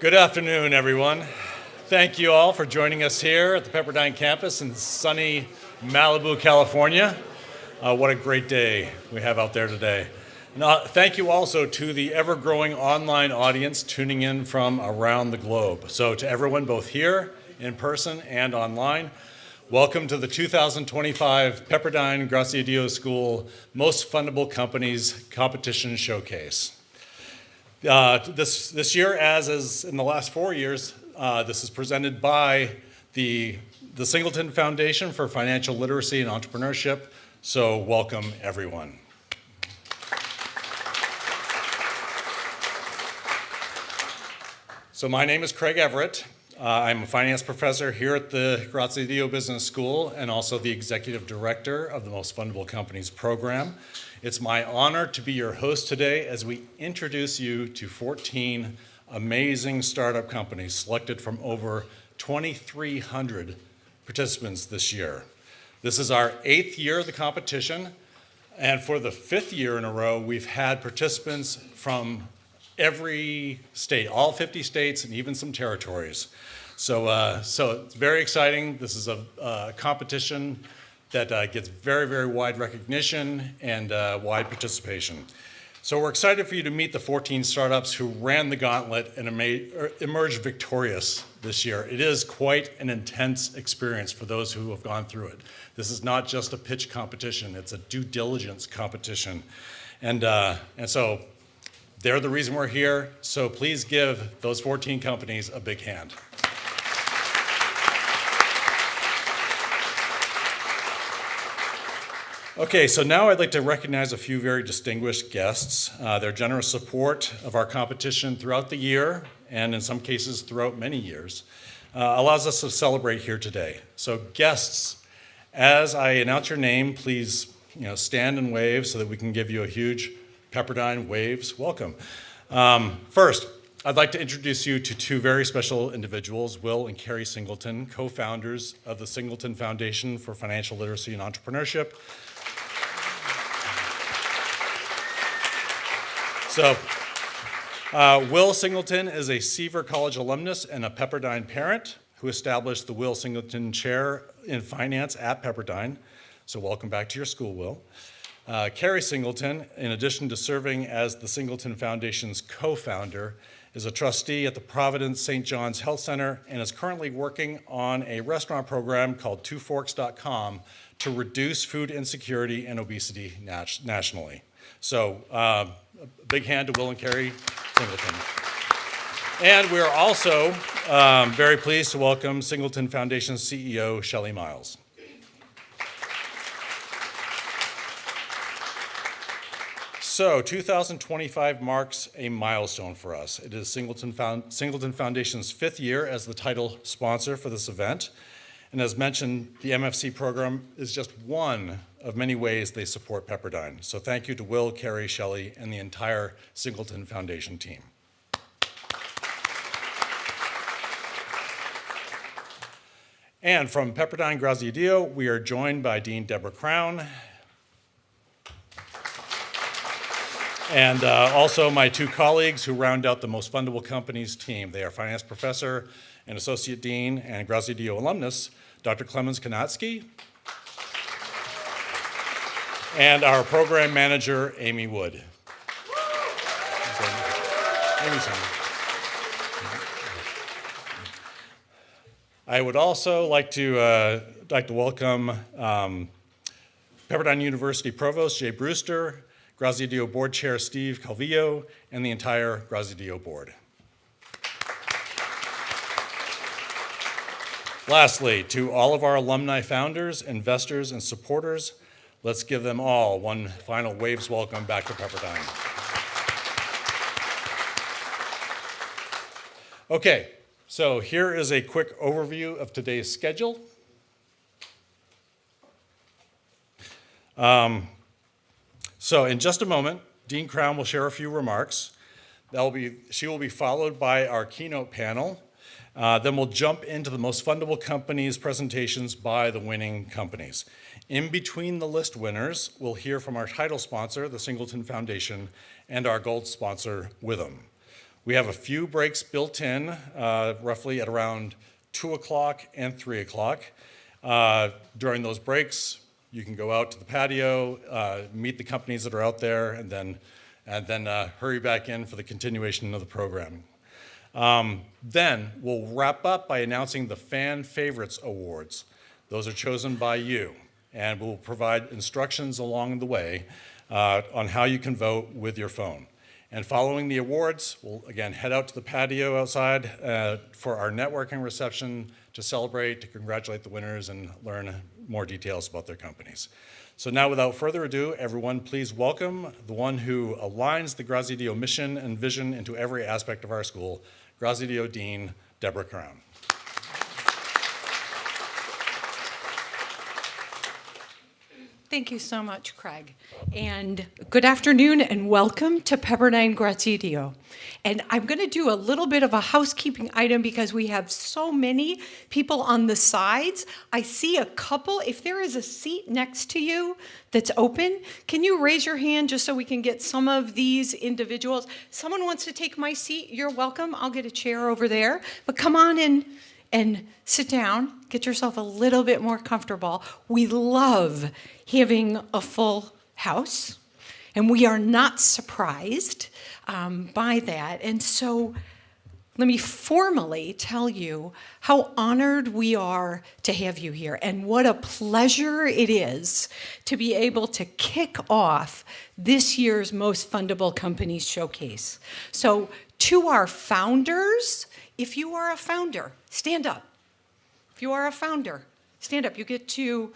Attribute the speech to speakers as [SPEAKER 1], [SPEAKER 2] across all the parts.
[SPEAKER 1] Good afternoon, everyone. Thank you all for joining us here at the Pepperdine campus in sunny Malibu, California. What a great day we have out there today. And thank you also to the ever-growing online audience tuning in from around the globe. So to everyone both here, in person, and online, welcome to the 2025 Pepperdine Graziadio School Most Fundable Companies Competition Showcase. This year, as is in the last 4 years, this is presented by the Singleton Foundation for Financial Literacy and Entrepreneurship. So welcome, everyone. So my name is Craig Everett. I'm a finance professor here at the Graziadio Business School and also the executive director of the Most Fundable Companies program. It's my honor to be your host today as we introduce you to 14 amazing startup companies selected from over 2,300 participants this year. This is our 8th year of the competition, and for the 5th year in a row, we've had participants from every state, all 50 states and even some territories. So it's very exciting. This is a competition that gets very, very wide recognition and wide participation. So we're excited for you to meet the 14 startups who ran the gauntlet and emerged victorious this year. It is quite an intense experience for those who have gone through it. This is not just a pitch competition, it's a due diligence competition. And so they're the reason we're here, so please give those 14 companies a big hand. Okay, so now I'd like to recognize a few very distinguished guests. Their generous support of our competition throughout the year, and in some cases throughout many years, allows us to celebrate here today. So guests, as I announce your name, please stand and wave so that we can give you a huge Pepperdine waves welcome. First, I'd like to introduce you to two very special individuals, Will and Carrie Singleton, co-founders of the Singleton Foundation for Financial Literacy and Entrepreneurship. So, Will Singleton is a Seaver College alumnus and a Pepperdine parent who established the Will Singleton Chair in Finance at Pepperdine. So welcome back to your school, Will. Carrie Singleton, in addition to serving as the Singleton Foundation's co-founder, is a trustee at the Providence St. John's Health Center and is currently working on a restaurant program called twoforks.com to reduce food insecurity and obesity nationally. So a big hand to Will and Carrie Singleton. And we are also very pleased to welcome Singleton Foundation CEO Shelley Miles. So 2025 marks a milestone for us. It is Singleton Foundation's 5th year as the title sponsor for this event. And as mentioned, the MFC program is just one of many ways they support Pepperdine. So thank you to Will, Carrie, Shelley, and the entire Singleton Foundation team. And from Pepperdine Graziadio, we are joined by Dean Deborah Crown, and also my two colleagues who round out the Most Fundable Companies team. They are finance professor and associate dean and Graziadio alumnus, Dr. Clemens Kanatsky, and our program manager, Amy Wood. I would also like to welcome Pepperdine University Provost Jay Brewster, Graziadio Board Chair Steve Calvillo, and the entire Graziadio Board. Lastly, to all of our alumni founders, investors, and supporters, let's give them all one final waves welcome back to Pepperdine. Okay, so here is a quick overview of today's schedule. So in just a moment, Dean Crown will share a few remarks. She will be followed by our keynote panel. Then we'll jump into the Most Fundable Companies presentations by the winning companies. In between the list winners, we'll hear from our title sponsor, the Singleton Foundation, and our gold sponsor, Witham. We have a few breaks built in, roughly at around 2 o'clock and 3 o'clock. During those breaks, you can go out to the patio, meet the companies that are out there, and then hurry back in for the continuation of the program. Then we'll wrap up by announcing the Fan Favorites Awards. Those are chosen by you, and we'll provide instructions along the way on how you can vote with your phone. And following the awards, we'll again head out to the patio outside for our networking reception to celebrate, to congratulate the winners, and learn more details about their companies. So now, without further ado, everyone, please welcome the one who aligns the Graziadio mission and vision into every aspect of our school, Graziadio Dean, Deborah Crown.
[SPEAKER 2] Thank you so much, Craig. And good afternoon and welcome to Pepperdine Graziadio. And I'm going to do a little bit of a housekeeping item because we have so many people on the sides. I see a couple. If there is a seat next to you that's open, can you raise your hand just so we can get some of these individuals? Someone wants to take my seat, you're welcome. I'll get a chair over there. But come on in and sit down, get yourself a little bit more comfortable. We love having a full house, and we are not surprised by that. And so let me formally tell you how honored we are to have you here, and what a pleasure it is to be able to kick off this year's Most Fundable Companies Showcase. So to our founders, if you are a founder, stand up. If you are a founder, stand up. You get to...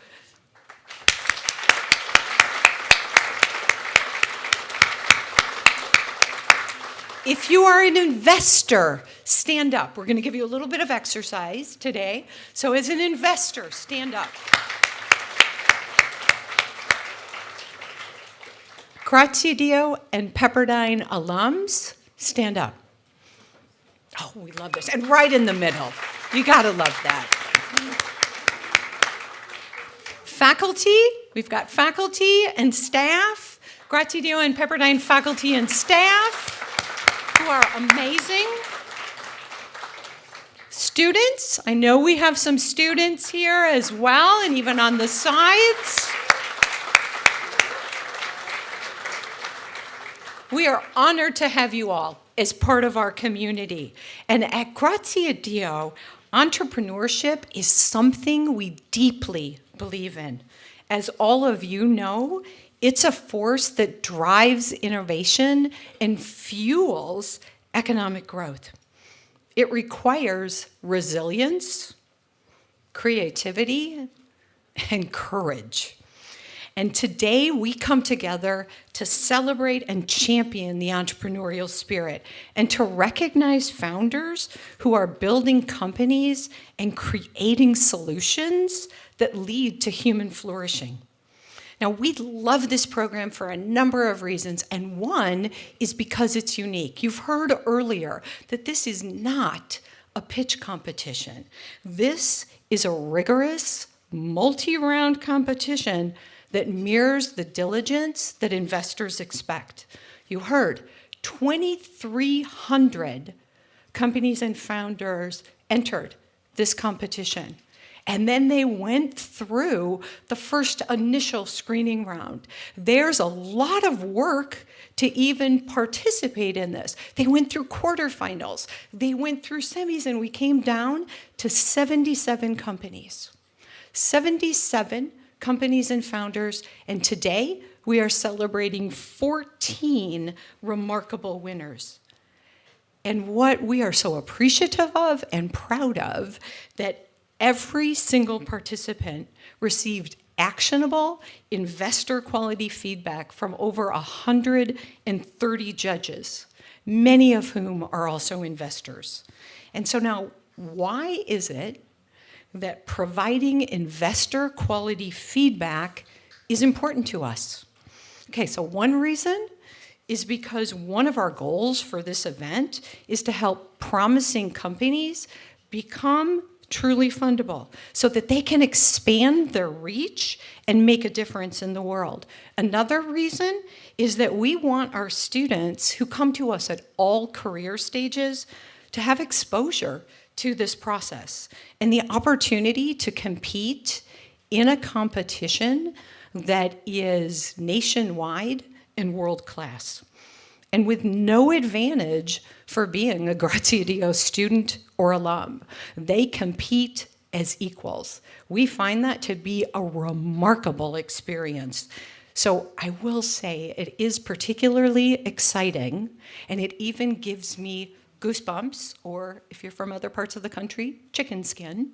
[SPEAKER 2] If you are an investor, stand up. We're going to give you a little bit of exercise today. So as an investor, stand up. Graziadio and Pepperdine alums, stand up. Oh, we love this. And right in the middle. You got to love that. Faculty, we've got faculty and staff. Graziadio and Pepperdine faculty and staff who are amazing. Students, I know we have some students here as well, and even on the sides. We are honored to have you all as part of our community. And at Graziadio, entrepreneurship is something we deeply believe in. As all of you know, it's a force that drives innovation and fuels economic growth. It requires resilience, creativity, and courage. And today we come together to celebrate and champion the entrepreneurial spirit and to recognize founders who are building companies and creating solutions that lead to human flourishing. Now, we love this program for a number of reasons, and one is because it's unique. You've heard earlier that this is not a pitch competition. This is a rigorous, multi-round competition that mirrors the diligence that investors expect. You heard 2,300 companies and founders entered this competition. And then they went through the first initial screening round. There's a lot of work to even participate in this. They went through quarterfinals. They went through semis, and we came down to 77 companies. 77 companies and founders, and today we are celebrating 14 remarkable winners. And what we are so appreciative of and proud of, that every single participant received actionable investor quality feedback from over 130 judges, many of whom are also investors. And so now, why is it that providing investor quality feedback is important to us? Okay, so one reason is because one of our goals for this event is to help promising companies become truly fundable, so that they can expand their reach and make a difference in the world. Another reason is that we want our students who come to us at all career stages to have exposure to this process and the opportunity to compete in a competition that is nationwide and world-class, and with no advantage for being a Graziadio student or alum. They compete as equals. We find that to be a remarkable experience. So I will say it is particularly exciting, and it even gives me goosebumps, or if you're from other parts of the country, chicken skin,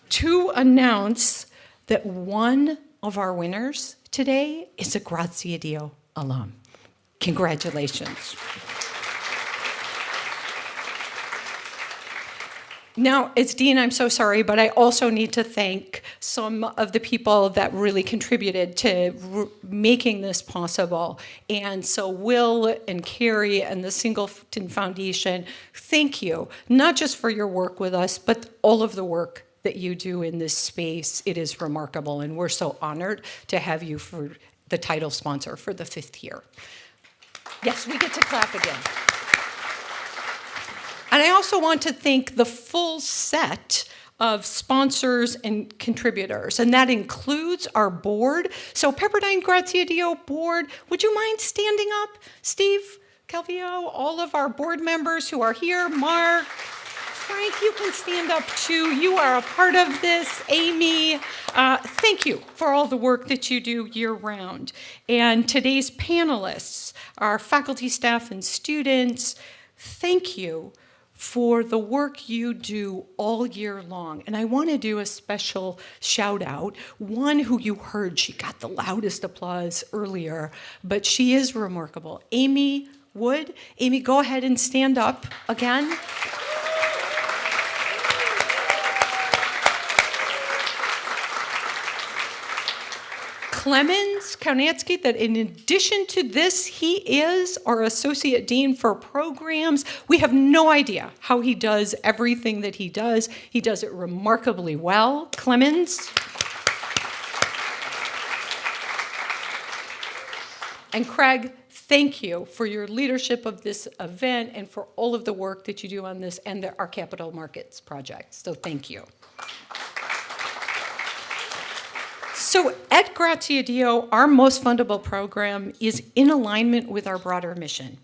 [SPEAKER 2] to announce that one of our winners today is a Graziadio alum. Congratulations. Now, as Dean, I'm so sorry, but I also need to thank some of the people that really contributed to making this possible. And so Will and Carrie and the Singleton Foundation, thank you, not just for your work with us, but all of the work that you do in this space. It is remarkable, and we're so honored to have you for the title sponsor for the 5th year. Yes, we get to clap again. And I also want to thank the full set of sponsors and contributors, and that includes our board. So Pepperdine Graziadio board, would you mind standing up? Steve, Calvio, all of our board members who are here, Mark, Frank, you can stand up too. You are a part of this. Amy, thank you for all the work that you do year-round. And today's panelists, our faculty, staff, and students, thank you for the work you do all year long. And I want to do a special shout out. One who you heard, she got the loudest applause earlier, but she is remarkable. Amy Wood. Amy, go ahead and stand up again. Clemens Kaunatsky, that in addition to this, he is our Associate Dean for Programs. We have no idea how he does everything that he does. He does it remarkably well. Clemens. And Craig, thank you for your leadership of this event and for all of the work that you do on this and our capital markets project. So thank you. So at Graziadio, our most fundable program is in alignment with our broader mission.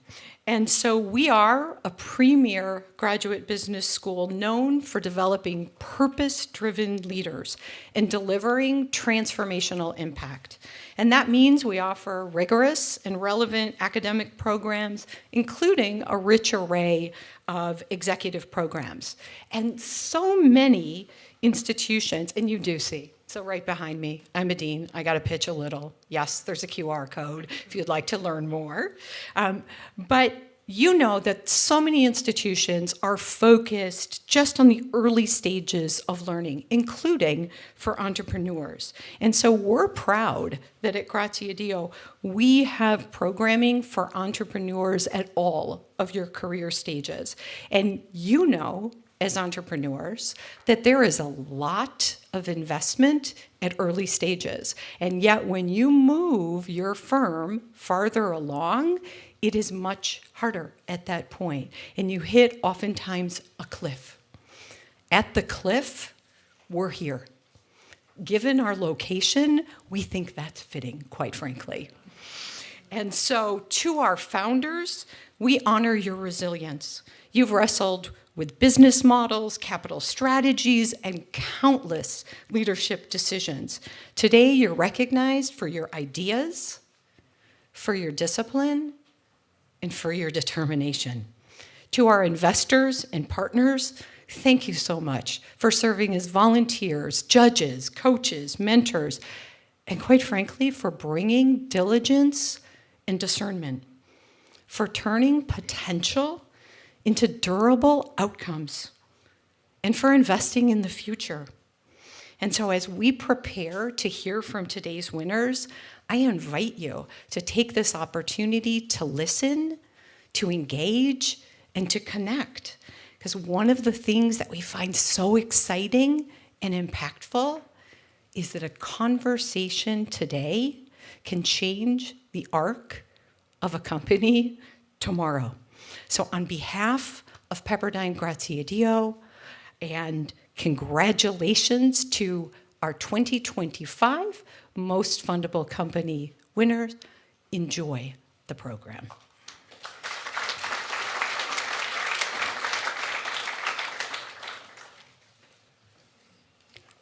[SPEAKER 2] And so we are a premier graduate business school known for developing purpose-driven leaders and delivering transformational impact. And that means we offer rigorous and relevant academic programs, including a rich array of executive programs. And so many institutions, and you do see, so right behind me, I'm a dean. I got to pitch a little. Yes, there's a QR code if you'd like to learn more. But you know that so many institutions are focused just on the early stages of learning, including for entrepreneurs. And so we're proud that at Graziadio, we have programming for entrepreneurs at all of your career stages. And you know, as entrepreneurs, that there is a lot of investment at early stages. And yet when you move your firm farther along, it is much harder at that point. And you hit oftentimes a cliff. At the cliff, we're here. Given our location, we think that's fitting, quite frankly. And so to our founders, we honor your resilience. You've wrestled with business models, capital strategies, and countless leadership decisions. Today, you're recognized for your ideas, for your discipline, and for your determination. To our investors and partners, thank you so much for serving as volunteers, judges, coaches, mentors, and quite frankly, for bringing diligence and discernment, for turning potential into durable outcomes, and for investing in the future. And so as we prepare to hear from today's winners, I invite you to take this opportunity to listen, to engage, and to connect. Because one of the things that we find so exciting and impactful is that a conversation today can change the arc of a company tomorrow. So on behalf of Pepperdine Graziadio, and congratulations to our 2025 Most Fundable Company winners, enjoy the program.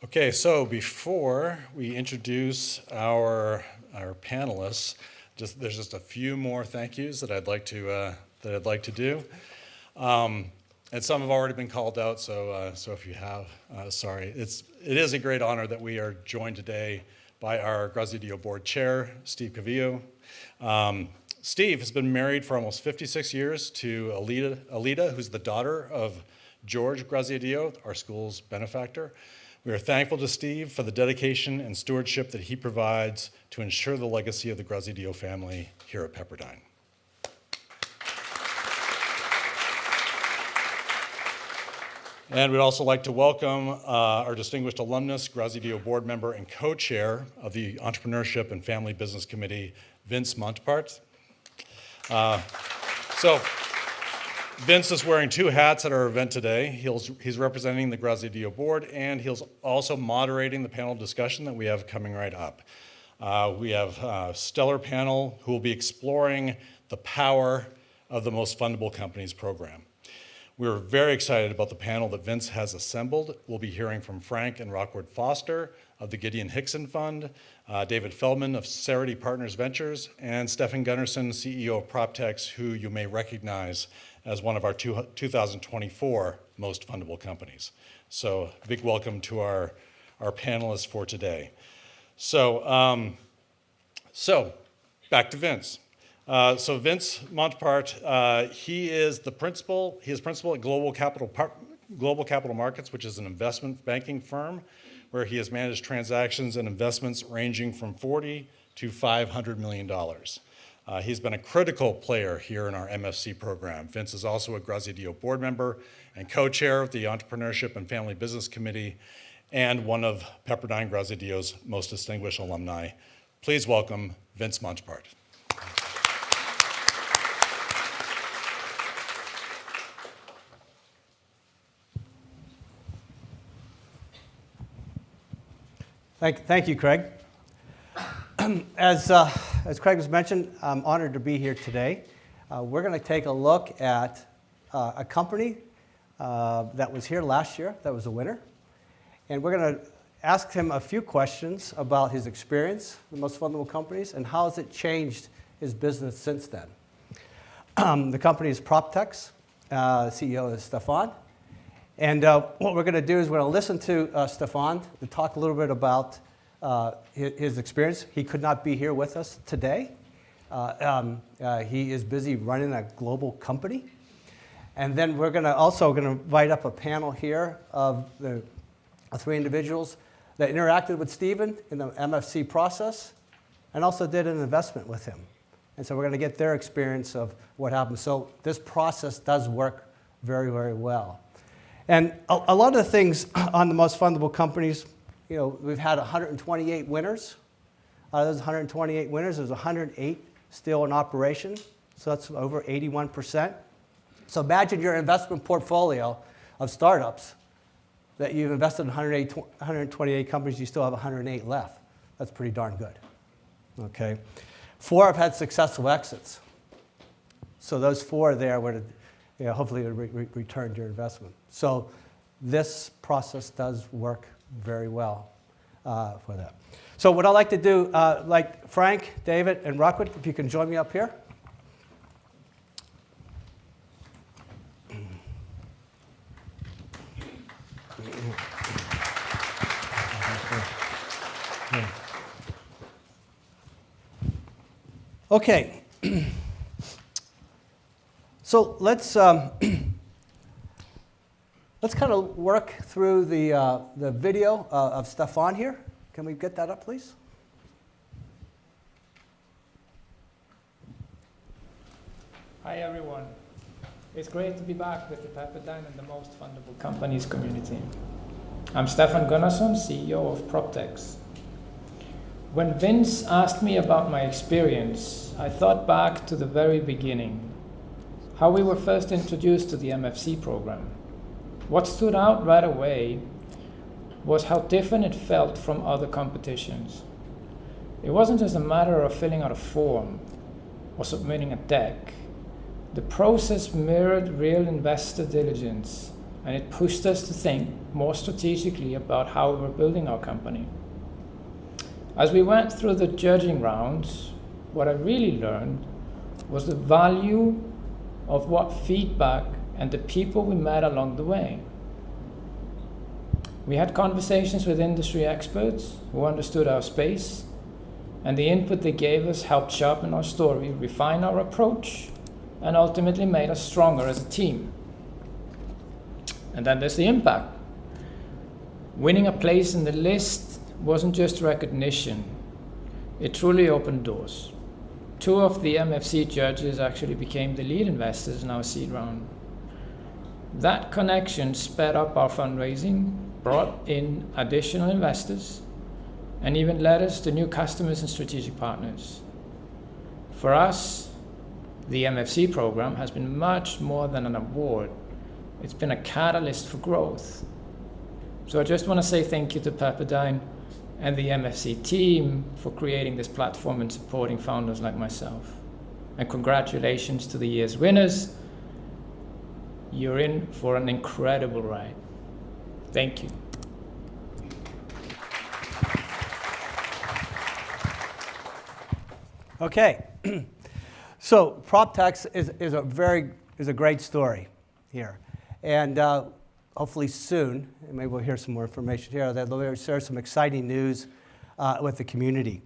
[SPEAKER 1] Okay, so before we introduce our panelists, there's just a few more thank yous that I'd like to do, and some have already been called out. So if you have, sorry, it is a great honor that we are joined today by our Graziadio board chair, Steve Cavillo. Steve has been married for almost 56 years to Alida, who's the daughter of George Graziadio, our school's benefactor. We are thankful to Steve for the dedication and stewardship that he provides to ensure the legacy of the Graziadio family here at Pepperdine. And we'd also like to welcome our distinguished alumnus, Graziadio board member and co-chair of the Entrepreneurship and Family Business Committee, Vince Montpart. So Vince is wearing two hats at our event today. He's representing the Graziadio board, and he's also moderating the panel discussion that we have coming right up. We have a stellar panel who will be exploring the power of the Most Fundable Companies program. We're very excited about the panel that Vince has assembled. We'll be hearing from Frank and Rockwood Foster of the Gideon Hickson Fund, David Feldman of Cerity Partners Ventures, and Stefan Gunnarsson, CEO of PropTex, who you may recognize as one of our 2024 Most Fundable Companies. So a big welcome to our panelists for today. So back to Vince. So Vince Montpart, he is principal at Global Capital Markets, which is an investment banking firm where he has managed transactions and investments ranging from $40 to $500 million. He's been a critical player here in our MFC program. Vince is also a Graziadio board member and co-chair of the Entrepreneurship and Family Business Committee and one of Pepperdine Graziadio's most distinguished alumni. Please welcome Vince Montpart.
[SPEAKER 3] Thank you, Craig. As Craig has mentioned, I'm honored to be here today. We're going to take a look at a company that was here last year, that was a winner. And we're going to ask him a few questions about his experience with Most Fundable Companies and how has it changed his business since then. The company is PropTex. CEO is Stefan. And what we're going to do is we're going to listen to Stefan to talk a little bit about his experience. He could not be here with us today. He is busy running a global company. And then we're also going to invite up a panel here of the three individuals that interacted with Stephen in the MFC process and also did an investment with him. And so we're going to get their experience of what happened. So this process does work very, very well. And a lot of the things on the Most Fundable Companies, you know, we've had 128 winners. Out of those 128 winners, there's 108 still in operation. So that's over 81%. So imagine your investment portfolio of startups that you've invested in 128 companies, you still have 108 left. That's pretty darn good. Okay. 4 have had successful exits. So those 4 there would, you know, hopefully returned your investment. So this process does work very well for that. So what I'd like to do, like Frank, David, and Rockwood, if you can join me up here. Okay. So let's kind of work through the video of Stefan here. Can we get that up, please?
[SPEAKER 4] Hi, everyone. It's great to be back with the Pepperdine and the Most Fundable Companies community. I'm Stefan Gunnarsson, CEO of PropTex. When Vince asked me about my experience, I thought back to the very beginning, how we were first introduced to the MFC program. What stood out right away was how different it felt from other competitions. It wasn't just a matter of filling out a form or submitting a deck. The process mirrored real investor diligence, and it pushed us to think more strategically about how we were building our company. As we went through the judging rounds, what I really learned was the value of what feedback and the people we met along the way. We had conversations with industry experts who understood our space, and the input they gave us helped sharpen our story, refine our approach, and ultimately made us stronger as a team. And then there's the impact. Winning a place in the list wasn't just recognition, it truly opened doors. 2 of the MFC judges actually became the lead investors in our seed round. That connection sped up our fundraising, brought in additional investors, and even led us to new customers and strategic partners. For us, the MFC program has been much more than an award. It's been a catalyst for growth. So I just want to say thank you to Pepperdine and the MFC team for creating this platform and supporting founders like myself. And congratulations to the year's winners. You're in for an incredible ride. Thank you.
[SPEAKER 3] Okay, so PropTex is a great story here, and hopefully soon, and maybe we'll hear some more information here, that they'll share some exciting news with the community.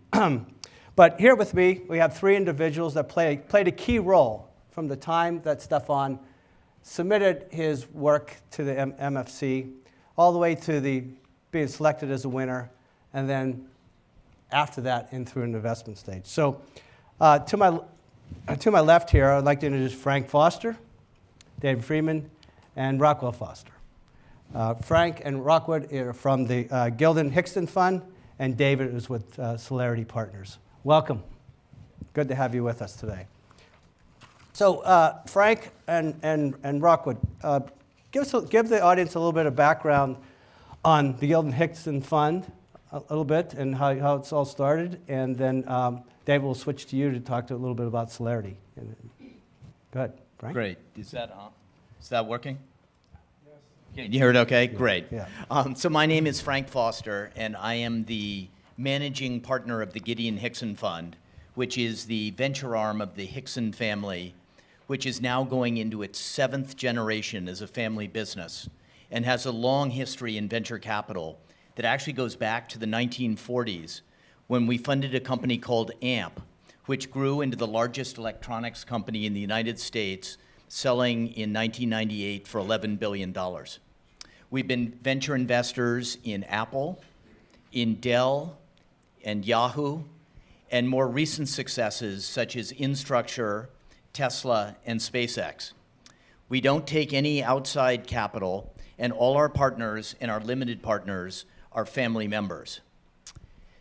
[SPEAKER 3] But here with me, we have 3 individuals that played a key role from the time that Stefan submitted his work to the MFC, all the way to being selected as a winner, and then after that in through an investment stage. So to my left here, I'd like to introduce Frank Foster, David Freeman, and Rockwell Foster. Frank and Rockwood are from the Gilden Hickston Fund, and David is with Celerity Partners. Welcome. Good to have you with us today. So Frank and Rockwood, give the audience a little bit of background on the Gilden Hickston Fund, a little bit, and how it's all started, and then David will switch to you to talk a little bit about Celerity. Go ahead, Frank.
[SPEAKER 5] Great. Is that working? Yes. You heard okay? Yeah. Great.
[SPEAKER 3] Yeah.
[SPEAKER 5] So my name is Frank Foster, and I am the managing partner of the Gideon Hickson Fund, which is the venture arm of the Hickson family, which is now going into its 7th generation as a family business and has a long history in venture capital that actually goes back to the 1940s when we funded a company called AMP, which grew into the largest electronics company in the United States, selling in 1998 for $11 billion. We've been venture investors in Apple, in Dell, and Yahoo, and more recent successes such as Instructure, Tesla, and SpaceX. We don't take any outside capital, and all our partners and our limited partners are family members.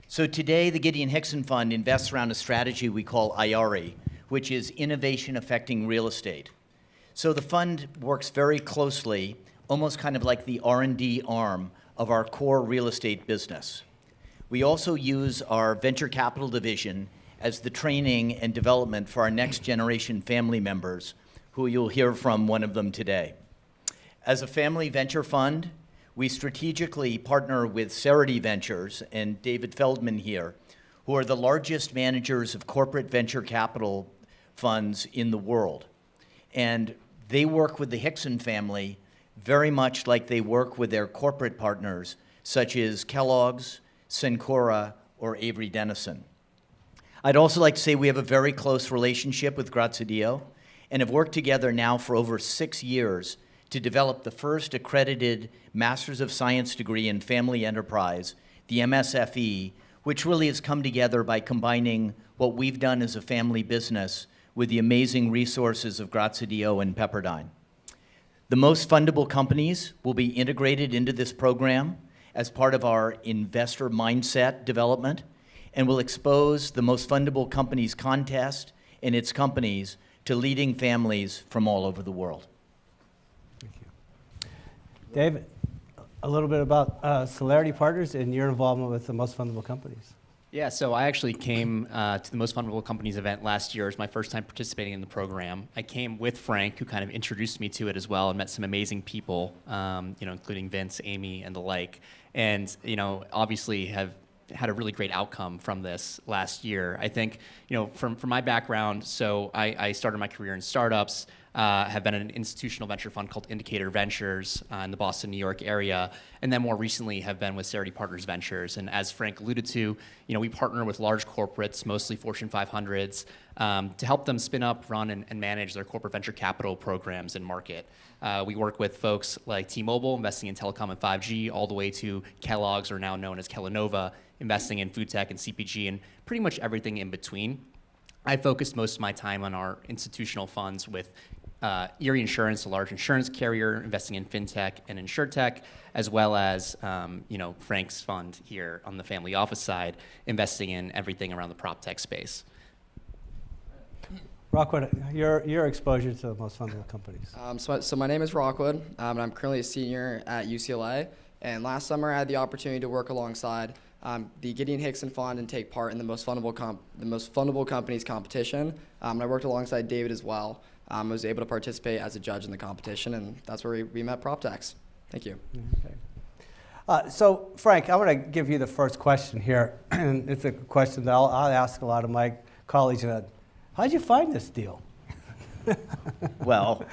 [SPEAKER 5] So today, the Gideon Hickson Fund invests around a strategy we call IARI, which is innovation affecting real estate. So the fund works very closely, almost kind of like the R&D arm of our core real estate business. We also use our venture capital division as the training and development for our next generation family members, who you'll hear from one of them today. As a family venture fund, we strategically partner with Celerity Ventures and David Feldman here, who are the largest managers of corporate venture capital funds in the world. And they work with the Hickson family very much like they work with their corporate partners, such as Kellogg's, Cencora, or Avery Dennison. I'd also like to say we have a very close relationship with Graziadio and have worked together now for over 6 years to develop the first accredited Masters of Science degree in Family Enterprise, the MSFE, which really has come together by combining what we've done as a family business with the amazing resources of Graziadio and Pepperdine. The most fundable companies will be integrated into this program as part of our investor mindset development, and will expose the most fundable companies contest and its companies to leading families from all over the world.
[SPEAKER 3] Thank you. David, a little bit about Celerity Partners and your involvement with the most fundable companies.
[SPEAKER 6] Yeah, so I actually came to the Most Fundable Companies event last year. It was my first time participating in the program. I came with Frank, who kind of introduced me to it as well, and met some amazing people, including Vince, Amy, and the like. And, obviously have had a really great outcome from this last year. I think, from my background, so I started my career in startups, have been in an institutional venture fund called Indicator Ventures in the Boston, New York area, and then more recently have been with Celerity Partners Ventures. And as Frank alluded to, we partner with large corporates, mostly Fortune 500s, to help them spin up, run, and manage their corporate venture capital programs and market. We work with folks like T-Mobile, investing in telecom and 5G, all the way to Kellogg's, or now known as Kellanova, investing in food tech and CPG, and pretty much everything in between. I focused most of my time on our institutional funds with Erie Insurance, a large insurance carrier, investing in fintech and insurtech, as well as Frank's fund here on the family office side, investing in everything around the prop tech space.
[SPEAKER 3] Rockwood, your exposure to the most fundable companies.
[SPEAKER 7] So my name is Rockwood, and I'm currently a senior at UCLA. And last summer, I had the opportunity to work alongside the Gideon Hickson Fund and take part in the most fundable companies competition. And I worked alongside David as well. I was able to participate as a judge in the competition, and that's where we met PropTechs. Thank you.
[SPEAKER 3] Okay. So, Frank, I want to give you the first question here. And it's a question that I'll ask a lot of my colleagues. How'd you find this deal?
[SPEAKER 5] Well,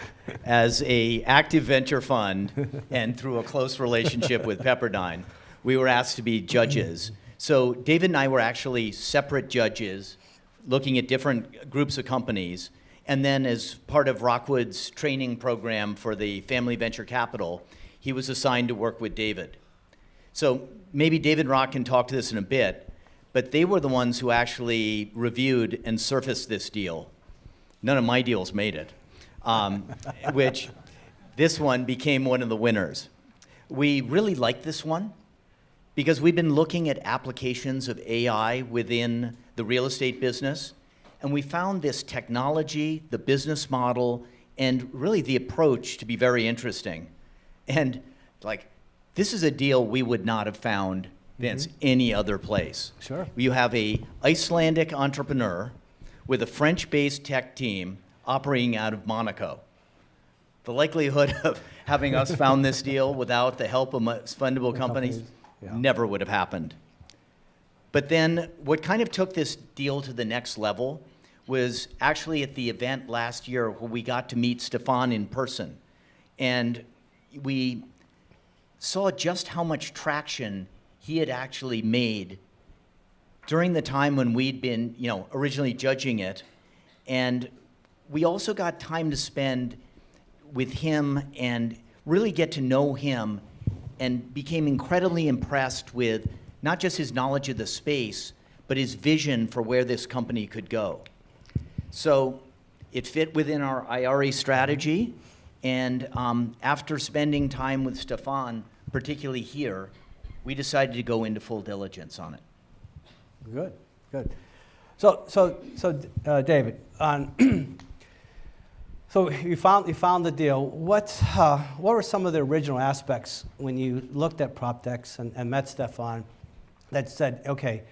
[SPEAKER 5] as an active venture fund and through a close relationship with Pepperdine, we were asked to be judges. So David and I were actually separate judges looking at different groups of companies. And then as part of Rockwood's training program for the Family Venture Capital, he was assigned to work with David. So maybe David and Rock can talk to this in a bit, but they were the ones who actually reviewed and surfaced this deal. None of my deals made it, which this one became one of the winners. We really like this one because we've been looking at applications of AI within the real estate business, and we found this technology, the business model, and really the approach to be very interesting. And this is a deal we would not have found, Vince, any other place.
[SPEAKER 3] Sure.
[SPEAKER 5] You have a Icelandic entrepreneur with a French-based tech team operating out of Monaco. The likelihood of having us found this deal without the help of fundable companies never would have happened. But then what kind of took this deal to the next level was actually at the event last year where we got to meet Stefan in person. And we saw just how much traction he had actually made during the time when we'd been, originally judging it. And we also got time to spend with him and really get to know him, and became incredibly impressed with not just his knowledge of the space, but his vision for where this company could go. So it fit within our IRA strategy. And after spending time with Stefan, particularly here, we decided to go into full diligence on it.
[SPEAKER 3] Good. So David, so you found the deal. What were some of the original aspects when you looked at PropTechs and met Stefan that said, okay,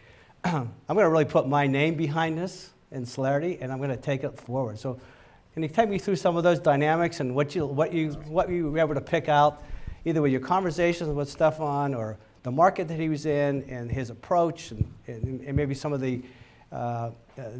[SPEAKER 3] I'm going to really put my name behind this in Celerity, and I'm going to take it forward. So can you take me through some of those dynamics and what you were able to pick out, either with your conversations with Stefan or the market that he was in and his approach, and maybe some of the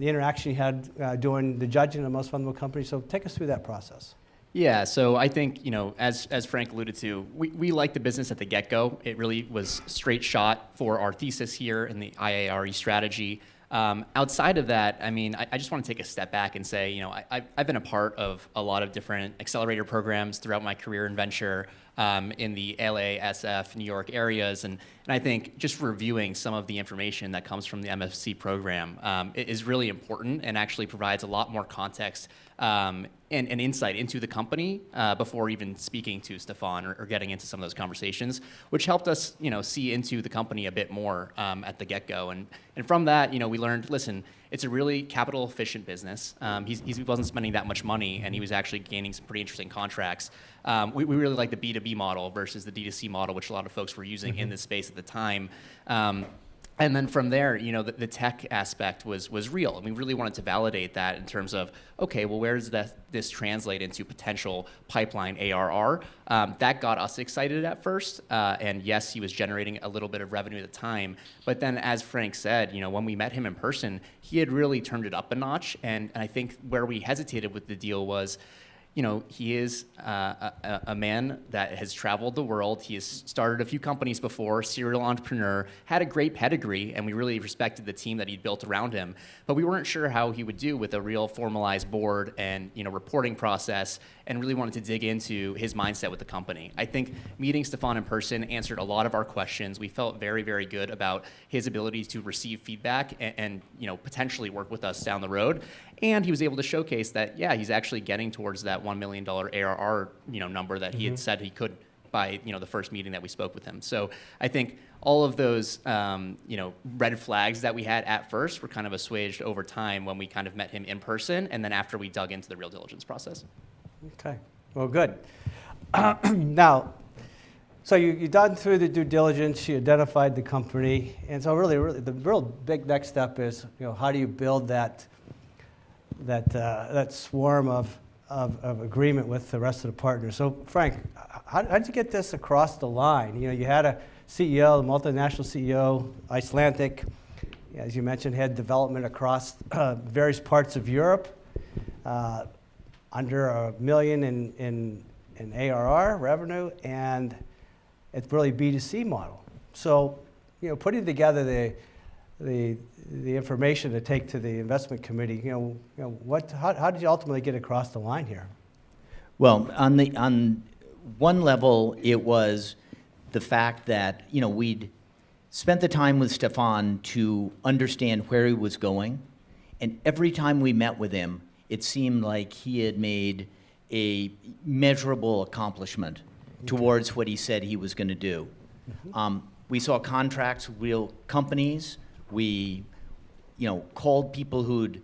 [SPEAKER 3] interaction you had doing the judging of the most fundable companies. So take us through that process.
[SPEAKER 6] Yeah, so I think, as Frank alluded to, we liked the business at the get-go. It really was straight shot for our thesis here in the IARE strategy. Outside of that, I just want to take a step back and say, I've been a part of a lot of different accelerator programs throughout my career in venture. in the LA, SF, New York areas. And I think just reviewing some of the information that comes from the MFC program is really important and actually provides a lot more context and insight into the company before even speaking to Stefan or getting into some of those conversations, which helped us, see into the company a bit more at the get-go. And from that, we learned, listen, it's a really capital-efficient business. He wasn't spending that much money, and he was actually gaining some pretty interesting contracts. We really like the B2B model versus the D2C model, which a lot of folks were using in this space at the time. And then from there, the tech aspect was real, and we really wanted to validate that in terms of, okay, well, where does this translate into potential pipeline ARR? That got us excited at first, and yes, he was generating a little bit of revenue at the time, but then as Frank said, when we met him in person, he had really turned it up a notch, and I think where we hesitated with the deal was, he is a man that has traveled the world. He has started a few companies before, serial entrepreneur, had a great pedigree, and we really respected the team that he'd built around him. But we weren't sure how he would do with a real formalized board and reporting process, and really wanted to dig into his mindset with the company. I think meeting Stefan in person answered a lot of our questions. We felt very, very good about his ability to receive feedback and potentially work with us down the road. And he was able to showcase that, yeah, he's actually getting towards that $1 million ARR, number that he had said he could by, the first meeting that we spoke with him. So I think all of those, red flags that we had at first were kind of assuaged over time when we kind of met him in person, and then after we dug into the real diligence process.
[SPEAKER 3] Okay, well, good. Now, so you done through the due diligence, you identified the company, and so really the real big next step is, how do you build that swarm of agreement with the rest of the partners? So, Frank, how did you get this across the line? You had a CEO, a multinational CEO, Icelandic, as you mentioned, had development across various parts of Europe, under $1 million in ARR revenue, and it's really B2C model. So, putting together the information to take to the investment committee, how did you ultimately get across the line here?
[SPEAKER 5] Well, on one level, it was the fact that we'd spent the time with Stefan to understand where he was going, and every time we met with him, it seemed like he had made a measurable accomplishment towards what he said he was going to do. We saw contracts with real companies. We, called people who'd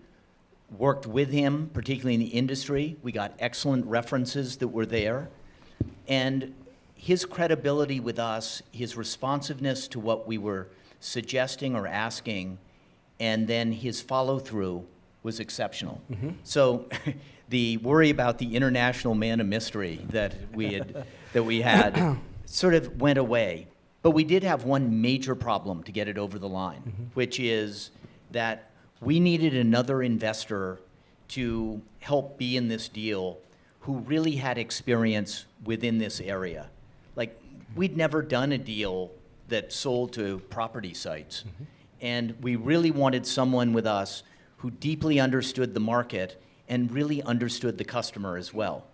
[SPEAKER 5] worked with him, particularly in the industry. We got excellent references that were there. And his credibility with us, his responsiveness to what we were suggesting or asking, and then his follow-through was exceptional. So the worry about the international man of mystery that we had sort of went away. But we did have one major problem to get it over the line, which is that we needed another investor to help be in this deal who really had experience within this area. Like, we'd never done a deal that sold to property sites. And we really wanted someone with us who deeply understood the market and really understood the customer as well.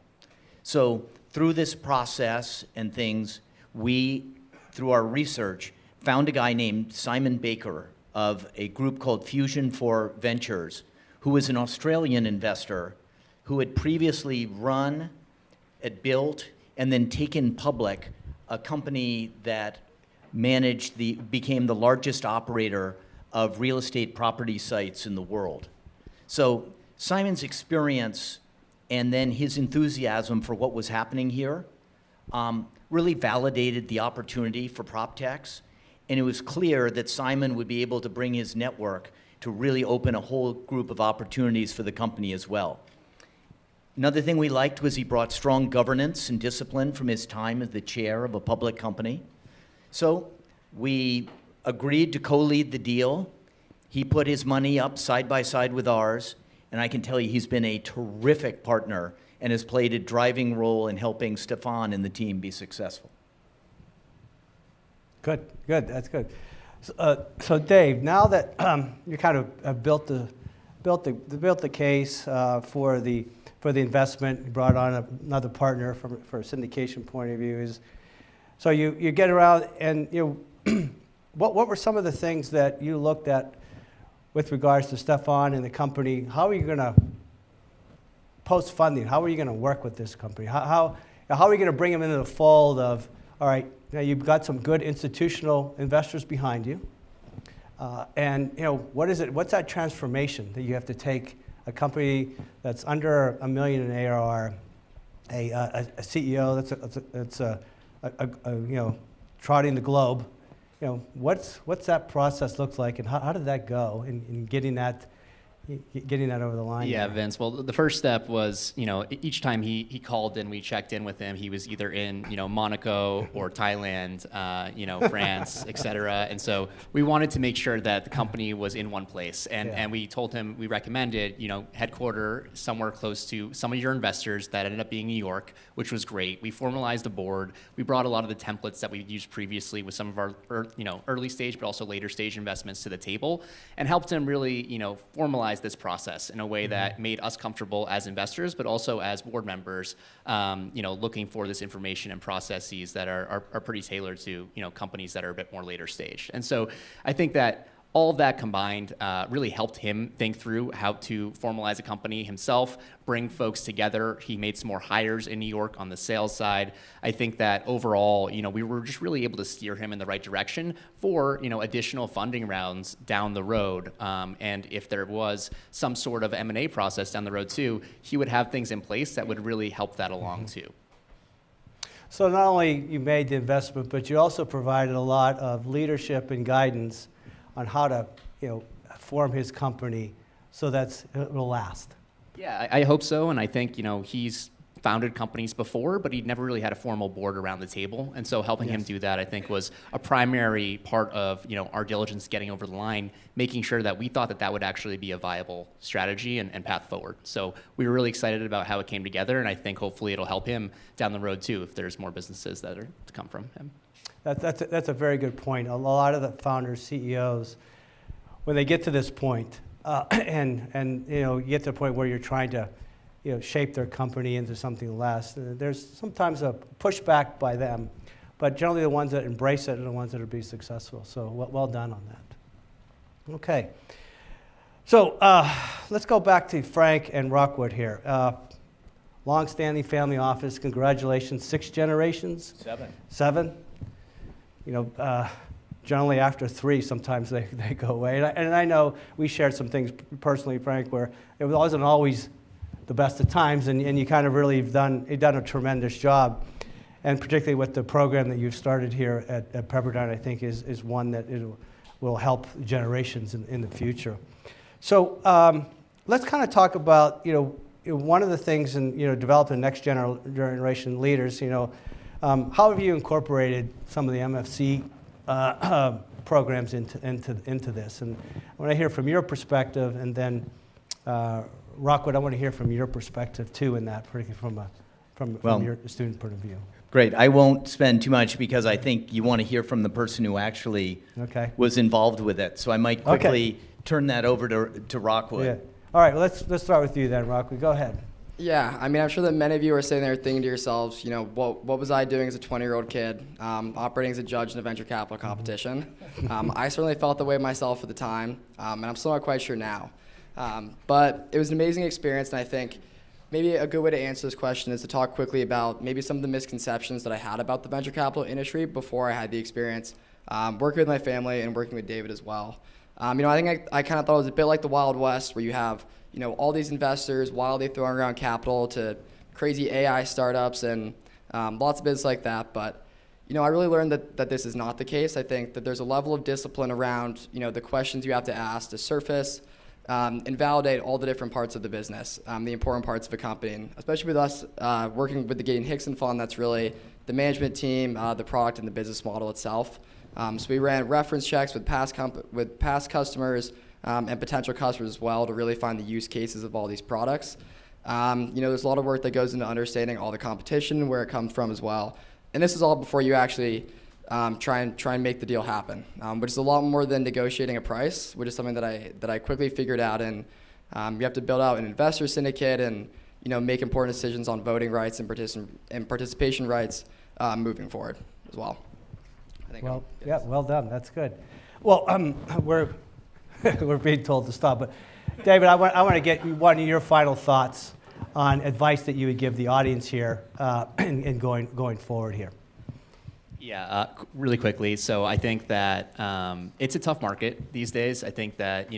[SPEAKER 5] So through this process and things, we, through our research, found a guy named Simon Baker of a group called Fusion for Ventures, who was an Australian investor who had previously run, had built, and then taken public a company that became the largest operator of real estate property sites in the world. So Simon's experience and then his enthusiasm for what was happening here really validated the opportunity for PropTechs, and it was clear that Simon would be able to bring his network to really open a whole group of opportunities for the company as well. Another thing we liked was he brought strong governance and discipline from his time as the chair of a public company. So we agreed to co-lead the deal. He put his money up side by side with ours, and I can tell you he's been a terrific partner and has played a driving role in helping Stefan and the team be successful.
[SPEAKER 3] Good, that's good. So Dave, now that you kind of have built the case for the for the investment. You brought on another partner for a syndication point of view. So you get around and what were some of the things that you looked at with regards to Stefan and the company? How are you going to post funding? How are you going to work with this company? How are we going to bring them into the fold of, all right, now you've got some good institutional investors behind you, and what's that transformation that you have to take a company that's under $1 million in ARR, a CEO that's trotting the globe, what's that process looks like, and how did that go in getting that over the line?
[SPEAKER 6] Yeah,
[SPEAKER 3] there?
[SPEAKER 6] Vince. Well, the first step was, each time he called in, we checked in with him. He was either in, Monaco or Thailand, France, et cetera. And so we wanted to make sure that the company was in one place. And we told him, we recommended, headquarter somewhere close to some of your investors. That ended up being New York, which was great. We formalized a board. We brought a lot of the templates that we've used previously with some of our, early stage, but also later stage investments to the table, and helped him really, formalize this process in a way that made us comfortable as investors, but also as board members, looking for this information and processes that are pretty tailored to, companies that are a bit more later stage. And so I think that all of that combined really helped him think through how to formalize a company himself, bring folks together. He made some more hires in New York on the sales side. I think that overall, we were just really able to steer him in the right direction for, additional funding rounds down the road. And if there was some sort of M&A process down the road too, he would have things in place that would really help that along too.
[SPEAKER 3] So not only you made the investment, but you also provided a lot of leadership and guidance on how to, form his company so that it will last.
[SPEAKER 6] Yeah, I hope so, and I think, he's founded companies before, but he'd never really had a formal board around the table, and so helping him do that, I think, was a primary part of, our diligence getting over the line, making sure that we thought that would actually be a viable strategy and path forward. So we were really excited about how it came together, and I think hopefully it'll help him down the road too, if there's more businesses that are to come from him.
[SPEAKER 3] That's a very good point. A lot of the founders, CEOs, when they get to this point, and you get to the point where you're trying to, shape their company into something less, there's sometimes a pushback by them, but generally the ones that embrace it are the ones that will be successful. So well done on that. Okay. So let's go back to Frank and Rockwood here. Long-standing family office. Congratulations. 6 generations? 7. Generally after 3, sometimes they go away. And I know we shared some things personally, Frank, where it wasn't always the best of times, and you kind of really you've done a tremendous job. And particularly with the program that you've started here at Pepperdine, I think is one that will help generations in the future. So let's kind of talk about, one of the things in, developing next generation leaders, how have you incorporated some of the MFC programs into this? And I want to hear from your perspective, and then Rockwood, I want to hear from your perspective too in that, particularly from your student point of view.
[SPEAKER 5] Great. I won't spend too much because I think you want to hear from the person who actually was involved with it. So I might quickly turn that over to Rockwood.
[SPEAKER 3] Yeah. All right, well, let's start with you then, Rockwood. Go ahead.
[SPEAKER 7] Yeah, I mean, I'm sure that many of you are sitting there thinking to yourselves, what was I doing as a 20-year-old kid, operating as a judge in a venture capital competition? I certainly felt the way myself at the time, and I'm still not quite sure now. But it was an amazing experience, and I think maybe a good way to answer this question is to talk quickly about maybe some of the misconceptions that I had about the venture capital industry before I had the experience working with my family and working with David as well. I think I kind of thought it was a bit like the Wild West, where you have all these investors wildly throwing around capital to crazy AI startups and lots of bits like that. But I really learned that this is not the case. I think that there's a level of discipline around the questions you have to ask to surface and validate all the different parts of the business, the important parts of a company. And especially with us working with the Gideon Hickson Fund, that's really the management team, the product, and the business model itself. So we ran reference checks with past customers and potential customers as well to really find the use cases of all these products. There's a lot of work that goes into understanding all the competition and where it comes from as well. And this is all before you actually try and make the deal happen, which is a lot more than negotiating a price, which is something that I quickly figured out. And you have to build out an investor syndicate and make important decisions on voting rights and participation rights moving forward as well. I think
[SPEAKER 3] Well, yeah, well done. That's good. Well, we're we're being told to stop, but David, I want to get one of your final thoughts on advice that you would give the audience here in going forward here.
[SPEAKER 6] Yeah, really quickly. So I think that it's a tough market these days. I think that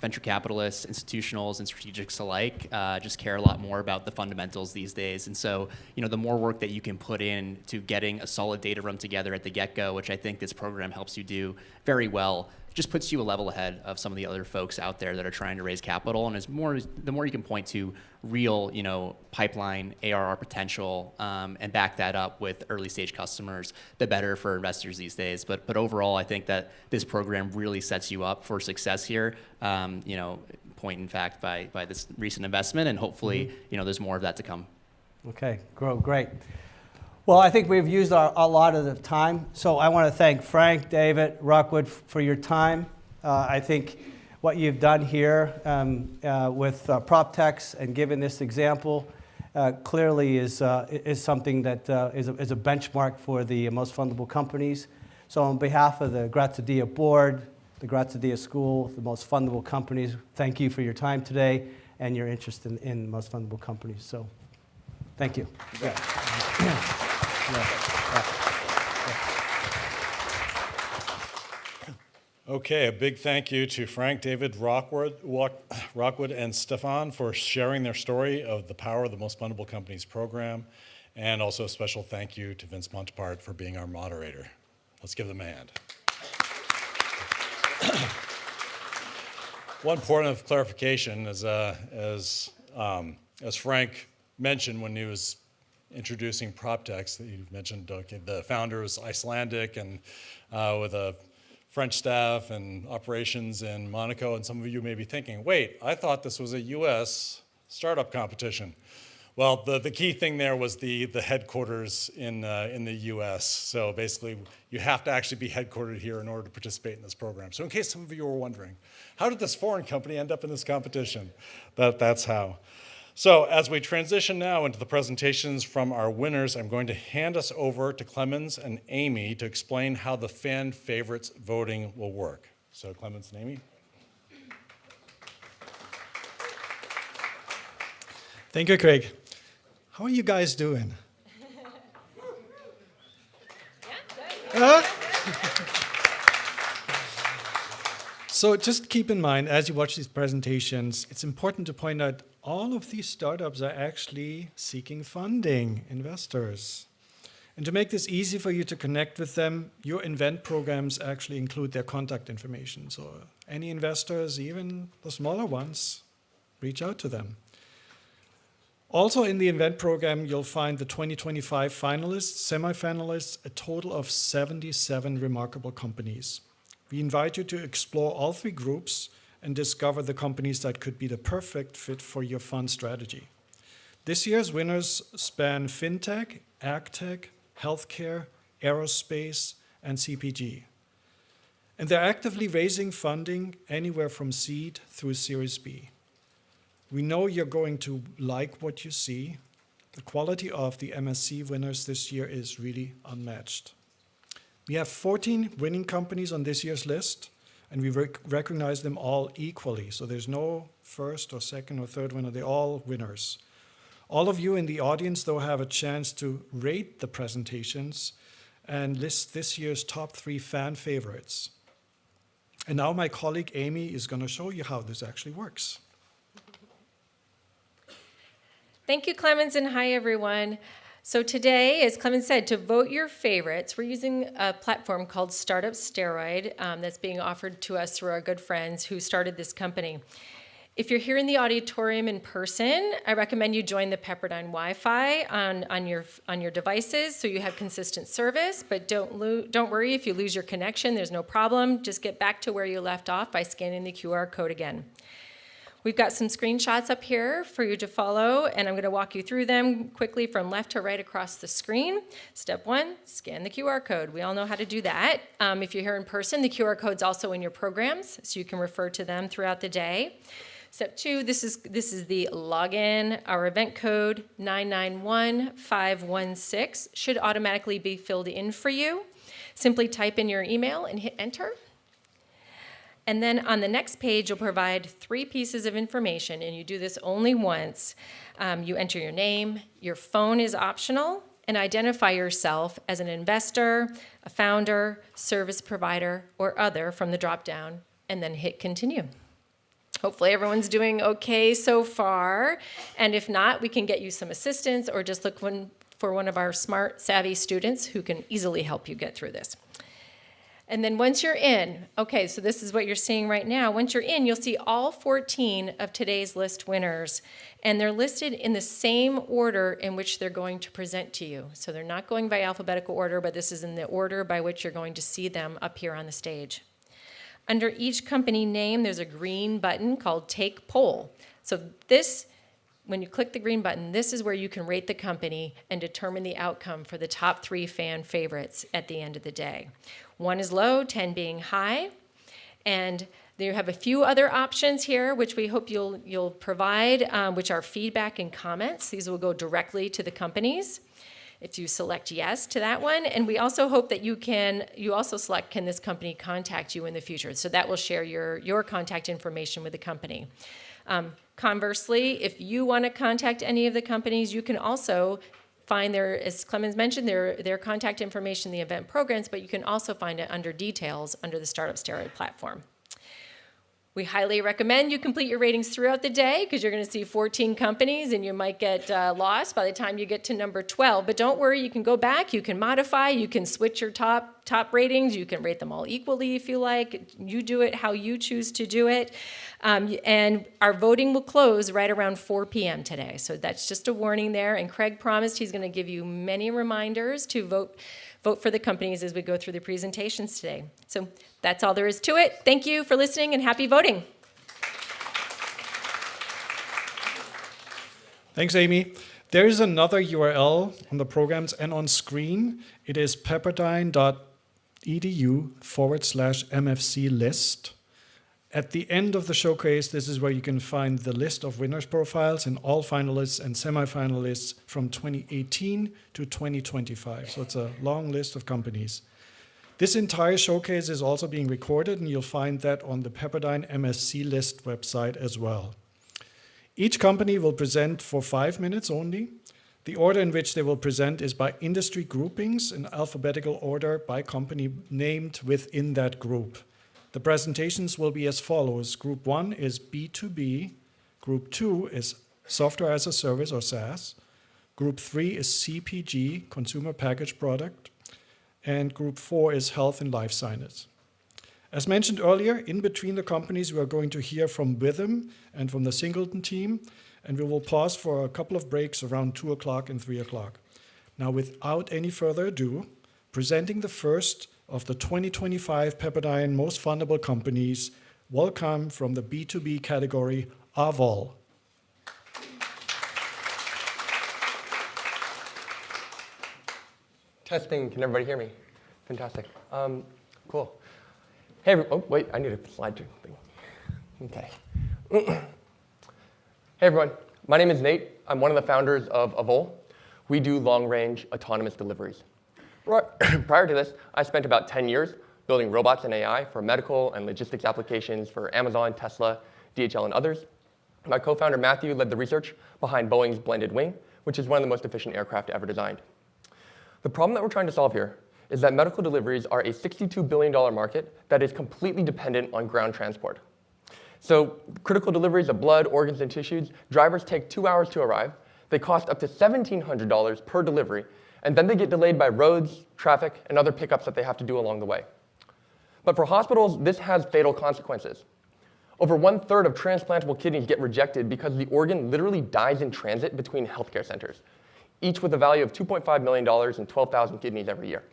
[SPEAKER 6] venture capitalists, institutionals, and strategics alike just care a lot more about the fundamentals these days. And so the more work that you can put in to getting a solid data room together at the get-go, which I think this program helps you do very well, just puts you a level ahead of some of the other folks out there that are trying to raise capital. And the more you can point to real, pipeline ARR potential and back that up with early stage customers, the better for investors these days. But overall, I think that this program really sets you up for success here. Point in fact by this recent investment, and hopefully, there's more of that to come.
[SPEAKER 3] Okay, great. Well, I think we've used a lot of the time, so I want to thank Frank, David, Rockwood for your time. I think what you've done here with PropTechs and given this example clearly is something that is a benchmark for the most fundable companies. So on behalf of the Graziadio board, the Graziadio School, the most fundable companies, thank you for your time today and your interest in most fundable companies. So thank you.
[SPEAKER 1] Okay, a big thank you to Frank, David, Rockwood, and Stefan for sharing their story of the power of the Most Fundable Companies program, and also a special thank you to Vince Montepart for being our moderator. Let's give them a hand. One point of clarification, as Frank mentioned when he was introducing PropTechs, that you mentioned, okay, the founder was Icelandic and with a French staff and operations in Monaco, and some of you may be thinking, wait, I thought this was a US startup competition. Well, the key thing there was the headquarters in the US. So basically, you have to actually be headquartered here in order to participate in this program. So in case some of you were wondering, how did this foreign company end up in this competition? That's how. So as we transition now into the presentations from our winners, I'm going to hand us over to Clemens and Amy to explain how the fan favorites voting will work. So Clemens and Amy.
[SPEAKER 8] Thank you, Craig. How are you guys doing? So just keep in mind, as you watch these presentations, it's important to point out all of these startups are actually seeking funding, investors. And to make this easy for you to connect with them, your event programs actually include their contact information. So any investors, even the smaller ones, reach out to them. Also in the event program, you'll find the 2025 finalists, semi-finalists, a total of 77 remarkable companies. We invite you to explore all three groups and discover the companies that could be the perfect fit for your fund strategy. This year's winners span fintech, agtech, healthcare, aerospace, and CPG. And they're actively raising funding anywhere from seed through Series B. We know you're going to like what you see. The quality of the MSC winners this year is really unmatched. We have 14 winning companies on this year's list, and we recognize them all equally. So there's no first or second or third winner, they're all winners. All of you in the audience, though, have a chance to rate the presentations and list this year's top 3 fan favorites. And now my colleague Amy is going to show you how this actually works.
[SPEAKER 9] Thank you, Clemens, and hi, everyone. So today, as Clemens said, to vote your favorites, we're using a platform called Startup Steroid that's being offered to us through our good friends who started this company. If you're here in the auditorium in person, I recommend you join the Pepperdine Wi-Fi on your devices so you have consistent service, but don't worry if you lose your connection, there's no problem. Just get back to where you left off by scanning the QR code again. We've got some screenshots up here for you to follow, and I'm going to walk you through them quickly from left to right across the screen. Step 1, scan the QR code. We all know how to do that. If you're here in person, the QR code's also in your programs, so you can refer to them throughout the day. Step 2, this is the login. Our event code 991516 should automatically be filled in for you. Simply type in your email and hit enter. And then on the next page, you'll provide 3 pieces of information, and you do this only once. You enter your name, your phone is optional, and identify yourself as an investor, a founder, service provider, or other from the drop-down, and then hit continue. Hopefully everyone's doing okay so far, and if not, we can get you some assistance or just look for one of our smart, savvy students who can easily help you get through this. And then once you're in, okay, so this is what you're seeing right now. Once you're in, you'll see all 14 of today's list winners, and they're listed in the same order in which they're going to present to you. So they're not going by alphabetical order, but this is in the order by which you're going to see them up here on the stage. Under each company name, there's a green button called Take Poll. So this, when you click the green button, this is where you can rate the company and determine the outcome for the top 3 fan favorites at the end of the day. 1 is low, 10 being high, and you have a few other options here, which we hope you'll provide, which are feedback and comments. These will go directly to the companies if you select yes to that one. And we also hope that you also select, can this company contact you in the future? So that will share your contact information with the company. Conversely, if you want to contact any of the companies, you can also find as Clemens mentioned, their contact information in the event programs, but you can also find it under details under the Startup Steroid platform. We highly recommend you complete your ratings throughout the day because you're going to see 14 companies and you might get lost by the time you get to number 12. But don't worry, you can go back, you can modify, you can switch your top ratings, you can rate them all equally if you like. You do it how you choose to do it. And our voting will close right around 4 p.m. today. So that's just a warning there. And Craig promised he's going to give you many reminders to vote for the companies as we go through the presentations today. So that's all there is to it. Thank you for listening and happy voting.
[SPEAKER 8] Thanks, Amy. There is another URL on the programs and on screen. It is pepperdine.edu/MFC list. At the end of the showcase, this is where you can find the list of winners' profiles and all finalists and semifinalists from 2018 to 2025. So it's a long list of companies. This entire showcase is also being recorded, and you'll find that on the Pepperdine MSC list website as well. Each company will present for 5 minutes only. The order in which they will present is by industry groupings in alphabetical order by company named within that group. The presentations will be as follows. Group 1 is B2B. Group 2 is Software as a Service or SaaS. Group 3 is CPG, Consumer Packaged Product. And Group 4 is Health and Life Sciences. As mentioned earlier, in between the companies, we are going to hear from Witham and from the Singleton team, and we will pause for a couple of breaks around 2 o'clock and 3 o'clock. Now, without any further ado, presenting the first of the 2025 Pepperdine Most Fundable Companies, welcome from the B2B category, Avol.
[SPEAKER 10] Testing, can everybody hear me? Fantastic. Cool. Hey, oh, wait, I need a slide thing. Okay. Hey, everyone. My name is Nate. I'm one of the founders of Avol. We do long-range autonomous deliveries. Prior to this, I spent about 10 years building robots and AI for medical and logistics applications for Amazon, Tesla, DHL, and others. My co-founder, Matthew, led the research behind Boeing's blended wing, which is one of the most efficient aircraft ever designed. The problem that we're trying to solve here is that medical deliveries are a $62 billion market that is completely dependent on ground transport. So critical deliveries of blood, organs, and tissues, drivers take 2 hours to arrive. They cost up to $1,700 per delivery, and then they get delayed by roads, traffic, and other pickups that they have to do along the way. But for hospitals, this has fatal consequences. Over 1/3 of transplantable kidneys get rejected because the organ literally dies in transit between healthcare centers, each with a value of $2.5 million and 12,000 kidneys every year.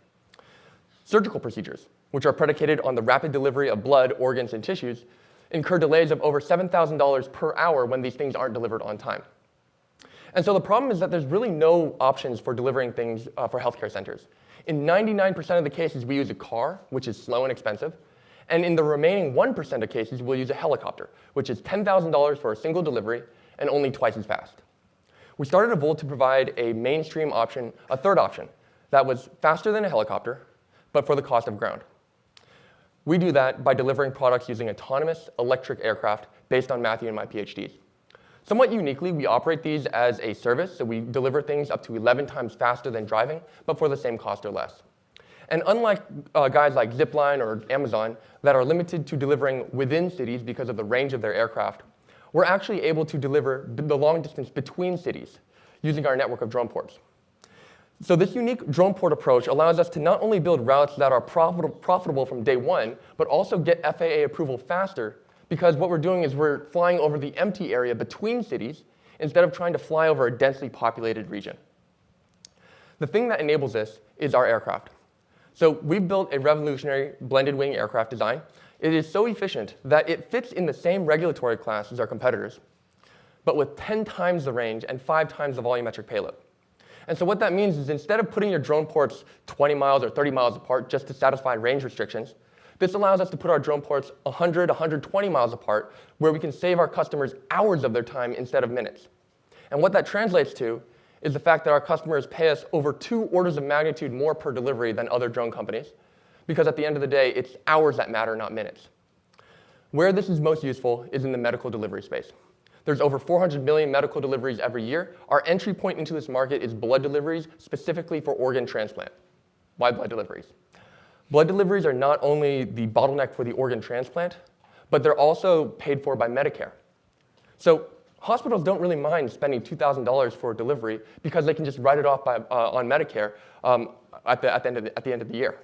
[SPEAKER 10] Surgical procedures, which are predicated on the rapid delivery of blood, organs, and tissues, incur delays of over $7,000 per hour when these things aren't delivered on time. And so the problem is that there's really no options for delivering things for healthcare centers. In 99% of the cases, we use a car, which is slow and expensive, And in the remaining 1% of cases, we'll use a helicopter, which is $10,000 for a single delivery and only twice as fast. We started Volt to provide a mainstream option, a third option, that was faster than a helicopter, but for the cost of ground. We do that by delivering products using autonomous electric aircraft based on Matthew and my PhDs. Somewhat uniquely, we operate these as a service, so we deliver things up to 11 times faster than driving, but for the same cost or less. And unlike guys like Zipline or Amazon that are limited to delivering within cities because of the range of their aircraft, we're actually able to deliver the long distance between cities using our network of drone ports. So this unique drone port approach allows us to not only build routes that are profitable from day one, but also get FAA approval faster, because what we're doing is we're flying over the empty area between cities instead of trying to fly over a densely populated region. The thing that enables this is our aircraft. So we've built a revolutionary blended wing aircraft design. It is so efficient that it fits in the same regulatory class as our competitors, but with 10 times the range and 5 times the volumetric payload. And so what that means is instead of putting your drone ports 20 miles or 30 miles apart just to satisfy range restrictions, this allows us to put our drone ports 100, 120 miles apart, where we can save our customers hours of their time instead of minutes. And what that translates to is the fact that our customers pay us over 2 orders of magnitude more per delivery than other drone companies, because at the end of the day, it's hours that matter, not minutes. Where this is most useful is in the medical delivery space. There's over 400 million medical deliveries every year. Our entry point into this market is blood deliveries, specifically for organ transplant. Why blood deliveries? Blood deliveries are not only the bottleneck for the organ transplant, but they're also paid for by Medicare. So hospitals don't really mind spending $2,000 for a delivery because they can just write it off on Medicare at the end of the year.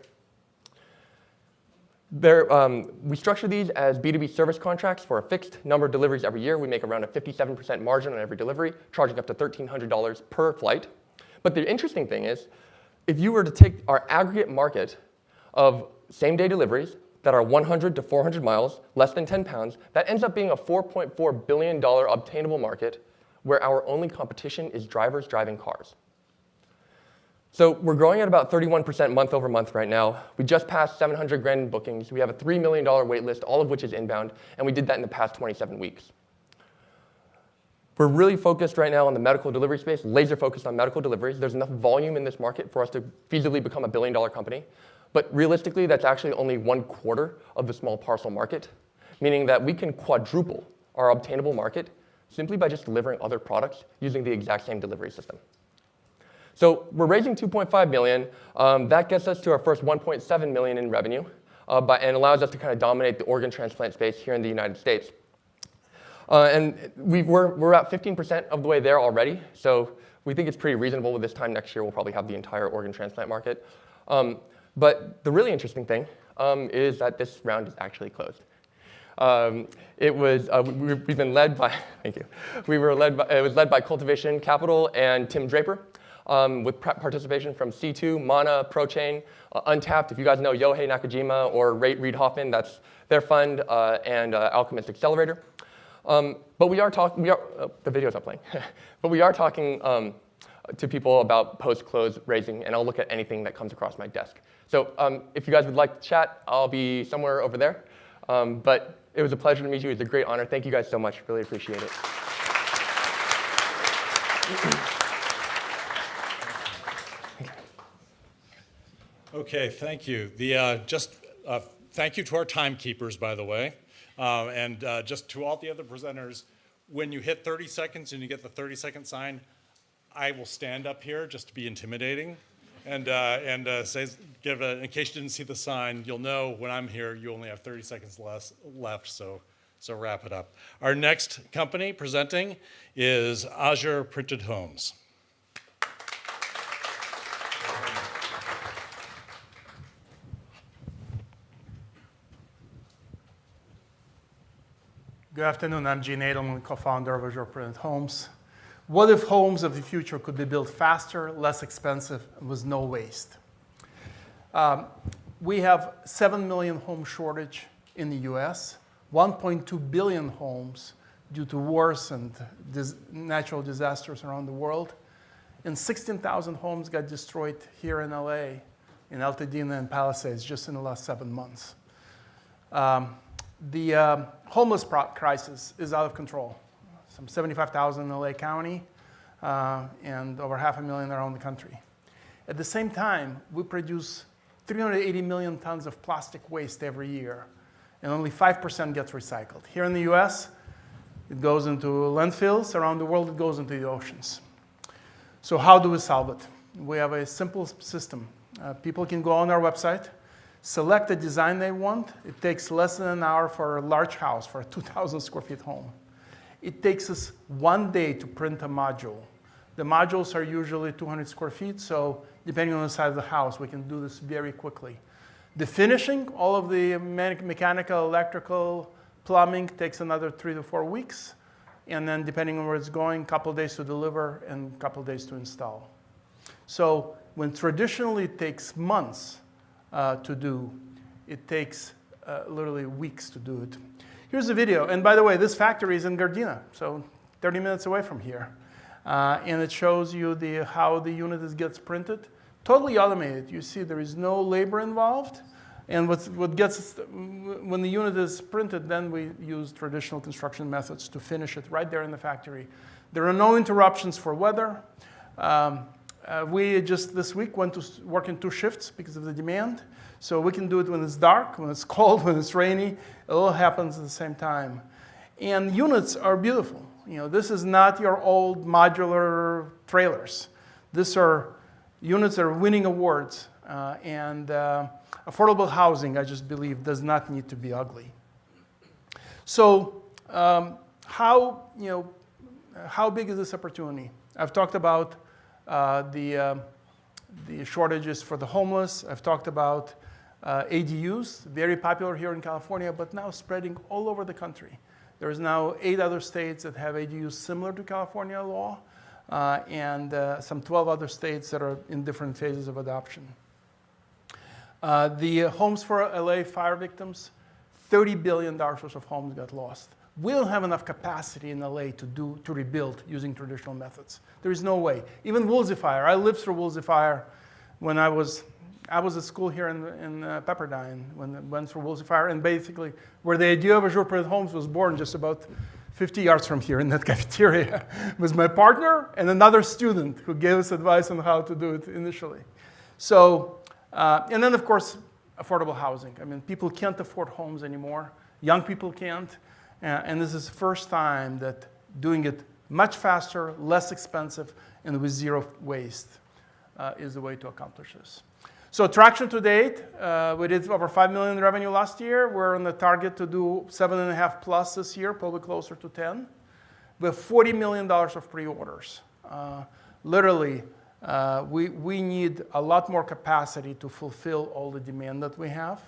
[SPEAKER 10] We structure these as B2B service contracts for a fixed number of deliveries every year. We make around a 57% margin on every delivery, charging up to $1,300 per flight. But the interesting thing is, if you were to take our aggregate market of same-day deliveries that are 100 to 400 miles, less than 10 pounds, that ends up being a $4.4 billion obtainable market where our only competition is drivers driving cars. So we're growing at about 31% month over month right now. We just passed 700 grand in bookings. We have a $3 million wait list, all of which is inbound, and we did that in the past 27 weeks. We're really focused right now on the medical delivery space, laser focused on medical deliveries. There's enough volume in this market for us to feasibly become a $1 billion company. But realistically, that's actually only 1/4 of the small parcel market, meaning that we can quadruple our obtainable market simply by just delivering other products using the exact same delivery system. So we're raising $2.5 million. That gets us to our first $1.7 million in revenue and allows us to kind of dominate the organ transplant space here in the United States. And we're at 15% of the way there already, so we think it's pretty reasonable. With this time next year, we'll probably have the entire organ transplant market. But the really interesting thing is that this round is actually closed. We've been led by, thank you. It was led by Cultivation Capital and Tim Draper, with participation from C2, Mana, ProChain, Untapped. If you guys know Yohei Nakajima or Reid Hoffman, that's their fund, and Alchemist Accelerator. But we are talking. The video's not playing. But we are talking to people about post-close raising, and I'll look at anything that comes across my desk. So if you guys would like to chat, I'll be somewhere over there. But it was a pleasure to meet you. It's a great honor. Thank you guys so much. Really appreciate it.
[SPEAKER 1] Okay, thank you. Thank you to our timekeepers, by the way. And just to all the other presenters, when you hit 30 seconds and you get the 30-second sign, I will stand up here just to be intimidating and in case you didn't see the sign, you'll know when I'm here you only have 30 seconds left, so wrap it up. Our next company presenting is Azure Printed Homes.
[SPEAKER 11] Good afternoon, I'm Gene Edelman, co-founder of Azure Printed Homes. What if homes of the future could be built faster, less expensive, and with no waste? We have 7 million home shortage in the US, 1.2 billion homes due to wars and natural disasters around the world, and 16,000 homes got destroyed here in LA, in Altadena and Palisades, just in the last 7 months. The homeless crisis is out of control. Some 75,000 in LA County and over 500,000 around the country. At the same time, we produce 380 million tons of plastic waste every year, and only 5% gets recycled. Here in the US, it goes into landfills. Around the world, it goes into the oceans. So how do we solve it? We have a simple system. People can go on our website, select the design they want. It takes less than an hour for a large house, for a 2,000 square feet home. It takes us 1 day to print a module. The modules are usually 200 square feet, so depending on the size of the house, we can do this very quickly. The finishing, all of the mechanical, electrical, plumbing takes another 3 to 4 weeks. And then depending on where it's going, a couple of days to deliver and a couple of days to install. So when traditionally it takes months to do, it takes literally weeks to do it. Here's a video. And by the way, this factory is in Gardena, so 30 minutes away from here. And it shows you how the unit gets printed. Totally automated. You see there is no labor involved. And when the unit is printed, then we use traditional construction methods to finish it right there in the factory. There are no interruptions for weather. We just this week went to work in 2 shifts because of the demand. So we can do it when it's dark, when it's cold, when it's rainy. It all happens at the same time. And units are beautiful. You know, this is not your old modular trailers. These are units that are winning awards. Affordable housing, I just believe, does not need to be ugly. So how big is this opportunity? I've talked about the shortages for the homeless. I've talked about ADUs, very popular here in California, but now spreading all over the country. There's now 8 other states that have ADUs similar to California law, and some 12 other states that are in different phases of adoption. The homes for LA fire victims, $30 billion worth of homes got lost. We don't have enough capacity in LA to rebuild using traditional methods. There is no way. Even Woolsey Fire, I lived through Woolsey Fire when I was at school here in Pepperdine when it went through Woolsey Fire, and basically where the idea of Azure Printed Homes was born just about 50 yards from here in that cafeteria was my partner and another student who gave us advice on how to do it initially. So, and then of course, affordable housing. I mean, people can't afford homes anymore. Young people can't. And this is the first time that doing it much faster, less expensive, and with zero waste is the way to accomplish this. So traction to date, we did over $5 million in revenue last year. We're on the target to do 7.5 plus this year, probably closer to 10. We have $40 million of pre-orders. Literally, we need a lot more capacity to fulfill all the demand that we have.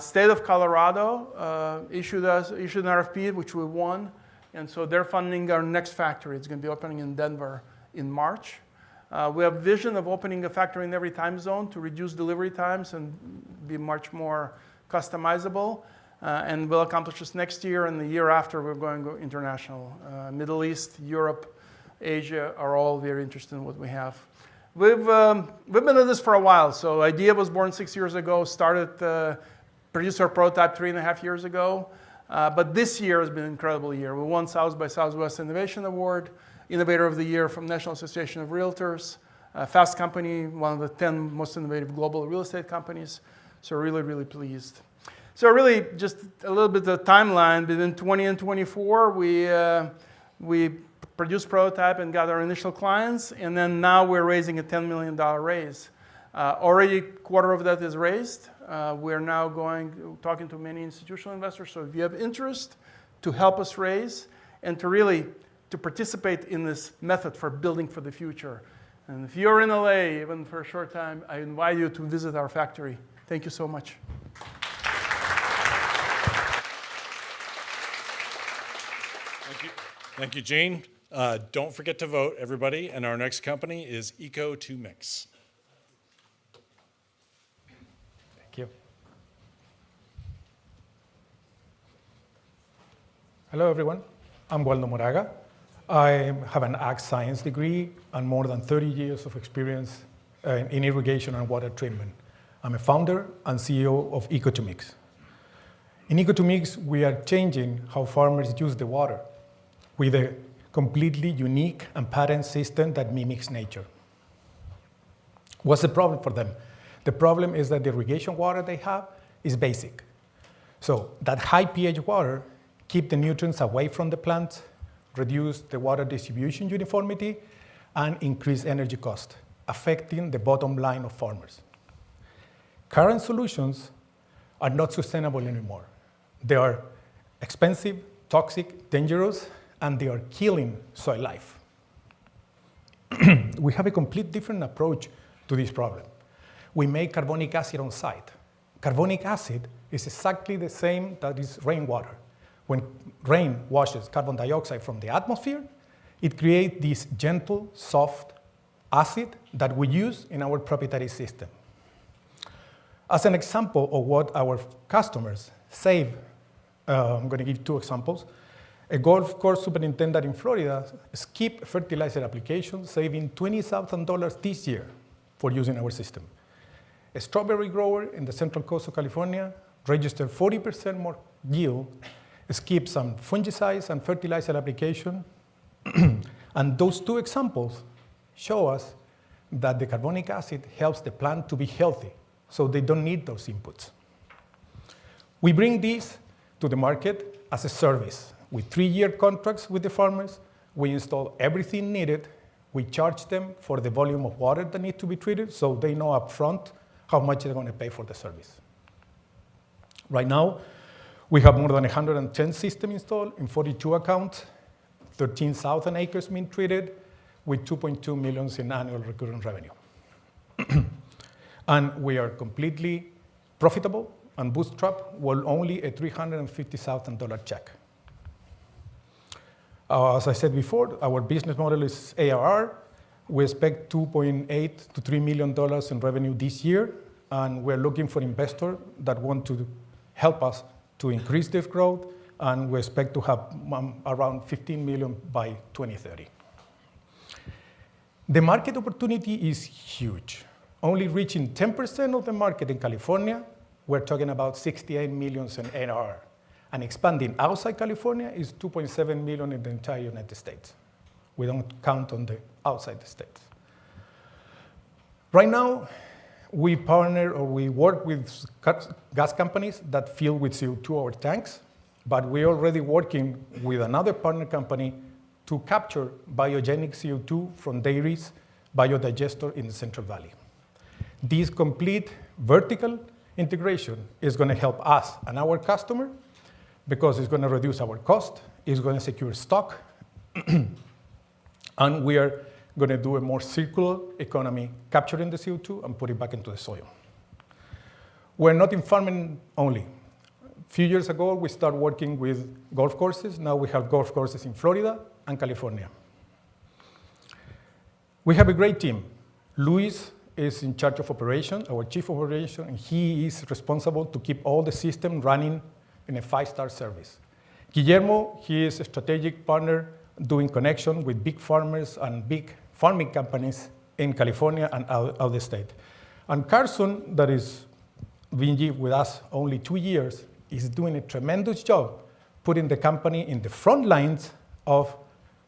[SPEAKER 11] State of Colorado issued an RFP, which we won. And so they're funding our next factory. It's going to be opening in Denver in March. We have vision of opening a factory in every time zone to reduce delivery times and be much more customizable. And we'll accomplish this next year, and the year after we're going to go international. Middle East, Europe, Asia are all very interested in what we have. We've been at this for a while. So IDEA was born 6 years ago, produced our prototype 3.5 years ago. But this year has been an incredible year. We won South by Southwest Innovation Award, Innovator of the Year from National Association of Realtors, Fast Company, one of the 10 most innovative global real estate companies. So really, really pleased. So really, just a little bit of the timeline. Between 20 and 24, we produced prototype and got our initial clients, and then now we're raising a $10 million raise. Already a quarter of that is raised. We're now talking to many institutional investors. So if you have interest to help us raise and to participate in this method for building for the future. And if you're in LA, even for a short time, I invite you to visit our factory. Thank you so much.
[SPEAKER 1] Thank you, Gene. Don't forget to vote, everybody. And our next company is Eco2Mix.
[SPEAKER 8] Thank you. Hello, everyone. I'm Waldo Moraga. I have an ag science degree and more than 30 years of experience in irrigation and water treatment. I'm a founder and CEO of Eco2Mix.
[SPEAKER 12] In Eco2Mix, we are changing how farmers use the water with a completely unique and patent system that mimics nature. What's the problem for them? The problem is that the irrigation water they have is basic. So that high pH water keeps the nutrients away from the plant, reduce the water distribution uniformity, and increase energy cost, affecting the bottom line of farmers. Current solutions are not sustainable anymore. They are expensive, toxic, dangerous, and they are killing soil life. We have a complete different approach to this problem. We make carbonic acid on site. Carbonic acid is exactly the same that is rainwater. When rain washes carbon dioxide from the atmosphere, it creates this gentle, soft acid that we use in our proprietary system. As an example of what our customers save, I'm going to give 2 examples. A golf course superintendent in Florida skipped fertilizer application, saving $20,000 this year for using our system. A strawberry grower in the central coast of California registered 40% more yield, skipped some fungicides and fertilizer application. And those 2 examples show us that the carbonic acid helps the plant to be healthy, so they don't need those inputs. We bring these to the market as a service. With 3-year contracts with the farmers, we install everything needed. We charge them for the volume of water that needs to be treated, so they know upfront how much they're going to pay for the service. Right now, we have more than 110 systems installed in 42 accounts, 13,000 acres being treated, with 2.2 million in annual recurring revenue. And we are completely profitable and bootstrapped with only a $350,000 check. As I said before, our business model is ARR. We expect $2.8 to $3 million in revenue this year, and we're looking for investors that want to help us to increase this growth, and we expect to have around $15 million by 2030. The market opportunity is huge. Only reaching 10% of the market in California, we're talking about 68 million in ARR. And expanding outside California is 2.7 million in the entire United States. We don't count on the outside the states. Right now, we partner or we work with gas companies that fill with CO2 our tanks, but we're already working with another partner company to capture biogenic CO2 from dairies biodigester in the Central Valley. This complete vertical integration is going to help us and our customer because it's going to reduce our cost, it's going to secure stock, and we are going to do a more circular economy, capturing the CO2 and put it back into the soil. We're not in farming only. A few years ago, we started working with golf courses. Now we have golf courses in Florida and California. We have a great team. Luis is in charge of operations, our chief of operations, and he is responsible to keep all the system running in a 5-star service. Guillermo, he is a strategic partner doing connection with big farmers and big farming companies in California and out of the state. And Carson, that is been with us only 2 years, is doing a tremendous job putting the company in the front lines of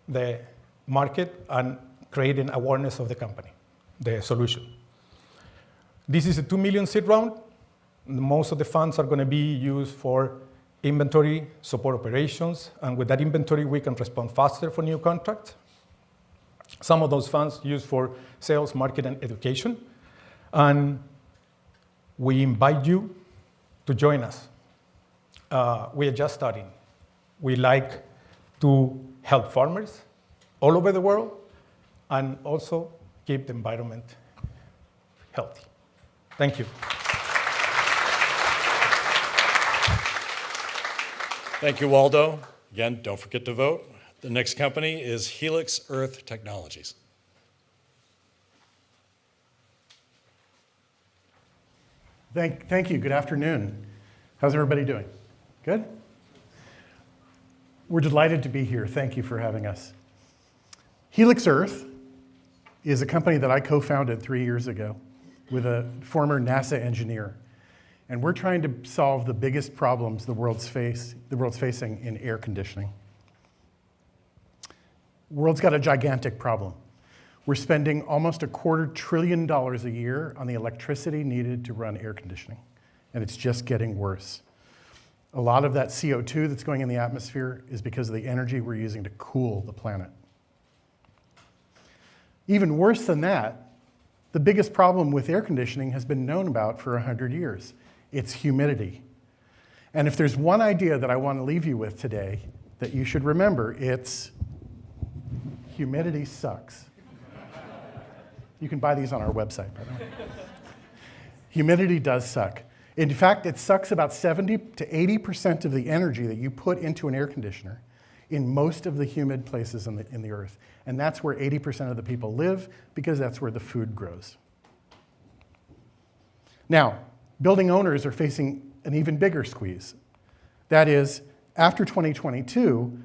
[SPEAKER 12] the market and creating awareness of the company, the solution. This is a $2 million seed round. Most of the funds are going to be used for inventory, support operations, and with that inventory, we can respond faster for new contracts. Some of those funds used for sales, market, and education. And we invite you to join us. We are just starting. We like to help farmers all over the world and also keep the environment healthy. Thank you.
[SPEAKER 1] Thank you, Waldo. Again, don't forget to vote. The next company is Helix Earth Technologies.
[SPEAKER 13] Thank you. Good afternoon. How's everybody doing? Good? We're delighted to be here. Thank you for having us. Helix Earth is a company that I co-founded 3 years ago with a former NASA engineer. And we're trying to solve the biggest problems the world's facing in air conditioning. The world's got a gigantic problem. We're spending almost $250 billion a year on the electricity needed to run air conditioning, and it's just getting worse. A lot of that CO2 that's going in the atmosphere is because of the energy we're using to cool the planet. Even worse than that, the biggest problem with air conditioning has been known about for 100 years. It's humidity. And if there's one idea that I want to leave you with today that you should remember, it's humidity sucks. You can buy these on our website, by the way. Humidity does suck. In fact, it sucks about 70 to 80% of the energy that you put into an air conditioner in most of the humid places in the earth. And that's where 80% of the people live, because that's where the food grows. Now, building owners are facing an even bigger squeeze. That is, after 2022,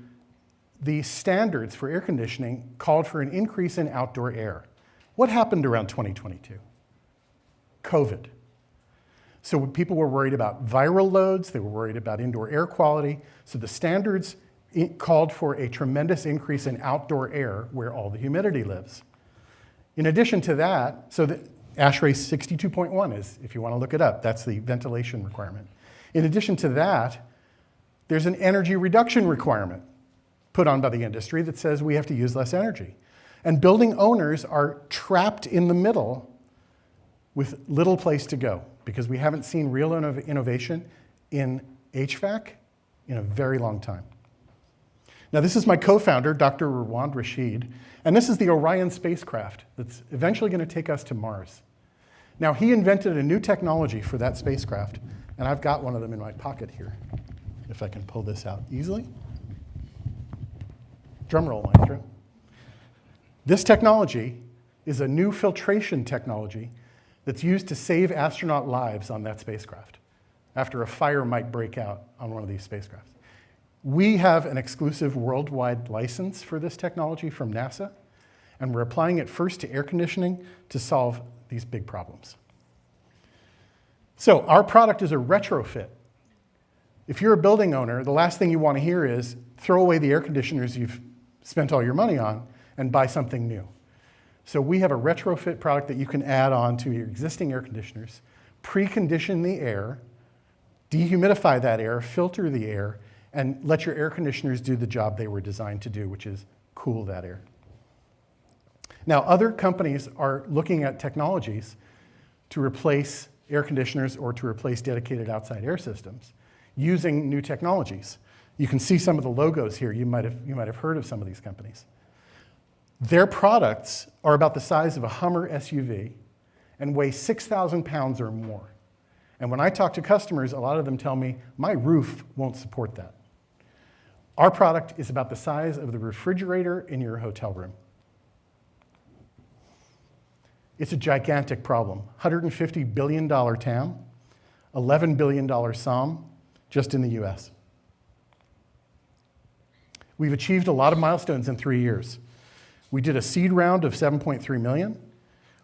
[SPEAKER 13] the standards for air conditioning called for an increase in outdoor air. What happened around 2022? COVID. So people were worried about viral loads, they were worried about indoor air quality, so the standards called for a tremendous increase in outdoor air where all the humidity lives. In addition to that, so the ASHRAE 62.1 is, if you want to look it up, that's the ventilation requirement. In addition to that, there's an energy reduction requirement put on by the industry that says we have to use less energy. And building owners are trapped in the middle with little place to go because we haven't seen real innovation in HVAC in a very long time. Now, this is my co-founder, Dr. Rawand Rashid, and this is the Orion spacecraft that's eventually going to take us to Mars. Now, he invented a new technology for that spacecraft, and I've got one of them in my pocket here, if I can pull this out easily. Drum roll, maestro. This technology is a new filtration technology that's used to save astronaut lives on that spacecraft after a fire might break out on one of these spacecrafts. We have an exclusive worldwide license for this technology from NASA, and we're applying it first to air conditioning to solve these big problems. So our product is a retrofit. If you're a building owner, the last thing you want to hear is throw away the air conditioners you've spent all your money on and buy something new. So we have a retrofit product that you can add on to your existing air conditioners, precondition the air, dehumidify that air, filter the air, and let your air conditioners do the job they were designed to do, which is cool that air. Now, other companies are looking at technologies to replace air conditioners or to replace dedicated outside air systems using new technologies. You can see some of the logos here. You might have heard of some of these companies. Their products are about the size of a Hummer SUV and weigh 6,000 pounds or more. And when I talk to customers, a lot of them tell me, my roof won't support that. Our product is about the size of the refrigerator in your hotel room. It's a gigantic problem. $150 billion TAM, $11 billion SOM, just in the US. We've achieved a lot of milestones in 3 years. We did a seed round of $7.3 million.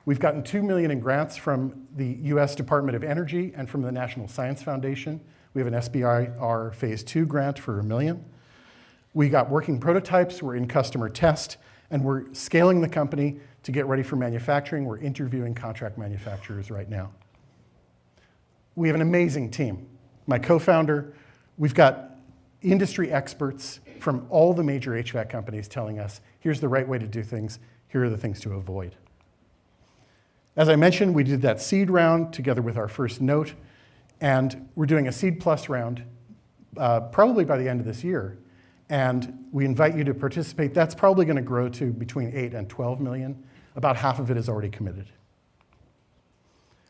[SPEAKER 13] We've gotten $2 million in grants from the US Department of Energy and from the National Science Foundation. We have an SBIR Phase 2 grant for $1 million. We got working prototypes, we're in customer test, and we're scaling the company to get ready for manufacturing. We're interviewing contract manufacturers right now. We have an amazing team. My co-founder, we've got industry experts from all the major HVAC companies telling us, here's the right way to do things, here are the things to avoid. As I mentioned, we did that seed round together with our first note, and we're doing a seed plus round probably by the end of this year. And we invite you to participate. That's probably going to grow to between 8 and 12 million. About half of it is already committed.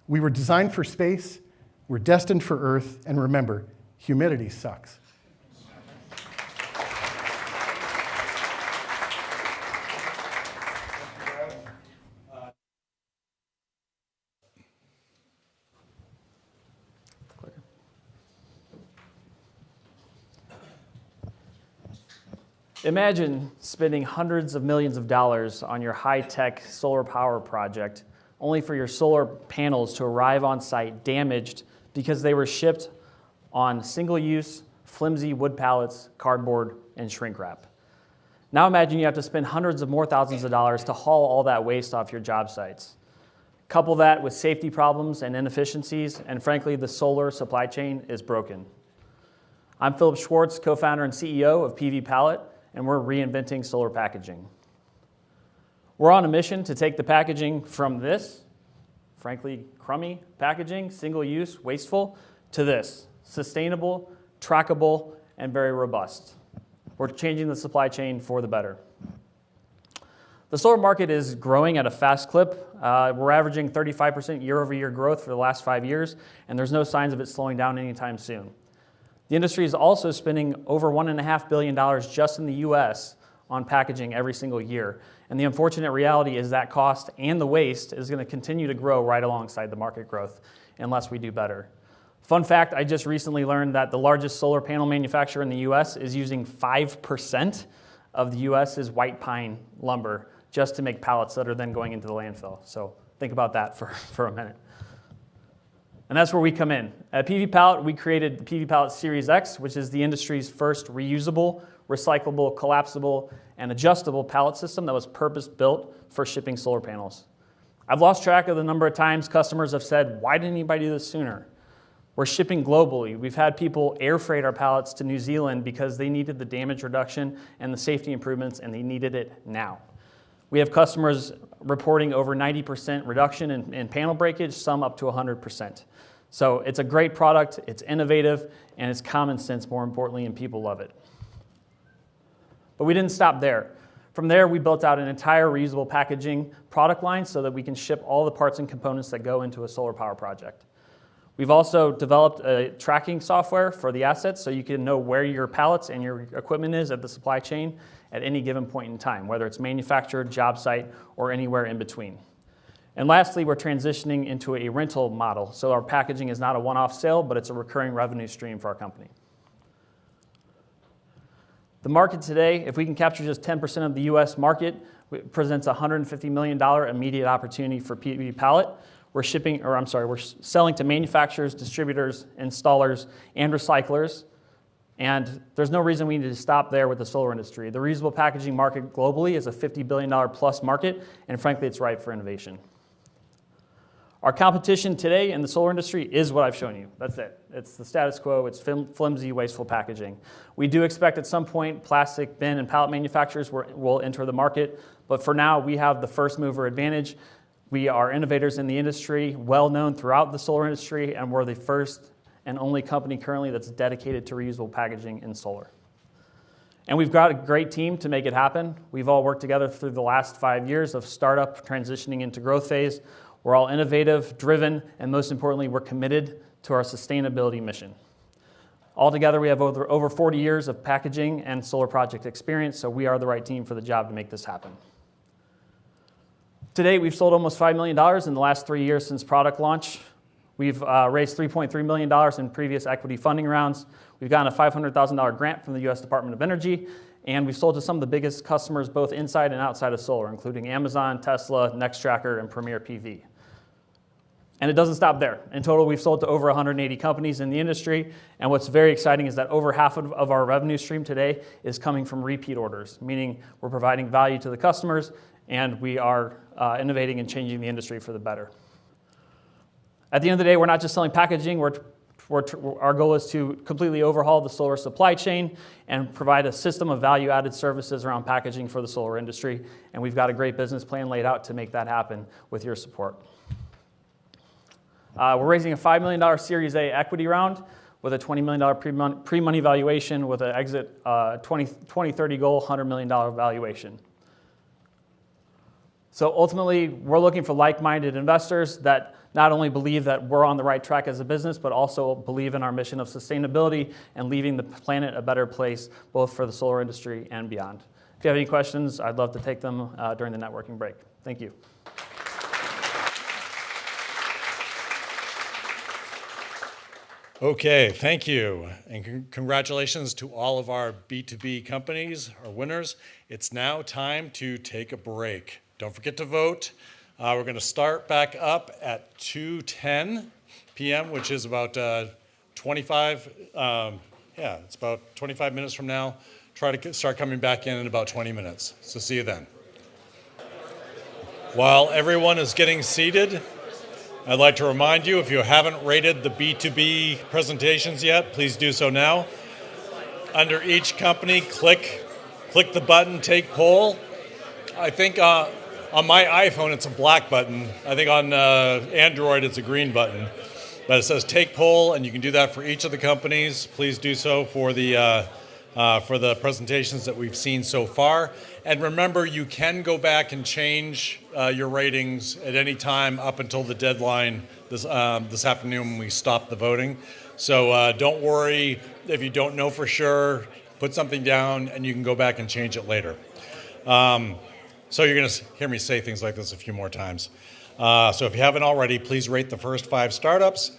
[SPEAKER 13] We were designed for space, we're destined for Earth, and remember, humidity sucks.
[SPEAKER 14] Imagine spending hundreds of millions of dollars on your high-tech solar power project, only for your solar panels to arrive on site damaged because they were shipped on single-use, flimsy wood pallets, cardboard, and shrink wrap. Now imagine you have to spend hundreds of more thousands of dollars to haul all that waste off your job sites. Couple that with safety problems and inefficiencies, and frankly, the solar supply chain is broken. I'm Philip Schwartz, co-founder and CEO of PV Pallet, and we're reinventing solar packaging. We're on a mission to take the packaging from this, frankly, crummy packaging, single-use, wasteful, to this, sustainable, trackable, and very robust. We're changing the supply chain for the better. The solar market is growing at a fast clip. We're averaging 35% year-over-year growth for the last 5 years, and there's no signs of it slowing down anytime soon. The industry is also spending over $1.5 billion just in the US on packaging every single year. And the unfortunate reality is that cost and the waste is going to continue to grow right alongside the market growth unless we do better. Fun fact, I just recently learned that the largest solar panel manufacturer in the US is using 5% of the US's white pine lumber just to make pallets that are then going into the landfill. So think about that for a minute. And that's where we come in. At PV Pallet, we created the PV Pallet Series X, which is the industry's first reusable, recyclable, collapsible, and adjustable pallet system that was purpose-built for shipping solar panels. I've lost track of the number of times customers have said, why didn't anybody do this sooner? We're shipping globally. We've had people air freight our pallets to New Zealand because they needed the damage reduction and the safety improvements, and they needed it now. We have customers reporting over 90% reduction in panel breakage, some up to 100%. So it's a great product, it's innovative, and it's common sense, more importantly, and people love it. But we didn't stop there. From there, we built out an entire reusable packaging product line so that we can ship all the parts and components that go into a solar power project. We've also developed a tracking software for the assets so you can know where your pallets and your equipment is at the supply chain at any given point in time, whether it's manufactured, job site, or anywhere in between. And lastly, we're transitioning into a rental model, so our packaging is not a one-off sale, but it's a recurring revenue stream for our company. The market today, if we can capture just 10% of the US market, it presents a $150 million immediate opportunity for PV Pallet. We're selling to manufacturers, distributors, installers, and recyclers. And there's no reason we need to stop there with the solar industry. The reusable packaging market globally is a $50 billion plus market, and frankly, it's ripe for innovation. Our competition today in the solar industry is what I've shown you. That's it. It's the status quo. It's flimsy, wasteful packaging. We do expect at some point plastic bin and pallet manufacturers will enter the market, but for now, we have the first mover advantage. We are innovators in the industry, well known throughout the solar industry, and we're the first and only company currently that's dedicated to reusable packaging in solar. And we've got a great team to make it happen. We've all worked together through the last 5 years of startup transitioning into growth phase. We're all innovative, driven, and most importantly, we're committed to our sustainability mission. Altogether, we have over 40 years of packaging and solar project experience, so we are the right team for the job to make this happen. Today, we've sold almost $5 million in the last 3 years since product launch. We've raised $3.3 million in previous equity funding rounds. We've gotten a $500,000 grant from the US Department of Energy, and we've sold to some of the biggest customers both inside and outside of solar, including Amazon, Tesla, Nextracker, and Premier PV. And it doesn't stop there. In total, we've sold to over 180 companies in the industry, and what's very exciting is that over half of our revenue stream today is coming from repeat orders, meaning we're providing value to the customers, and we are innovating and changing the industry for the better. At the end of the day, we're not just selling packaging. Our goal is to completely overhaul the solar supply chain and provide a system of value-added services around packaging for the solar industry, and we've got a great business plan laid out to make that happen with your support. We're raising a $5 million Series A equity round with a $20 million pre-money valuation with an exit 2030 goal, $100 million valuation. So ultimately, we're looking for like-minded investors that not only believe that we're on the right track as a business, but also believe in our mission of sustainability and leaving the planet a better place, both for the solar industry and beyond. If you have any questions, I'd love to take them during the networking break. Thank you.
[SPEAKER 1] Okay, thank you. And congratulations to all of our B2B companies, our winners. It's now time to take a break. Don't forget to vote. We're going to start back up at 2:10 p.m., which is about 25, it's about 25 minutes from now. Try to start coming back in about 20 minutes. So see you then. While everyone is getting seated, I'd like to remind you, if you haven't rated the B2B presentations yet, please do so now. Under each company, click the button, take poll. I think on my iPhone, it's a black button. I think on Android, it's a green button. But it says take poll, and you can do that for each of the companies. Please do so for the presentations that we've seen so far. And remember, you can go back and change your ratings at any time up until the deadline this afternoon when we stop the voting. So don't worry if you don't know for sure. Put something down, and you can go back and change it later. So you're going to hear me say things like this a few more times. So if you haven't already, please rate the first 5 startups.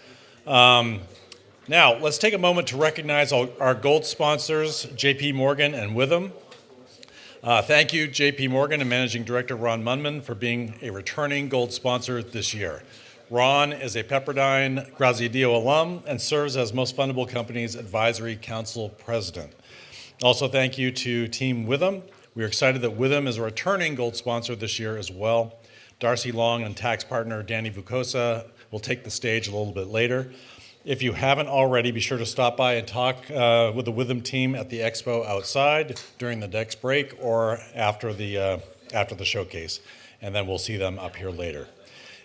[SPEAKER 1] Now, let's take a moment to recognize our gold sponsors, JP Morgan and Witham. Thank you, JP Morgan and Managing Director Ron Munman, for being a returning gold sponsor this year. Ron is a Pepperdine Graziadio alum and serves as Most Fundable Company's Advisory Council President. Also, thank you to Team Witham. We are excited that Witham is a returning gold sponsor this year as well. Darcy Long and tax partner Danny Vukosa will take the stage a little bit later. If you haven't already, be sure to stop by and talk with the Witham team at the expo outside during the next break or after the showcase, and then we'll see them up here later.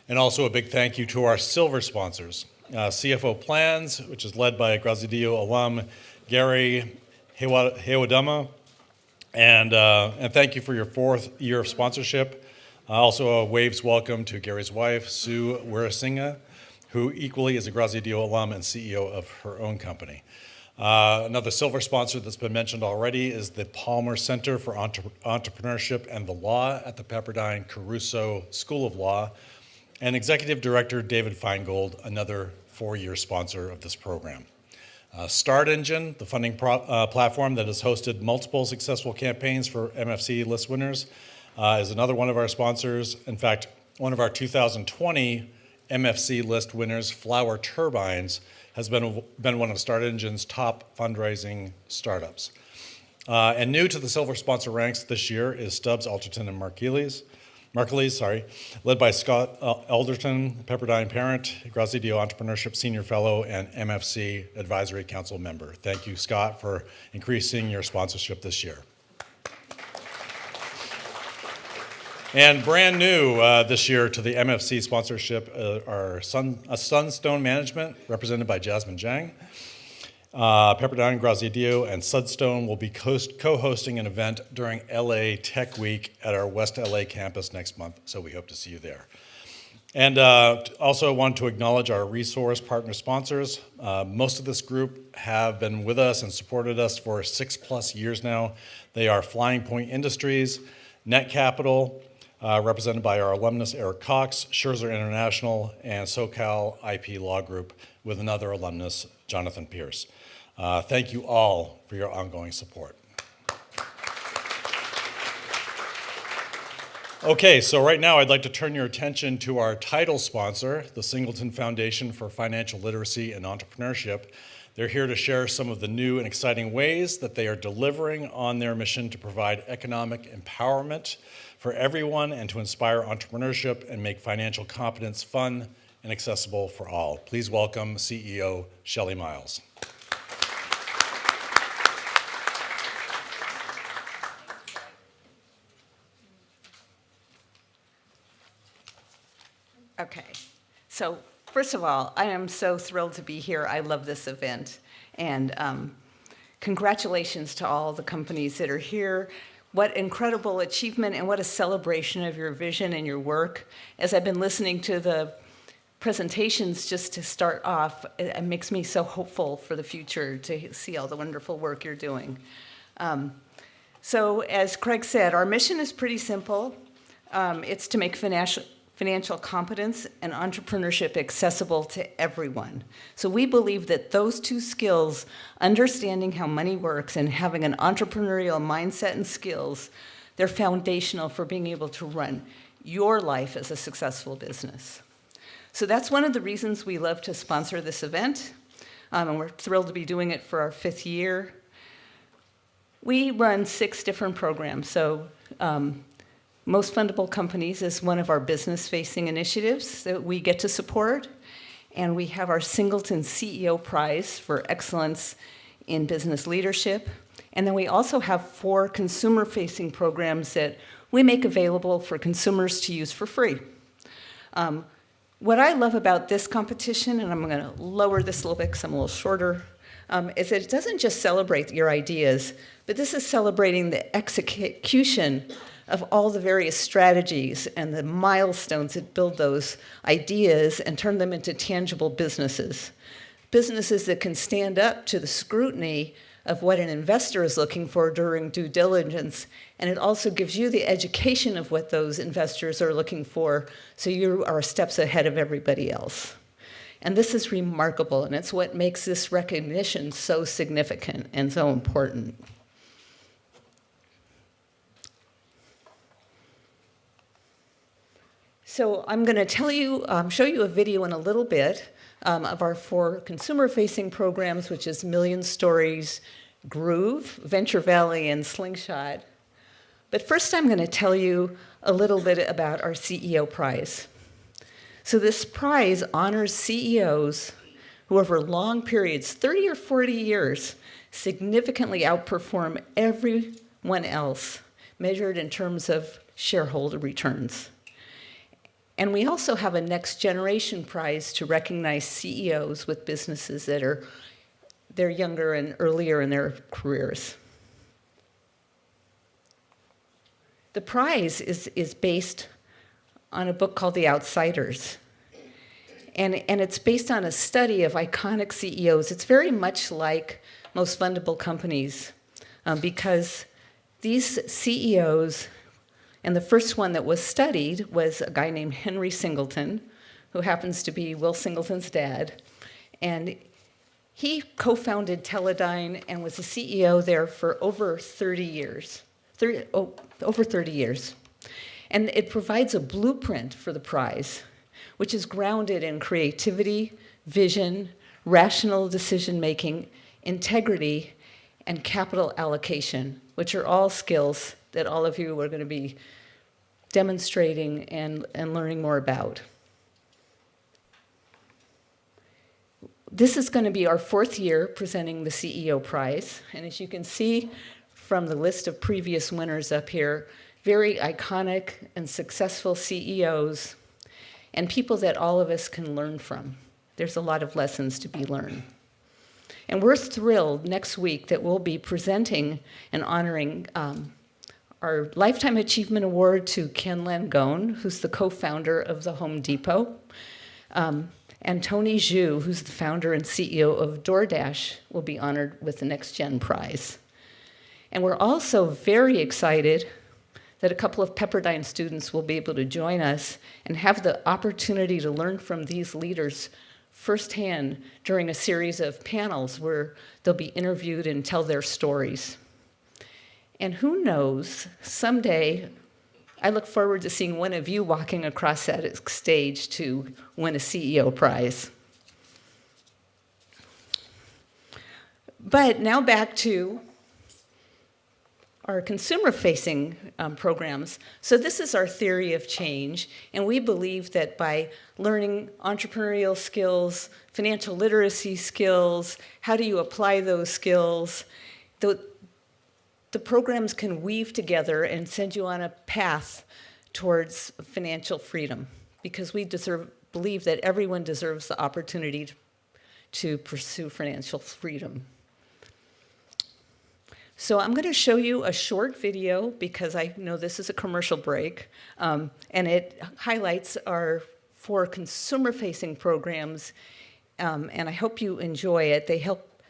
[SPEAKER 1] And also a big thank you to our silver sponsors, CFO Plans, which is led by Graziadio alum Gary Hewadama, and thank you for your 4th year of sponsorship. Also a Waves welcome to Gary's wife, Sue Wirasinga, who equally is a Graziadio alum and CEO of her own company. Another silver sponsor that's been mentioned already is the Palmer Center for Entrepreneurship and the Law at the Pepperdine Caruso School of Law, and Executive Director David Feingold, another 4-year sponsor of this program. Start Engine, the funding platform that has hosted multiple successful campaigns for MFC list winners, is another one of our sponsors. In fact, one of our 2020 MFC list winners, Flower Turbines, has been one of Start Engine's top fundraising startups. And new to the silver sponsor ranks this year is Stubbs, Alderton, and Marklees, led by Scott Alderton, Pepperdine parent, Graziadio Entrepreneurship Senior Fellow, and MFC Advisory Council member. Thank you, Scott, for increasing your sponsorship this year. And brand new this year to the MFC sponsorship are Sunstone Management, represented by Jasmine Zhang. Pepperdine, Graziadio, and Sudstone will be co-hosting an event during LA Tech Week at our West LA campus next month, so we hope to see you there. And also want to acknowledge our resource partner sponsors. Most of this group have been with us and supported us for 6+ years now. They are Flying Point Industries, Net Capital, represented by our alumnus Eric Cox, Scherzer International, and SoCal IP Law Group with another alumnus, Jonathan Pierce. Thank you all for your ongoing support. Okay, so right now I'd like to turn your attention to our title sponsor, the Singleton Foundation for Financial Literacy and Entrepreneurship. They're here to share some of the new and exciting ways that they are delivering on their mission to provide economic empowerment for everyone and to inspire entrepreneurship and make financial competence fun and accessible for all. Please welcome CEO Shelley Miles.
[SPEAKER 15] Okay, so first of all, I am so thrilled to be here. I love this event, and congratulations to all the companies that are here. What incredible achievement and what a celebration of your vision and your work. As I've been listening to the presentations just to start off, it makes me so hopeful for the future to see all the wonderful work you're doing. So as Craig said, our mission is pretty simple. It's to make financial competence and entrepreneurship accessible to everyone. So we believe that those two skills, understanding how money works and having an entrepreneurial mindset and skills, they're foundational for being able to run your life as a successful business. So that's one of the reasons we love to sponsor this event, and we're thrilled to be doing it for our 5th year. We run 6 different programs. So Most Fundable Companies is one of our business-facing initiatives that we get to support. And we have our Singleton CEO Prize for Excellence in Business Leadership. And then we also have 4 consumer-facing programs that we make available for consumers to use for free. What I love about this competition, and I'm going to lower this a little bit because I'm a little shorter, is that it doesn't just celebrate your ideas, but this is celebrating the execution of all the various strategies and the milestones that build those ideas and turn them into tangible businesses. Businesses that can stand up to the scrutiny of what an investor is looking for during due diligence, and it also gives you the education of what those investors are looking for, so you are steps ahead of everybody else. And this is remarkable, and it's what makes this recognition so significant and so important. So I'm going to show you a video in a little bit of our 4 consumer-facing programs, which is Million Stories, Groove, Venture Valley, and Slingshot. But first I'm going to tell you a little bit about our CEO Prize. So this prize honors CEOs who over long periods, 30 or 40 years, significantly outperform everyone else, measured in terms of shareholder returns. And we also have a Next Generation Prize to recognize CEOs with businesses that they're younger and earlier in their careers. The prize is based on a book called The Outsiders. And it's based on a study of iconic CEOs. It's very much like Most Fundable Companies because these CEOs, and the first one that was studied was a guy named Henry Singleton, who happens to be Will Singleton's dad. And he co-founded Teledyne and was the CEO there for over 30 years. Over 30 years. And it provides a blueprint for the prize, which is grounded in creativity, vision, rational decision-making, integrity, and capital allocation, which are all skills that all of you are going to be demonstrating and learning more about. This is going to be our 4th year presenting the CEO Prize. And as you can see from the list of previous winners up here, very iconic and successful CEOs and people that all of us can learn from. There's a lot of lessons to be learned. And we're thrilled next week that we'll be presenting and honoring our Lifetime Achievement Award to Ken Langone, who's the co-founder of the Home Depot. And Tony Zhu, who's the founder and CEO of DoorDash, will be honored with the Next Gen Prize. And we're also very excited that a couple of Pepperdine students will be able to join us and have the opportunity to learn from these leaders firsthand during a series of panels where they'll be interviewed and tell their stories. And who knows, someday, I look forward to seeing one of you walking across that stage to win a CEO prize. But now back to our consumer-facing programs. So this is our theory of change, and we believe that by learning entrepreneurial skills, financial literacy skills, how do you apply those skills, the programs can weave together and send you on a path towards financial freedom, because we believe that everyone deserves the opportunity to pursue financial freedom. So I'm going to show you a short video because I know this is a commercial break, and it highlights our 4 consumer-facing programs, and I hope you enjoy it.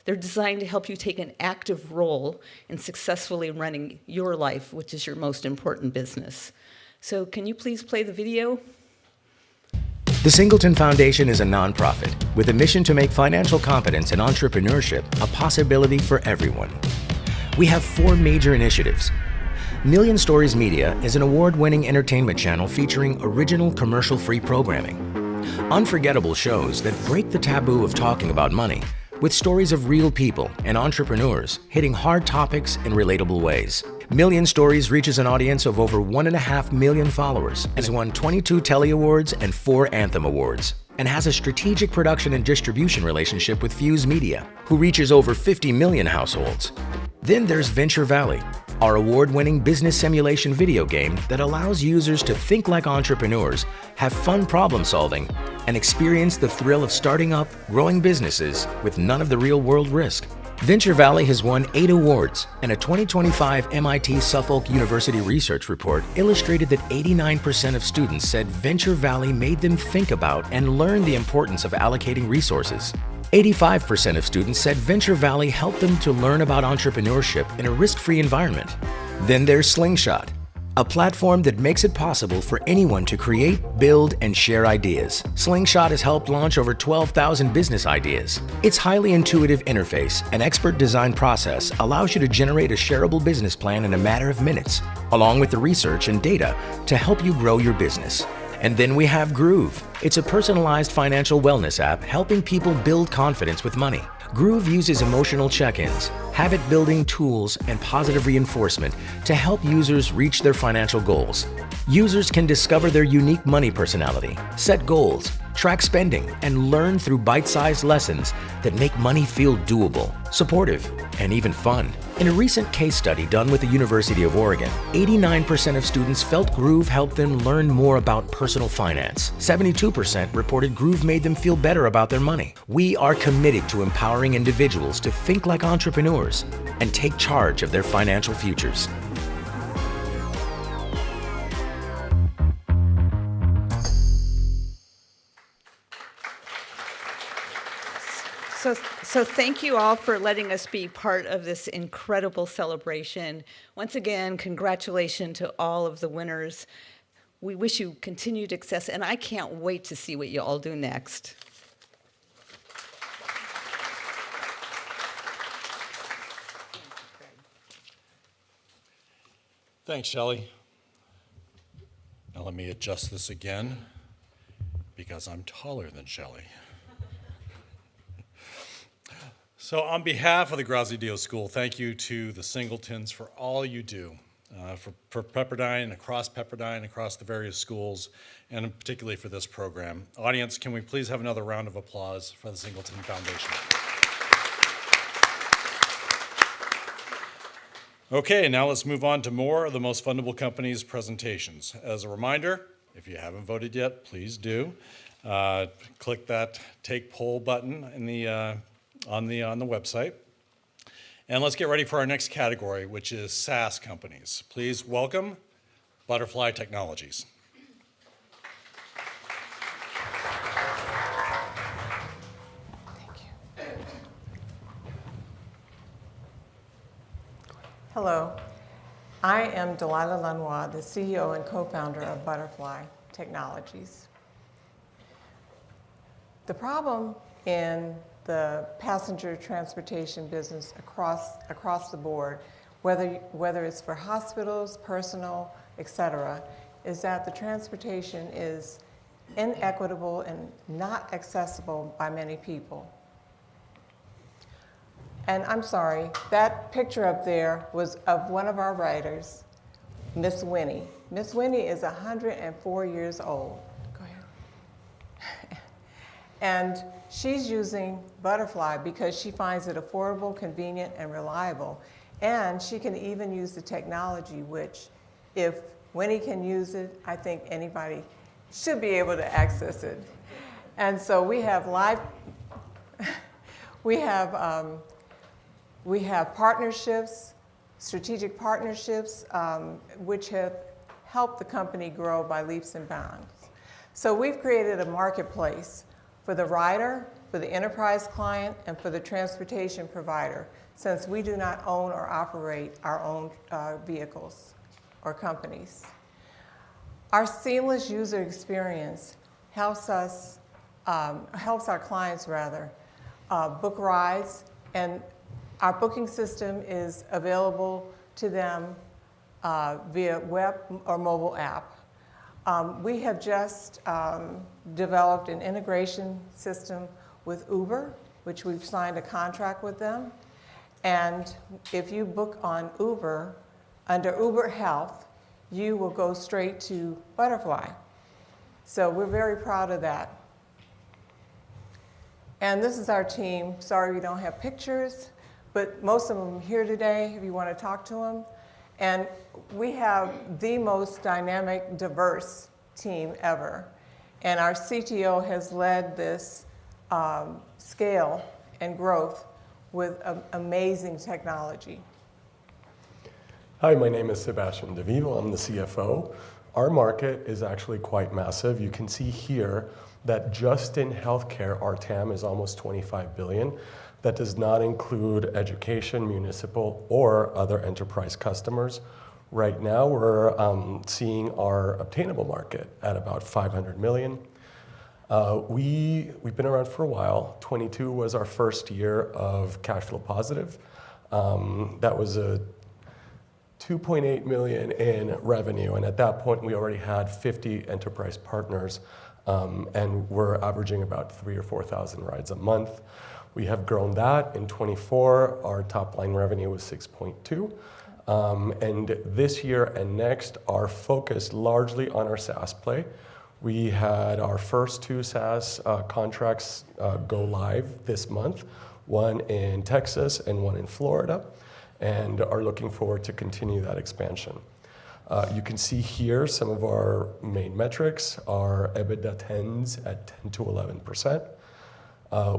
[SPEAKER 15] They're designed to help you take an active role in successfully running your life, which is your most important business. So can you please play the video?
[SPEAKER 16] The Singleton Foundation is a nonprofit with a mission to make financial competence and entrepreneurship a possibility for everyone. We have 4 major initiatives. Million Stories Media is an award-winning entertainment channel featuring original commercial-free programming. Unforgettable shows that break the taboo of talking about money with stories of real people and entrepreneurs hitting hard topics in relatable ways. Million Stories reaches an audience of over 1.5 million followers, has won 22 Telly Awards and 4 Anthem Awards, and has a strategic production and distribution relationship with Fuse Media, who reaches over 50 million households. Then there's Venture Valley, our award-winning business simulation video game that allows users to think like entrepreneurs, have fun problem solving, and experience the thrill of starting up, growing businesses with none of the real-world risk. Venture Valley has won 8 awards, and a 2025 MIT Suffolk University research report illustrated that 89% of students said Venture Valley made them think about and learn the importance of allocating resources. 85% of students said Venture Valley helped them to learn about entrepreneurship in a risk-free environment. Then there's Slingshot, a platform that makes it possible for anyone to create, build, and share ideas. Slingshot has helped launch over 12,000 business ideas. Its highly intuitive interface and expert design process allows you to generate a shareable business plan in a matter of minutes, along with the research and data to help you grow your business. And then we have Groove. It's a personalized financial wellness app helping people build confidence with money. Groove uses emotional check-ins, habit-building tools, and positive reinforcement to help users reach their financial goals. Users can discover their unique money personality, set goals, track spending, and learn through bite-sized lessons that make money feel doable, supportive, and even fun. In a recent case study done with the University of Oregon, 89% of students felt Groove helped them learn more about personal finance. 72% reported Groove made them feel better about their money. We are committed to empowering individuals to think like entrepreneurs and take charge of their financial futures.
[SPEAKER 15] So thank you all for letting us be part of this incredible celebration. Once again, congratulations to all of the winners. We wish you continued success, and I can't wait to see what you all do next.
[SPEAKER 1] Thanks, Shelley. Now let me adjust this again because I'm taller than Shelley. So on behalf of the Graziadio School, thank you to the Singletons for all you do for Pepperdine, across the various schools, and particularly for this program. Audience, can we please have another round of applause for the Singleton Foundation? Okay, now let's move on to more of the Most Fundable Companies presentations. As a reminder, if you haven't voted yet, please do. Click that Take Poll button in the on the website. And let's get ready for our next category, which is SaaS companies. Please welcome Butterfly Technologies.
[SPEAKER 17] Hello, I am Delilah Lanois, the CEO and co-founder of Butterfly Technologies. The problem in the passenger transportation business across the board, whether it's for hospitals, personal, et cetera, is that the transportation is inequitable and not accessible by many people. And I'm sorry, that picture up there was of one of our writers, Miss Winnie. Miss Winnie is 104 years old. Go ahead. And she's using Butterfly because she finds it affordable, convenient, and reliable. And she can even use the technology, which if Winnie can use it, I think anybody should be able to access it. And so we have partnerships, strategic partnerships, which have helped the company grow by leaps and bounds. So we've created a marketplace for the rider, for the enterprise client, and for the transportation provider, since we do not own or operate our own vehicles or companies. Our seamless user experience helps our clients book rides, and our booking system is available to them via web or mobile app. We have just developed an integration system with Uber, which we've signed a contract with them. And if you book on Uber, under Uber Health, you will go straight to Butterfly. So we're very proud of that. And this is our team. Sorry we don't have pictures, but most of them are here today if you want to talk to them. And we have the most dynamic, diverse team ever. And our CTO has led this scale and growth with amazing technology.
[SPEAKER 18] Hi, my name is Sebastian DeVivo. I'm the CFO. Our market is actually quite massive. You can see here that just in healthcare, our TAM is almost 25 billion. That does not include education, municipal, or other enterprise customers. Right now, we're seeing our obtainable market at about 500 million. We've been around for a while. 22 was our first year of cash flow positive. That was a 2.8 million in revenue, and at that point, we already had 50 enterprise partners, and we're averaging about 3,000 or 4,000 rides a month. We have grown that. In 24, our top line revenue was 6.2. And this year and next are focused largely on our SaaS play. We had our first 2 SaaS contracts go live this month, one in Texas and one in Florida, and are looking forward to continue that expansion. You can see here some of our main metrics. Our EBITDA tends at 10 to 11%.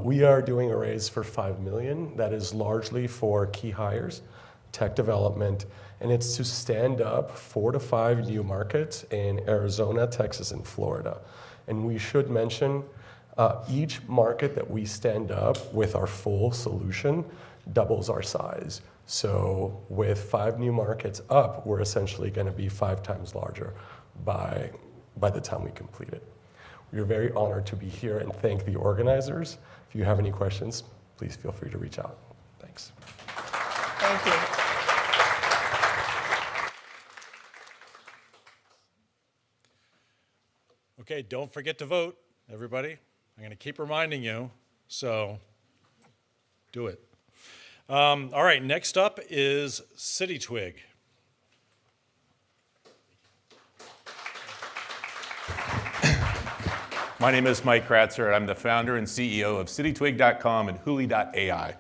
[SPEAKER 18] We are doing a raise for 5 million. That is largely for key hires, tech development, and it's to stand up 4 to 5 new markets in Arizona, Texas, and Florida. And we should mention each market that we stand up with our full solution doubles our size. So with 5 new markets up, we're essentially going to be 5 times larger by the time we complete it. We're very honored to be here and thank the organizers. If you have any questions, please feel free to reach out. Thanks.
[SPEAKER 17] Thank you.
[SPEAKER 1] Okay, don't forget to vote, everybody. I'm going to keep reminding you, so do it. All right, next up is CityTwig.
[SPEAKER 19] My name is Mike Kratzer, and I'm the founder and CEO of CityTwig.com and Hooli.ai.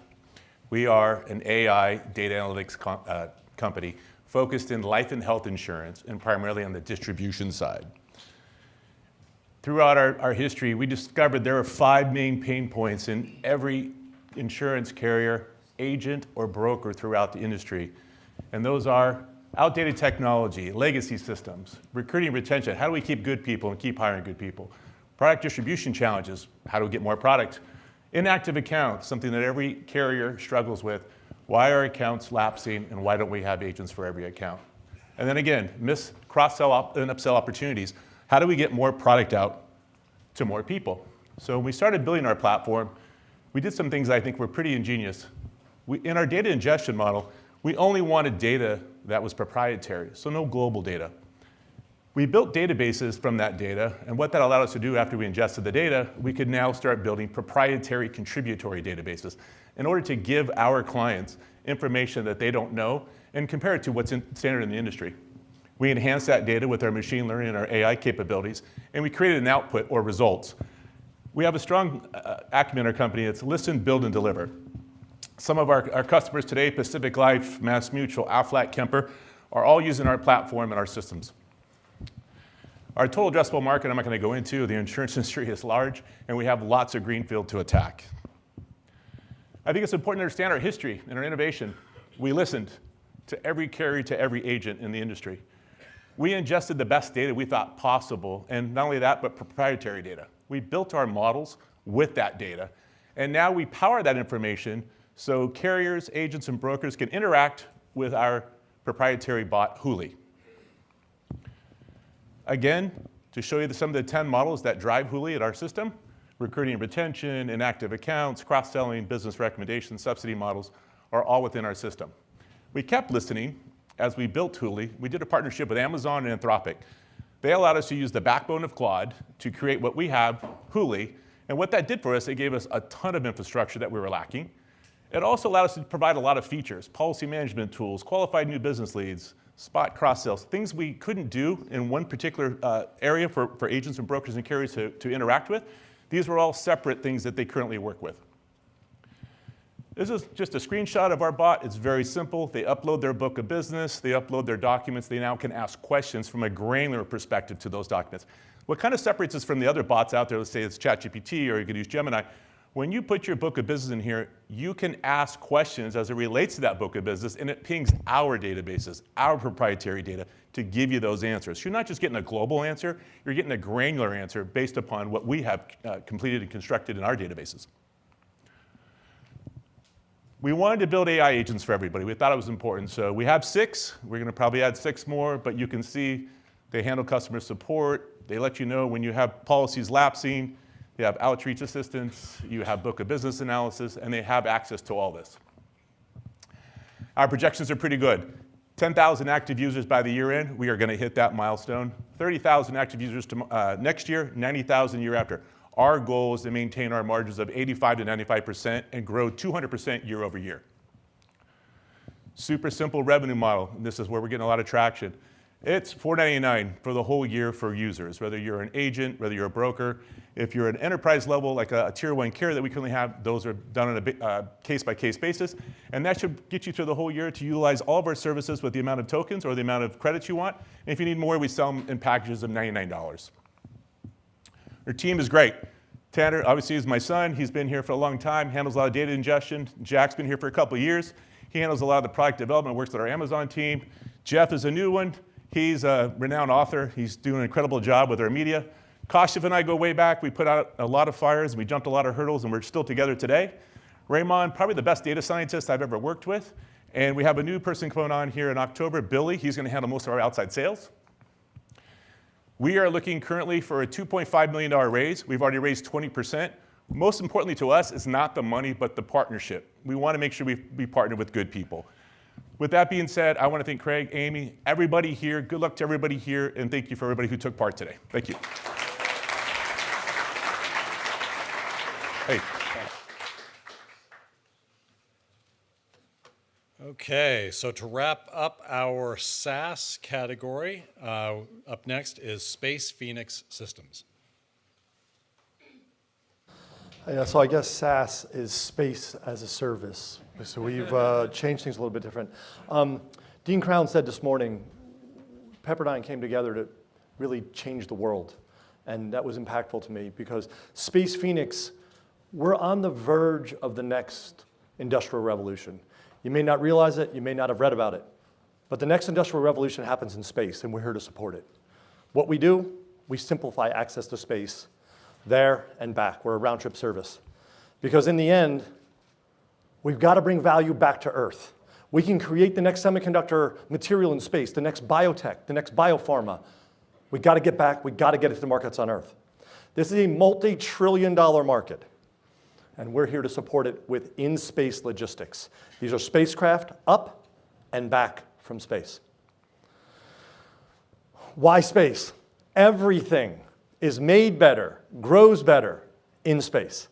[SPEAKER 19] We are an AI data analytics company focused in life and health insurance and primarily on the distribution side. Throughout our history, we discovered there are 5 main pain points in every insurance carrier, agent, or broker throughout the industry. And those are outdated technology, legacy systems, recruiting and retention. How do we keep good people and keep hiring good people? Product distribution challenges. How do we get more product? Inactive accounts, something that every carrier struggles with. Why are accounts lapsing, and why don't we have agents for every account? And then again, cross-sell and upsell opportunities. How do we get more product out to more people? So when we started building our platform, we did some things I think were pretty ingenious. In our data ingestion model, we only wanted data that was proprietary, so no global data. We built databases from that data, and what that allowed us to do after we ingested the data, we could now start building proprietary contributory databases in order to give our clients information that they don't know and compare it to what's standard in the industry. We enhanced that data with our machine learning and our AI capabilities, and we created an output or results. We have a strong acumen in our company. It's listen, build, and deliver. Some of our customers today, Pacific Life, MassMutual, Aflac, Kemper, are all using our platform and our systems. Our total addressable market, I'm not going to go into. The insurance industry is large, and we have lots of greenfield to attack. I think it's important to understand our history and our innovation. We listened to every carrier, to every agent in the industry. We ingested the best data we thought possible, and not only that, but proprietary data. We built our models with that data, and now we power that information so carriers, agents, and brokers can interact with our proprietary bot, Hooli. Again, to show you some of the 10 models that drive Hooli at our system, recruiting and retention, inactive accounts, cross-selling, business recommendations, subsidy models are all within our system. We kept listening as we built Hooli. We did a partnership with Amazon and Anthropic. They allowed us to use the backbone of Claude to create what we have, Huli. And what that did for us, it gave us a ton of infrastructure that we were lacking. It also allowed us to provide a lot of features, policy management tools, qualified new business leads, spot cross-sales, things we couldn't do in one particular area for agents and brokers and carriers to interact with. These were all separate things that they currently work with. This is just a screenshot of our bot. It's very simple. They upload their book of business. They upload their documents. They now can ask questions from a granular perspective to those documents. What kind of separates us from the other bots out there, let's say it's ChatGPT or you could use Gemini, when you put your book of business in here, you can ask questions as it relates to that book of business, and it pings our databases, our proprietary data, to give you those answers. You're not just getting a global answer, you're getting a granular answer based upon what we have completed and constructed in our databases. We wanted to build AI agents for everybody. We thought it was important. So we have 6. We're going to probably add 6 more, but you can see they handle customer support. They let you know when you have policies lapsing. They have outreach assistance. You have book of business analysis, and they have access to all this. Our projections are pretty good. 10,000 active users by the year end. We are going to hit that milestone. 30,000 active users next year, 90,000 year after. Our goal is to maintain our margins of 85 to 95% and grow 200% year over year. Super simple revenue model. This is where we're getting a lot of traction. It's $4.99 for the whole year for users, whether you're an agent, whether you're a broker. If you're an enterprise level, like a tier 1 carrier that we currently have, those are done on a case-by-case basis. And that should get you through the whole year to utilize all of our services with the amount of tokens or the amount of credits you want. And if you need more, we sell them in packages of $99. Our team is great. Tanner, obviously, is my son. He's been here for a long time, handles a lot of data ingestion. Jack's been here for a couple of years. He handles a lot of the product development, works with our Amazon team. Jeff is a new one. He's a renowned author. He's doing an incredible job with our media. Kashif and I go way back. We put out a lot of fires, and we jumped a lot of hurdles, and we're still together today. Raymond, probably the best data scientist I've ever worked with. And we have a new person coming on here in October, Billy. He's going to handle most of our outside sales. We are looking currently for a $2.5 million raise. We've already raised 20%. Most importantly to us is not the money, but the partnership. We want to make sure we partner with good people. With that being said, I want to thank Craig, Amy, everybody here. Good luck to everybody here, and thank you for everybody who took part today. Thank you. Hey.
[SPEAKER 1] Okay, so to wrap up our SaaS category, up next is Space Phoenix Systems.
[SPEAKER 20] Yeah, so I guess SaaS is space as a service. So we've changed things a little bit different. Dean Crown said this morning, Pepperdine came together to really change the world. And that was impactful to me because Space Phoenix, we're on the verge of the next industrial revolution. You may not realize it, you may not have read about it, but the next industrial revolution happens in space, and we're here to support it. What we do, we simplify access to space there and back. We're a round-trip service. Because in the end, we've got to bring value back to Earth. We can create the next semiconductor material in space, the next biotech, the next biopharma. We've got to get back, we've got to get it to the markets on Earth. This is a multi-trillion-dollar market. And we're here to support it with in-space logistics. These are spacecraft up and back from space. Why space? Everything is made better, grows better in space.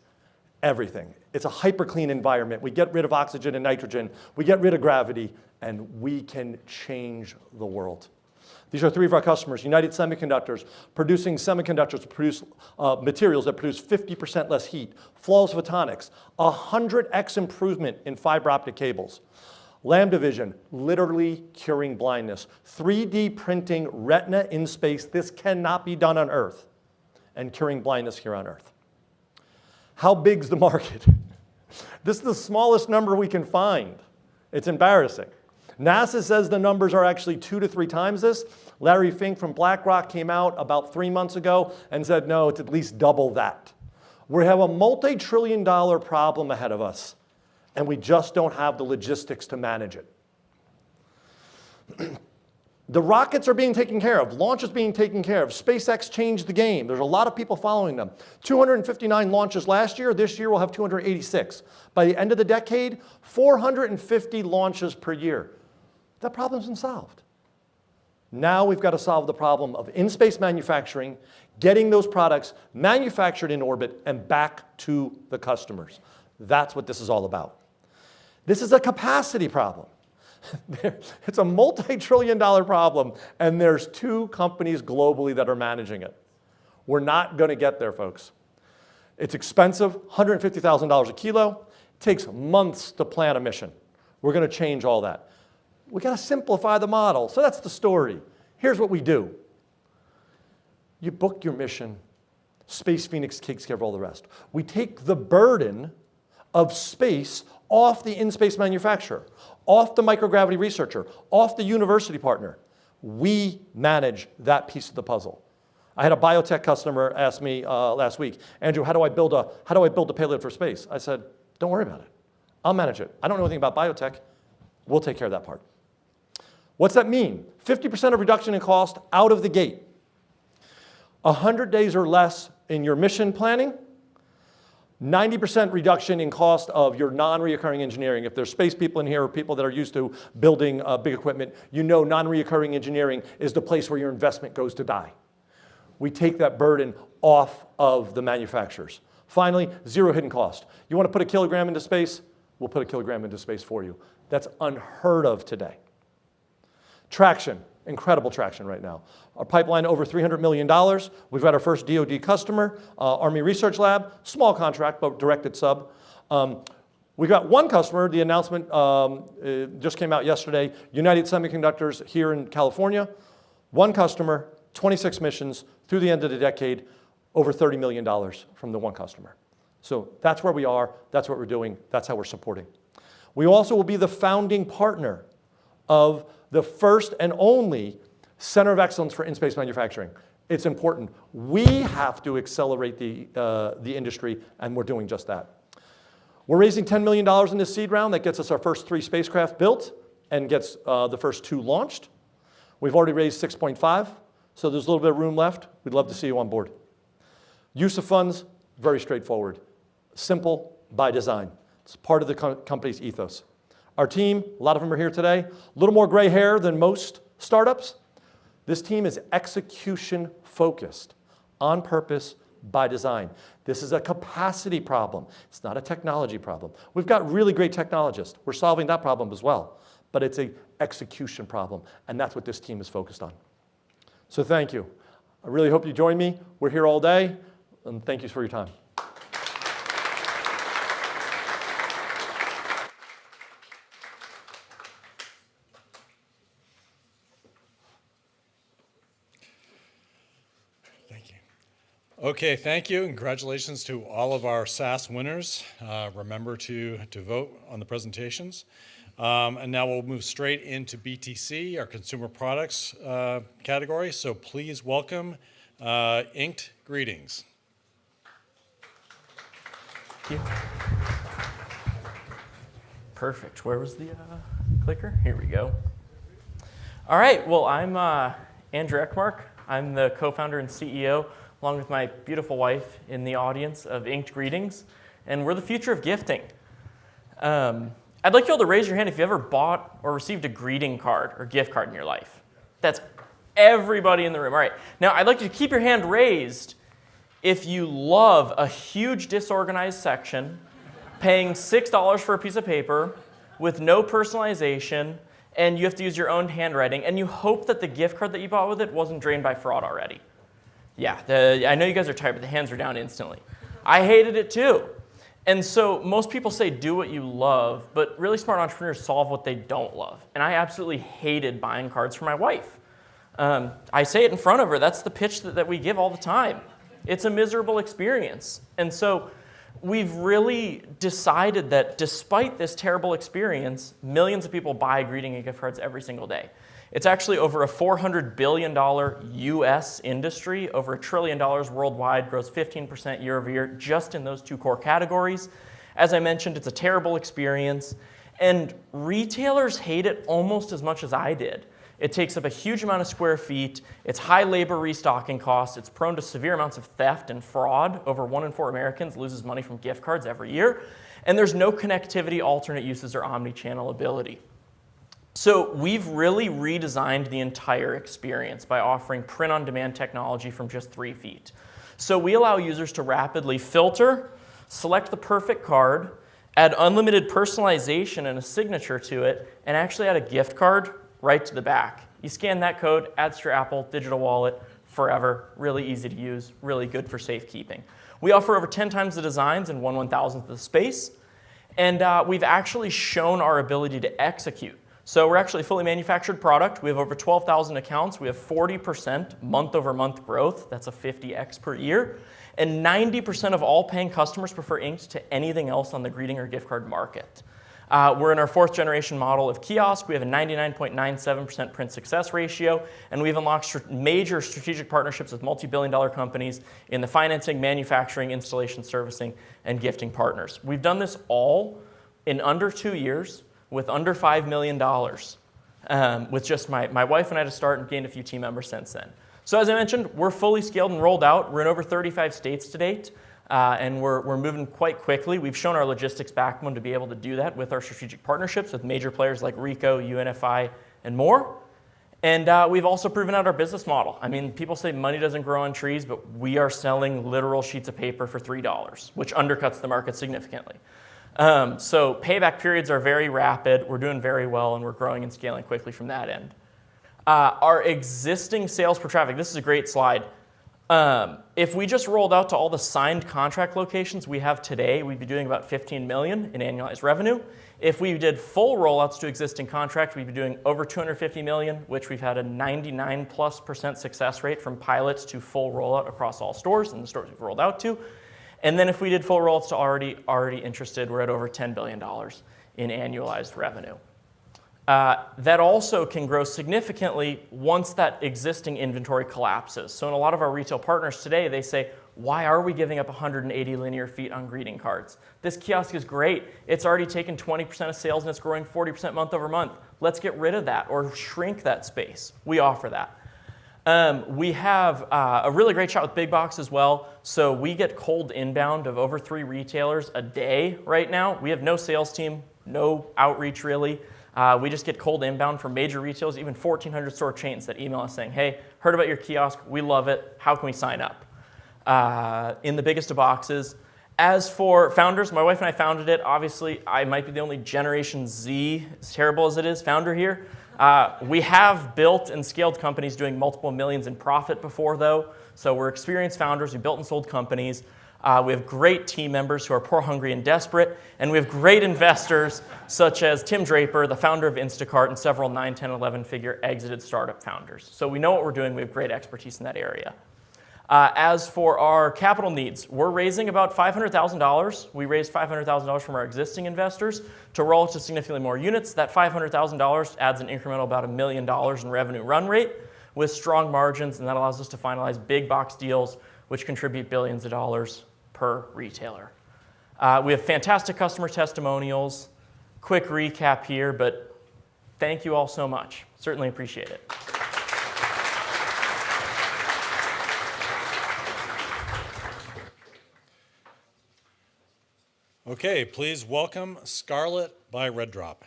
[SPEAKER 20] Everything. It's a hyper-clean environment. We get rid of oxygen and nitrogen. We get rid of gravity, and we can change the world. These are 3 of our customers. United Semiconductors, producing semiconductors to produce materials that produce 50% less heat. Flawless Photonics, 100x improvement in fiber optic cables. Lambda Vision, literally curing blindness. 3D printing retina in space. This cannot be done on Earth. And curing blindness here on Earth. How big's the market? This is the smallest number we can find. It's embarrassing. NASA says the numbers are actually 2 to 3 times this. Larry Fink from BlackRock came out about 3 months ago and said, no, it's at least double that. We have a multi-trillion-dollar problem ahead of us, and we just don't have the logistics to manage it. The rockets are being taken care of. Launch is being taken care of. SpaceX changed the game. There's a lot of people following them. 259 launches last year. This year we'll have 286. By the end of the decade, 450 launches per year. That problem's been solved. Now we've got to solve the problem of in-space manufacturing, getting those products manufactured in orbit and back to the customers. That's what this is all about. This is a capacity problem. It's a multi-trillion-dollar problem, and there's 2 companies globally that are managing it. We're not going to get there, folks. It's expensive, $150,000 a kilo. It takes months to plan a mission. We're going to change all that. We got to simplify the model. So that's the story. Here's what we do. You book your mission. Space Phoenix takes care of all the rest. We take the burden of space off the in-space manufacturer, off the microgravity researcher, off the university partner. We manage that piece of the puzzle. I had a biotech customer ask me last week, Andrew, how do I build a payload for space? I said, don't worry about it. I'll manage it. I don't know anything about biotech. We'll take care of that part. What's that mean? 50% of reduction in cost out of the gate. 100 days or less in your mission planning. 90% reduction in cost of your non-reoccurring engineering. If there's space people in here or people that are used to building big equipment, you know non-reoccurring engineering is the place where your investment goes to die. We take that burden off of the manufacturers. Finally, 0 hidden cost. You want to put a kilogram into space? We'll put a kilogram into space for you. That's unheard of today. Traction, incredible traction right now. Our pipeline over $300 million. We've got our first DoD customer, Army Research Lab, small contract, but directed sub. We've got one customer, the announcement just came out yesterday, United Semiconductors here in California. One customer, 26 missions through the end of the decade, over $30 million from the one customer. So that's where we are, that's what we're doing, that's how we're supporting. We also will be the founding partner of the first and only Center of Excellence for In-Space Manufacturing. It's important. We have to accelerate the industry, and we're doing just that. We're raising $10 million in this seed round. That gets us our first 3 spacecraft built and gets the first 2 launched. We've already raised 6.5, so there's a little bit of room left. We'd love to see you on board. Use of funds, very straightforward. Simple by design. It's part of the company's ethos. Our team, a lot of them are here today, a little more gray hair than most startups. This team is execution focused, on purpose, by design. This is a capacity problem. It's not a technology problem. We've got really great technologists. We're solving that problem as well. But it's an execution problem, and that's what this team is focused on. So thank you. I really hope you join me. We're here all day, and thank you for your time.
[SPEAKER 1] Okay, thank you. Congratulations to all of our SaaS winners. Remember to vote on the presentations. And now we'll move straight into BTC, our consumer products category. So please welcome Inked Greetings.
[SPEAKER 21] Thank you. Perfect. Where was the clicker? Here we go. All right. Well, I'm Andrew Eckmark. I'm the co-founder and CEO, along with my beautiful wife in the audience, of Inked Greetings, and we're the future of gifting. I'd like you all to raise your hand if you ever bought or received a greeting card or gift card in your life. That's everybody in the room. All right, now I'd like you to keep your hand raised if you love a huge disorganized section, paying $6 for a piece of paper with no personalization, and you have to use your own handwriting, and you hope that the gift card that you bought with it wasn't drained by fraud already. Yeah, I know you guys are tired, but the hands are down instantly. I hated it too. And so most people say do what you love, but really smart entrepreneurs solve what they don't love. And I absolutely hated buying cards for my wife. I say it in front of her. That's the pitch that we give all the time. It's a miserable experience. And so we've really decided that despite this terrible experience, millions of people buy greeting and gift cards every single day. It's actually over a $400 billion US industry, over $1 trillion worldwide, grows 15% year over year just in those 2 core categories. As I mentioned, it's a terrible experience, and retailers hate it almost as much as I did. It takes up a huge amount of square feet, it's high labor restocking costs, it's prone to severe amounts of theft and fraud. Over 1 in 4 Americans loses money from gift cards every year, and there's no connectivity, alternate uses, or omni-channel ability. So we've really redesigned the entire experience by offering print-on-demand technology from just 3 feet. So we allow users to rapidly filter, select the perfect card, add unlimited personalization and a signature to it, and actually add a gift card right to the back. You scan that code, adds to your Apple digital wallet forever. Really easy to use, really good for safekeeping. We offer over 10 times the designs in 1/1000th of the space, and we've actually shown our ability to execute. So we're actually a fully manufactured product. We have over 12,000 accounts. We have 40% month-over-month growth. That's a 50x per year. And 90% of all paying customers prefer inked to anything else on the greeting or gift card market. We're in our 4th generation model of kiosk. We have a 99.97% print success ratio, and we've unlocked major strategic partnerships with multi-billion-dollar companies in the financing, manufacturing, installation, servicing, and gifting partners. We've done this all in under 2 years with under $5 million, with just my wife and I to start, and gained a few team members since then. So as I mentioned, we're fully scaled and rolled out. We're in over 35 states to date. And we're moving quite quickly. We've shown our logistics backbone to be able to do that with our strategic partnerships with major players like Ricoh, UNFI, and more. And we've also proven out our business model. I mean, people say money doesn't grow on trees, but we are selling literal sheets of paper for $3, which undercuts the market significantly. So payback periods are very rapid. We're doing very well, and we're growing and scaling quickly from that end. Our existing sales per traffic, this is a great slide. If we just rolled out to all the signed contract locations we have today, we'd be doing about $15 million in annualized revenue. If we did full rollouts to existing contracts, we'd be doing over $250 million, which we've had a 99+% success rate from pilots to full rollout across all stores and the stores we've rolled out to. And then if we did full rollouts to already interested, we're at over $10 billion in annualized revenue. That also can grow significantly once that existing inventory collapses. So in a lot of our retail partners today, they say, why are we giving up 180 linear feet on greeting cards? This kiosk is great. It's already taken 20% of sales and it's growing 40% month over month. Let's get rid of that or shrink that space. We offer that. We have a really great shot with Big Box as well. So we get cold inbound of over 3 retailers a day right now. We have no sales team, no outreach really. We just get cold inbound from major retailers, even 1,400 store chains that email us saying, hey, heard about your kiosk, we love it, how can we sign up? In the biggest of boxes. As for founders, my wife and I founded it. Obviously, I might be the only Generation Z, as terrible as it is, founder here. We have built and scaled companies doing multiple millions in profit before, though. So we're experienced founders. We built and sold companies. We have great team members who are poor, hungry, and desperate. And we have great investors, such as Tim Draper, the founder of Instacart, and several 9, 10, 11-figure exited startup founders. So we know what we're doing. We have great expertise in that area. As for our capital needs, we're raising about $500,000. We raised $500,000 from our existing investors to roll to significantly more units. That $500,000 adds an incremental about $1 million in revenue run rate with strong margins, and that allows us to finalize big box deals, which contribute billions of dollars per retailer. We have fantastic customer testimonials. Quick recap here, but thank you all so much. Certainly appreciate it.
[SPEAKER 1] Okay, please welcome Scarlett by Red Drop.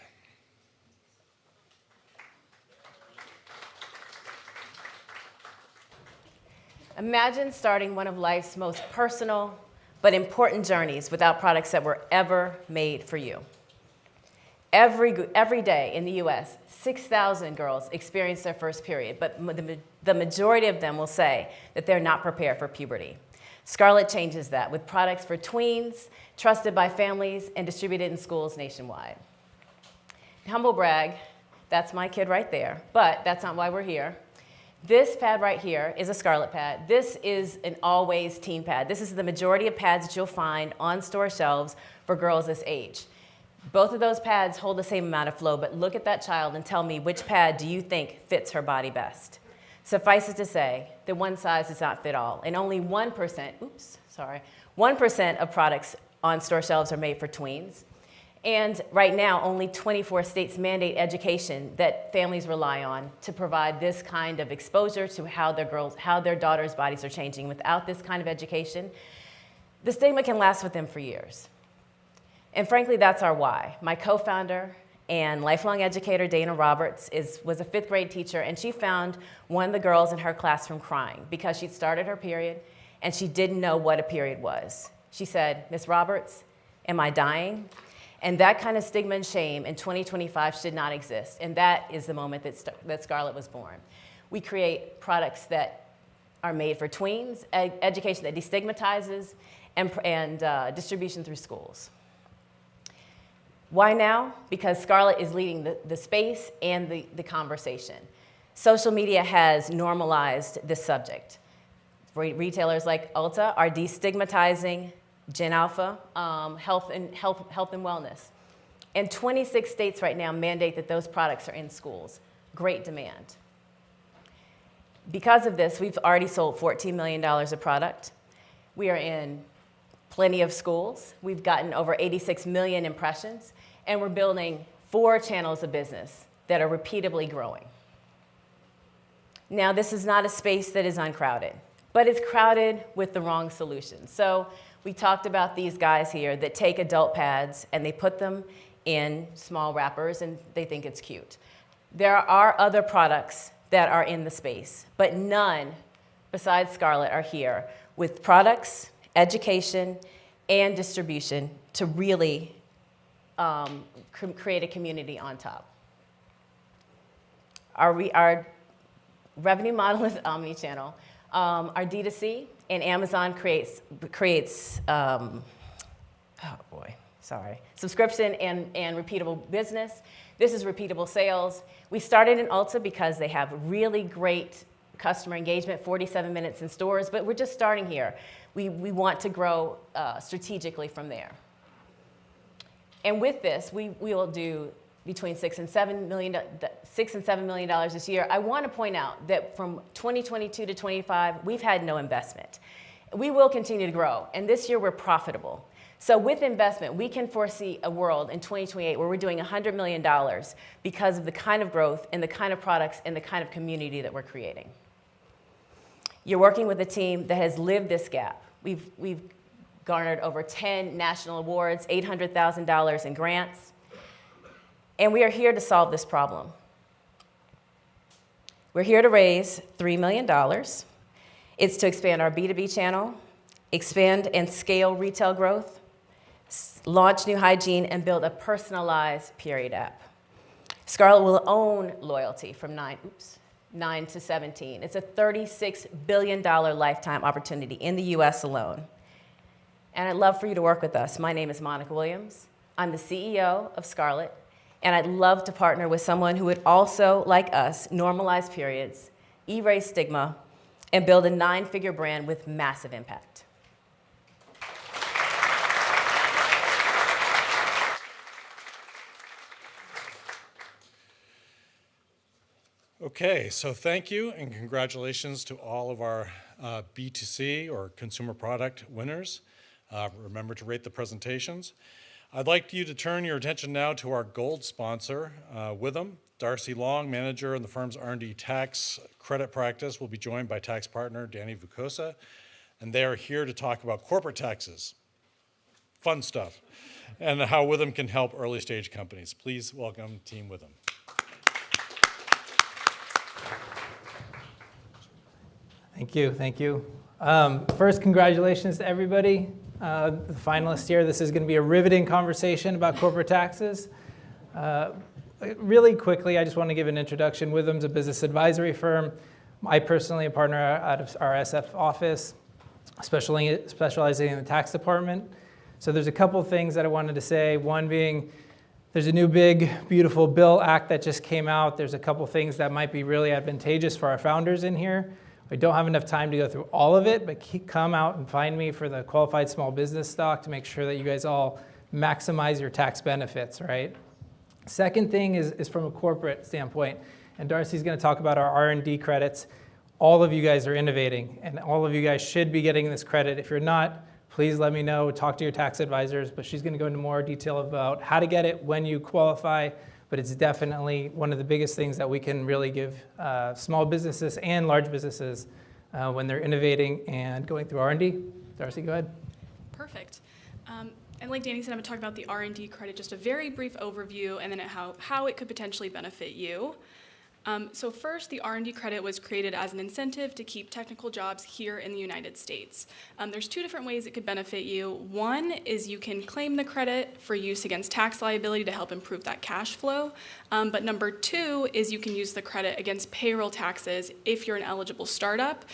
[SPEAKER 2] Imagine starting one of life's most personal but important journeys without products that were ever made for you. Every day in the US, 6,000 girls experience their first period, but the majority of them will say that they're not prepared for puberty. Scarlett changes that with products for tweens, trusted by families, and distributed in schools nationwide. Humble brag, that's my kid right there, but that's not why we're here. This pad right here is a Scarlett pad. This is an always teen pad. This is the majority of pads that you'll find on store shelves for girls this age. Both of those pads hold the same amount of flow, but look at that child and tell me which pad do you think fits her body best. Suffice it to say that one size does not fit all, and only 1% of products on store shelves are made for tweens. And right now, only 24 states mandate education that families rely on to provide this kind of exposure to how their daughters' bodies are changing. Without this kind of education, the stigma can last with them for years. And frankly, that's our why. My co-founder And lifelong educator Dana Roberts was a 5th grade teacher, and she found one of the girls in her classroom crying because she'd started her period and she didn't know what a period was. She said, "Miss Roberts, am I dying?" And that kind of stigma and shame in 2025 should not exist. And that is the moment that Scarlett was born. We create products that are made for tweens, education that destigmatizes, and distribution through schools. Why now? Because Scarlett is leading the space and the conversation. Social media has normalized this subject. Retailers like Ulta are destigmatizing Gen Alpha, health and wellness. And 26 states right now mandate that those products are in schools. Great demand. Because of this, we've already sold $14 million of product. We are in plenty of schools. We've gotten over 86 million impressions, and we're building 4 channels of business that are repeatably growing. Now, this is not a space that is uncrowded, but it's crowded with the wrong solutions. So we talked about these guys here that take adult pads and they put them in small wrappers and they think it's cute. There are other products that are in the space, but none besides Scarlett are here with products, education, and distribution to really create a community on top. Our revenue model is omni-channel. Our D2C and Amazon creates subscription and repeatable business. This is repeatable sales. We started in Ulta because they have really great customer engagement, 47 minutes in stores, but we're just starting here. We want to grow strategically from there. And with this, we will do between $6 and $7 million this year. I want to point out that from 2022 to 25, we've had no investment. We will continue to grow, and this year we're profitable. So with investment, we can foresee a world in 2028 where we're doing $100 million because of the kind of growth and the kind of products and the kind of community that we're creating. You're working with a team that has lived this gap. We've garnered over 10 national awards, $800,000 in grants, and we are here to solve this problem. We're here to raise $3 million. It's to expand our B2B channel, expand and scale retail growth, launch new hygiene, and build a personalized period app. Scarlett will own loyalty from 9 to 17. It's a $36 billion lifetime opportunity in the US alone. And I'd love for you to work with us. My name is Monica Williams. I'm the CEO of Scarlett, and I'd love to partner with someone who would also, like us, normalize periods, erase stigma, and build a 9-figure brand with massive impact.
[SPEAKER 1] Okay, so thank you and congratulations to all of our B2C or consumer product winners. Remember to rate the presentations. I'd like you to turn your attention now to our gold sponsor, Witham. Darcy Long, manager in the firm's R&D tax credit practice, will be joined by tax partner Danny Vukosa, and they are here to talk about corporate taxes, fun stuff, and how Witham can help early stage companies. Please welcome Team Witham.
[SPEAKER 4] Thank you. First, congratulations to everybody, the finalists here. This is going to be a riveting conversation about corporate taxes. Really quickly, I just want to give an introduction. Witham's a business advisory firm. I personally am a partner out of our SF office, specializing in the tax department. So there's a couple things that I wanted to say. One being, there's a new big, beautiful bill act that just came out. There's a couple things that might be really advantageous for our founders in here. I don't have enough time to go through all of it, but come out and find me for the qualified small business stock to make sure that you guys all maximize your tax benefits, right? Second thing is from a corporate standpoint, and Darcy's going to talk about our R&D credits. All of you guys are innovating, and all of you guys should be getting this credit. If you're not, please let me know, talk to your tax advisors, but she's going to go into more detail about how to get it, when you qualify, but it's definitely one of the biggest things that we can really give small businesses and large businesses when they're innovating and going through R&D. Darcy, go ahead.
[SPEAKER 22] Perfect.
[SPEAKER 5] And like Danny said, I'm going to talk about the R&D credit, just a very brief overview, and then how it could potentially benefit you. So first, the R&D credit was created as an incentive to keep technical jobs here in the United States. There's two different ways it could benefit you. One is you can claim the credit for use against tax liability to help improve that cash flow. But number two is you can use the credit against payroll taxes if you're an eligible startup.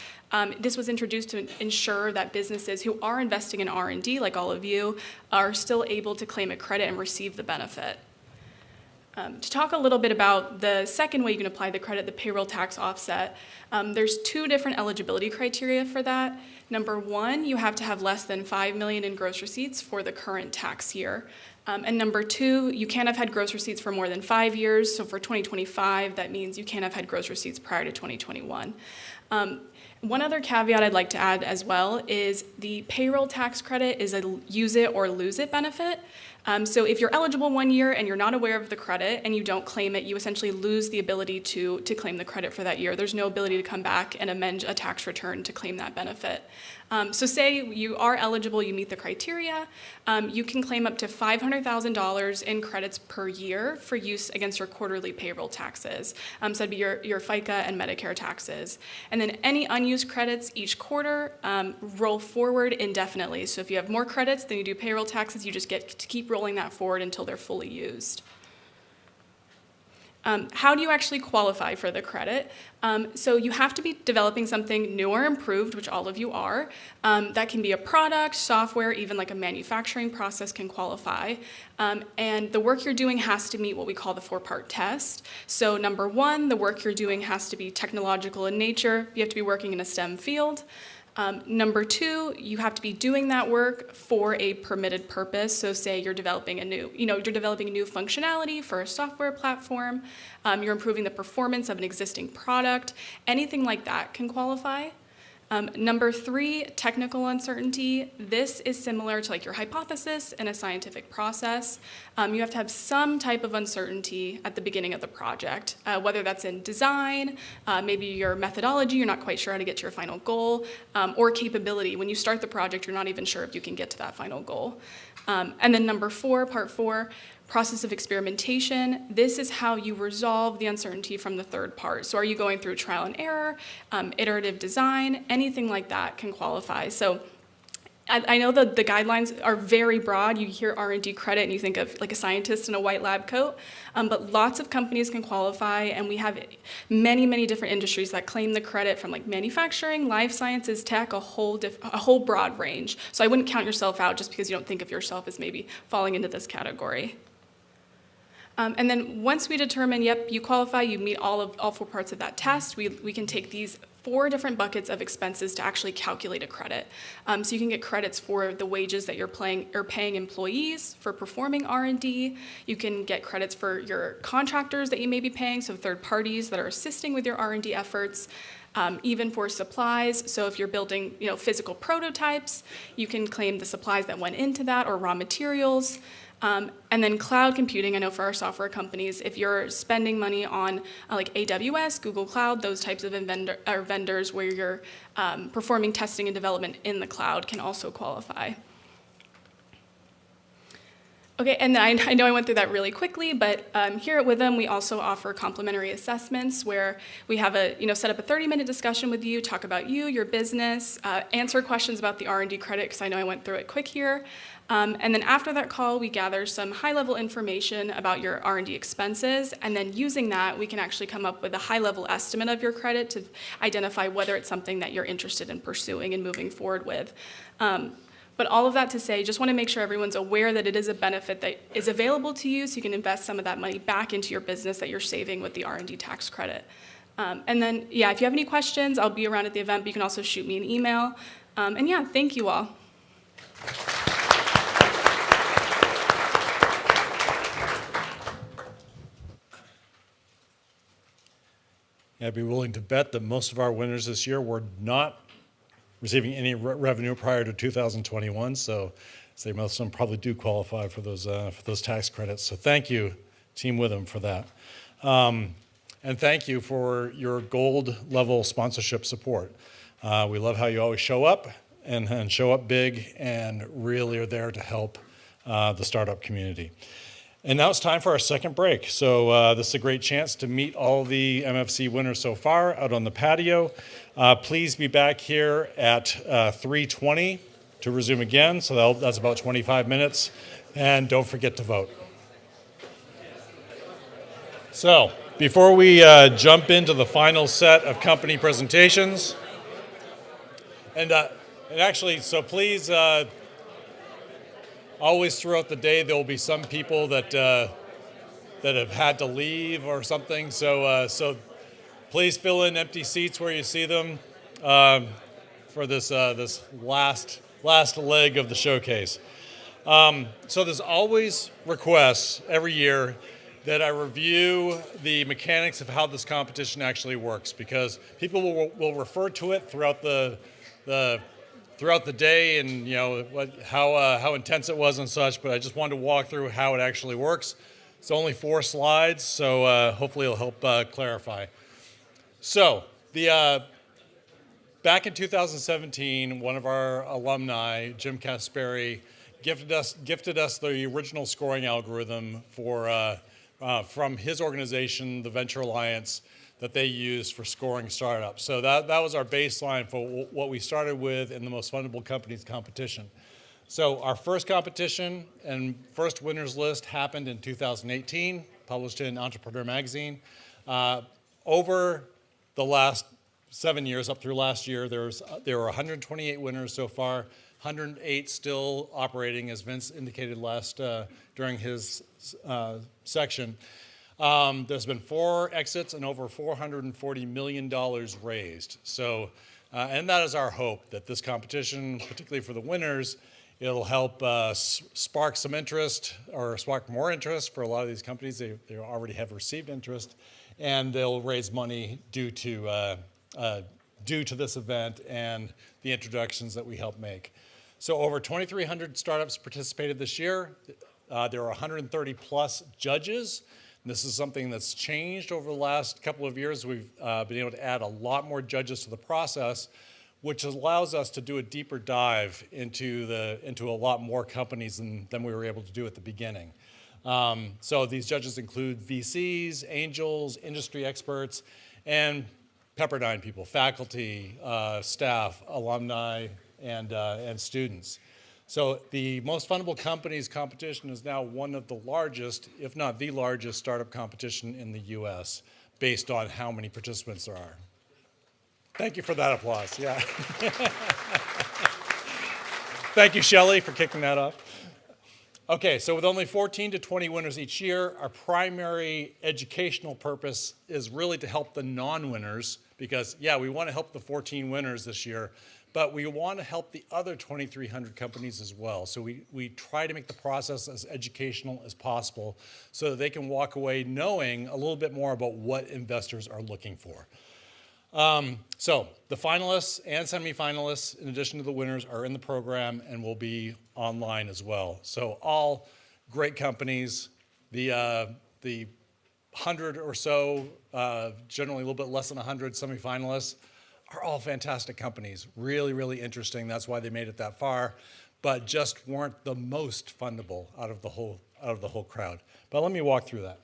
[SPEAKER 5] This was introduced to ensure that businesses who are investing in R&D, like all of you, are still able to claim a credit and receive the benefit. To talk a little bit about the second way you can apply the credit, the payroll tax offset, there's two different eligibility criteria for that. Number one, you have to have less than $5 million in gross receipts for the current tax year. And number two, you can't have had gross receipts for more than 5 years. So for 2025, that means you can't have had gross receipts prior to 2021. One other caveat I'd like to add as well is the payroll tax credit is a use it or lose it benefit. So if you're eligible 1 year and you're not aware of the credit and you don't claim it, you essentially lose the ability to claim the credit for that year. There's no ability to come back and amend a tax return to claim that benefit. So say you are eligible, you meet the criteria, you can claim up to $500,000 in credits per year for use against your quarterly payroll taxes. So that'd be your FICA and Medicare taxes. And then any unused credits each quarter roll forward indefinitely. So if you have more credits than you do payroll taxes, you just get to keep rolling that forward until they're fully used. How do you actually qualify for the credit? So you have to be developing something new or improved, which all of you are. That can be a product, software, even like a manufacturing process can qualify. And the work you're doing has to meet what we call the 4-part test. So number one, the work you're doing has to be technological in nature. You have to be working in a STEM field. Number two, you have to be doing that work for a permitted purpose. So say you're developing a new functionality for a software platform, you're improving the performance of an existing product, anything like that can qualify. Number three, technical uncertainty. This is similar to like your hypothesis in a scientific process. You have to have some type of uncertainty at the beginning of the project, whether that's in design, maybe your methodology, you're not quite sure how to get to your final goal, or capability. When you start the project, you're not even sure if you can get to that final goal. And then number four, part four, process of experimentation. This is how you resolve the uncertainty from the third part. So are you going through trial and error, iterative design, anything like that can qualify. So I know that the guidelines are very broad. You hear R&D credit and you think of like a scientist in a white lab coat, but lots of companies can qualify, and we have many, many different industries that claim the credit, from like manufacturing, life sciences, tech, a whole broad range. So I wouldn't count yourself out just because you don't think of yourself as maybe falling into this category. And then once we determine, yep, you qualify, you meet all 4 parts of that test, we can take these 4 different buckets of expenses to actually calculate a credit. So you can get credits for the wages that you're paying employees for performing R&D. You can get credits for your contractors that you may be paying, so third parties that are assisting with your R&D efforts. Even for supplies, so if you're building physical prototypes, you can claim the supplies that went into that, or raw materials. And then cloud computing, I know for our software companies, if you're spending money on like AWS, Google Cloud, those types of vendors where you're performing testing and development in the cloud can also qualify. Okay, and I know I went through that really quickly, but here at Witham, we also offer complimentary assessments where we have set up a 30-minute discussion with you, talk about you, your business, answer questions about the R&D credit, because I know I went through it quick here. And then after that call, we gather some high-level information about your R&D expenses, and then using that, we can actually come up with a high-level estimate of your credit to identify whether it's something that you're interested in pursuing and moving forward with. But all of that to say, just want to make sure everyone's aware that it is a benefit that is available to you, so you can invest some of that money back into your business that you're saving with the R&D tax credit. And then, yeah, if you have any questions, I'll be around at the event, but you can also shoot me an email. And yeah, thank you all.
[SPEAKER 1] I'd be willing to bet that most of our winners this year were not receiving any revenue prior to 2021, so most of them probably do qualify for those tax credits. So thank you, Team Witham, for that. And thank you for your gold level sponsorship support. We love how you always show up and show up big and really are there to help the startup community. And now it's time for our second break. So this is a great chance to meet all the MFC winners so far out on the patio. Please be back here at 3:20 to resume again. So that's about 25 minutes. And don't forget to vote. So before we jump into the final set of company presentations, and actually, so please, always throughout the day, there will be some people that have had to leave or something. So please fill in empty seats where you see them for this last leg of the showcase. So there's always requests every year that I review the mechanics of how this competition actually works, because people will refer to it throughout the day, and how intense it was and such. But I just wanted to walk through how it actually works. It's only 4 slides, so hopefully it'll help clarify. So back in 2017, one of our alumni, Jim Casperi, gifted us the original scoring algorithm from his organization, the Venture Alliance, that they used for scoring startups. So that was our baseline for what we started with in the Most Fundable Companies competition. So our first competition and first winners list happened in 2018, published in Entrepreneur Magazine. Over the last 7 years, up through last year, there were 128 winners so far, 108 still operating, as Vince indicated during his section. There's been 4 exits and over $440 million raised. So, and that is our hope, that this competition, particularly for the winners, it'll help spark some interest, or spark more interest for a lot of these companies. They already have received interest, and they'll raise money due to this event and the introductions that we help make. So over 2,300 startups participated this year. There are 130 plus judges. And this is something that's changed over the last couple of years. We've been able to add a lot more judges to the process, which allows us to do a deeper dive into a lot more companies than we were able to do at the beginning. So these judges include VCs, angels, industry experts, and Pepperdine people, faculty, staff, alumni, and students. So the Most Fundable Companies competition is now one of the largest, if not the largest, startup competition in the US, based on how many participants there are. Thank you for that applause. Yeah. Thank you, Shelley, for kicking that off. Okay, so with only 14 to 20 winners each year, our primary educational purpose is really to help the non-winners, because, yeah, we want to help the 14 winners this year, but we want to help the other 2,300 companies as well. So we try to make the process as educational as possible so that they can walk away knowing a little bit more about what investors are looking for. So the finalists and semifinalists, in addition to the winners, are in the program and will be online as well. So all great companies, the 100 or so, generally a little bit less than 100 semifinalists, are all fantastic companies, really, really interesting. That's why they made it that far, but just weren't the most fundable out of the whole crowd. But let me walk through that.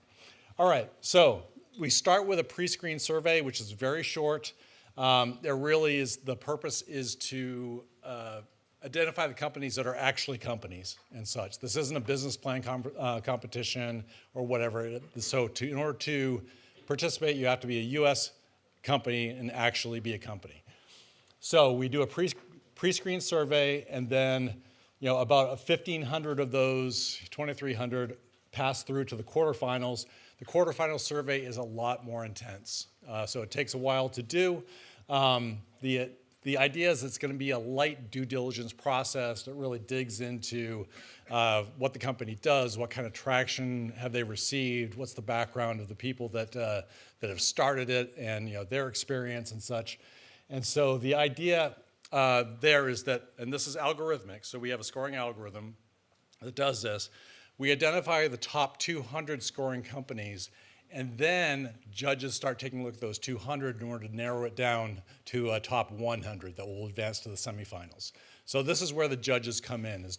[SPEAKER 1] All right, so we start with a pre-screen survey, which is very short. The purpose is to identify the companies that are actually companies and such. This isn't a business plan competition or whatever. So in order to participate, you have to be a US company and actually be a company. So we do a pre-screen survey, and then about 1,500 of those 2,300 pass through to the quarterfinals. The quarterfinal survey is a lot more intense, so it takes a while to do. The idea is it's going to be a light due diligence process that really digs into what the company does, what kind of traction have they received, what's the background of the people that have started it, and their experience and such. And so the idea there is that, and this is algorithmic, so we have a scoring algorithm that does this. We identify the top 200 scoring companies, And then judges start taking a look at those 200 in order to narrow it down to a top 100 that will advance to the semifinals. So this is where the judges come in, is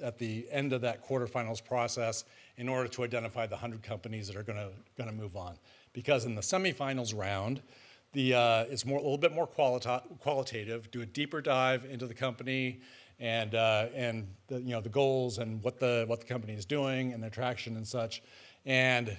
[SPEAKER 1] at the end of that quarterfinals process in order to identify the 100 companies that are gonna move on. Because in the semifinals round, it's a little bit more qualitative, do a deeper dive into the company and the goals and what the company is doing and their traction and such. And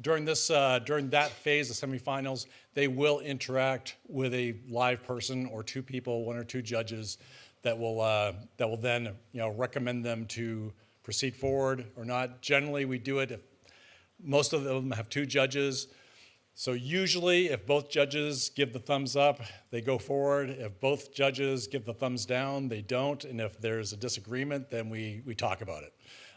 [SPEAKER 1] during that phase of semifinals, they will interact with a live person or two people, one or two judges that will then recommend them to proceed forward or not. Generally, we do it if most of them have two judges. So usually, if both judges give the thumbs up, they go forward. If both judges give the thumbs down, they don't. And if there's a disagreement, then we talk about it.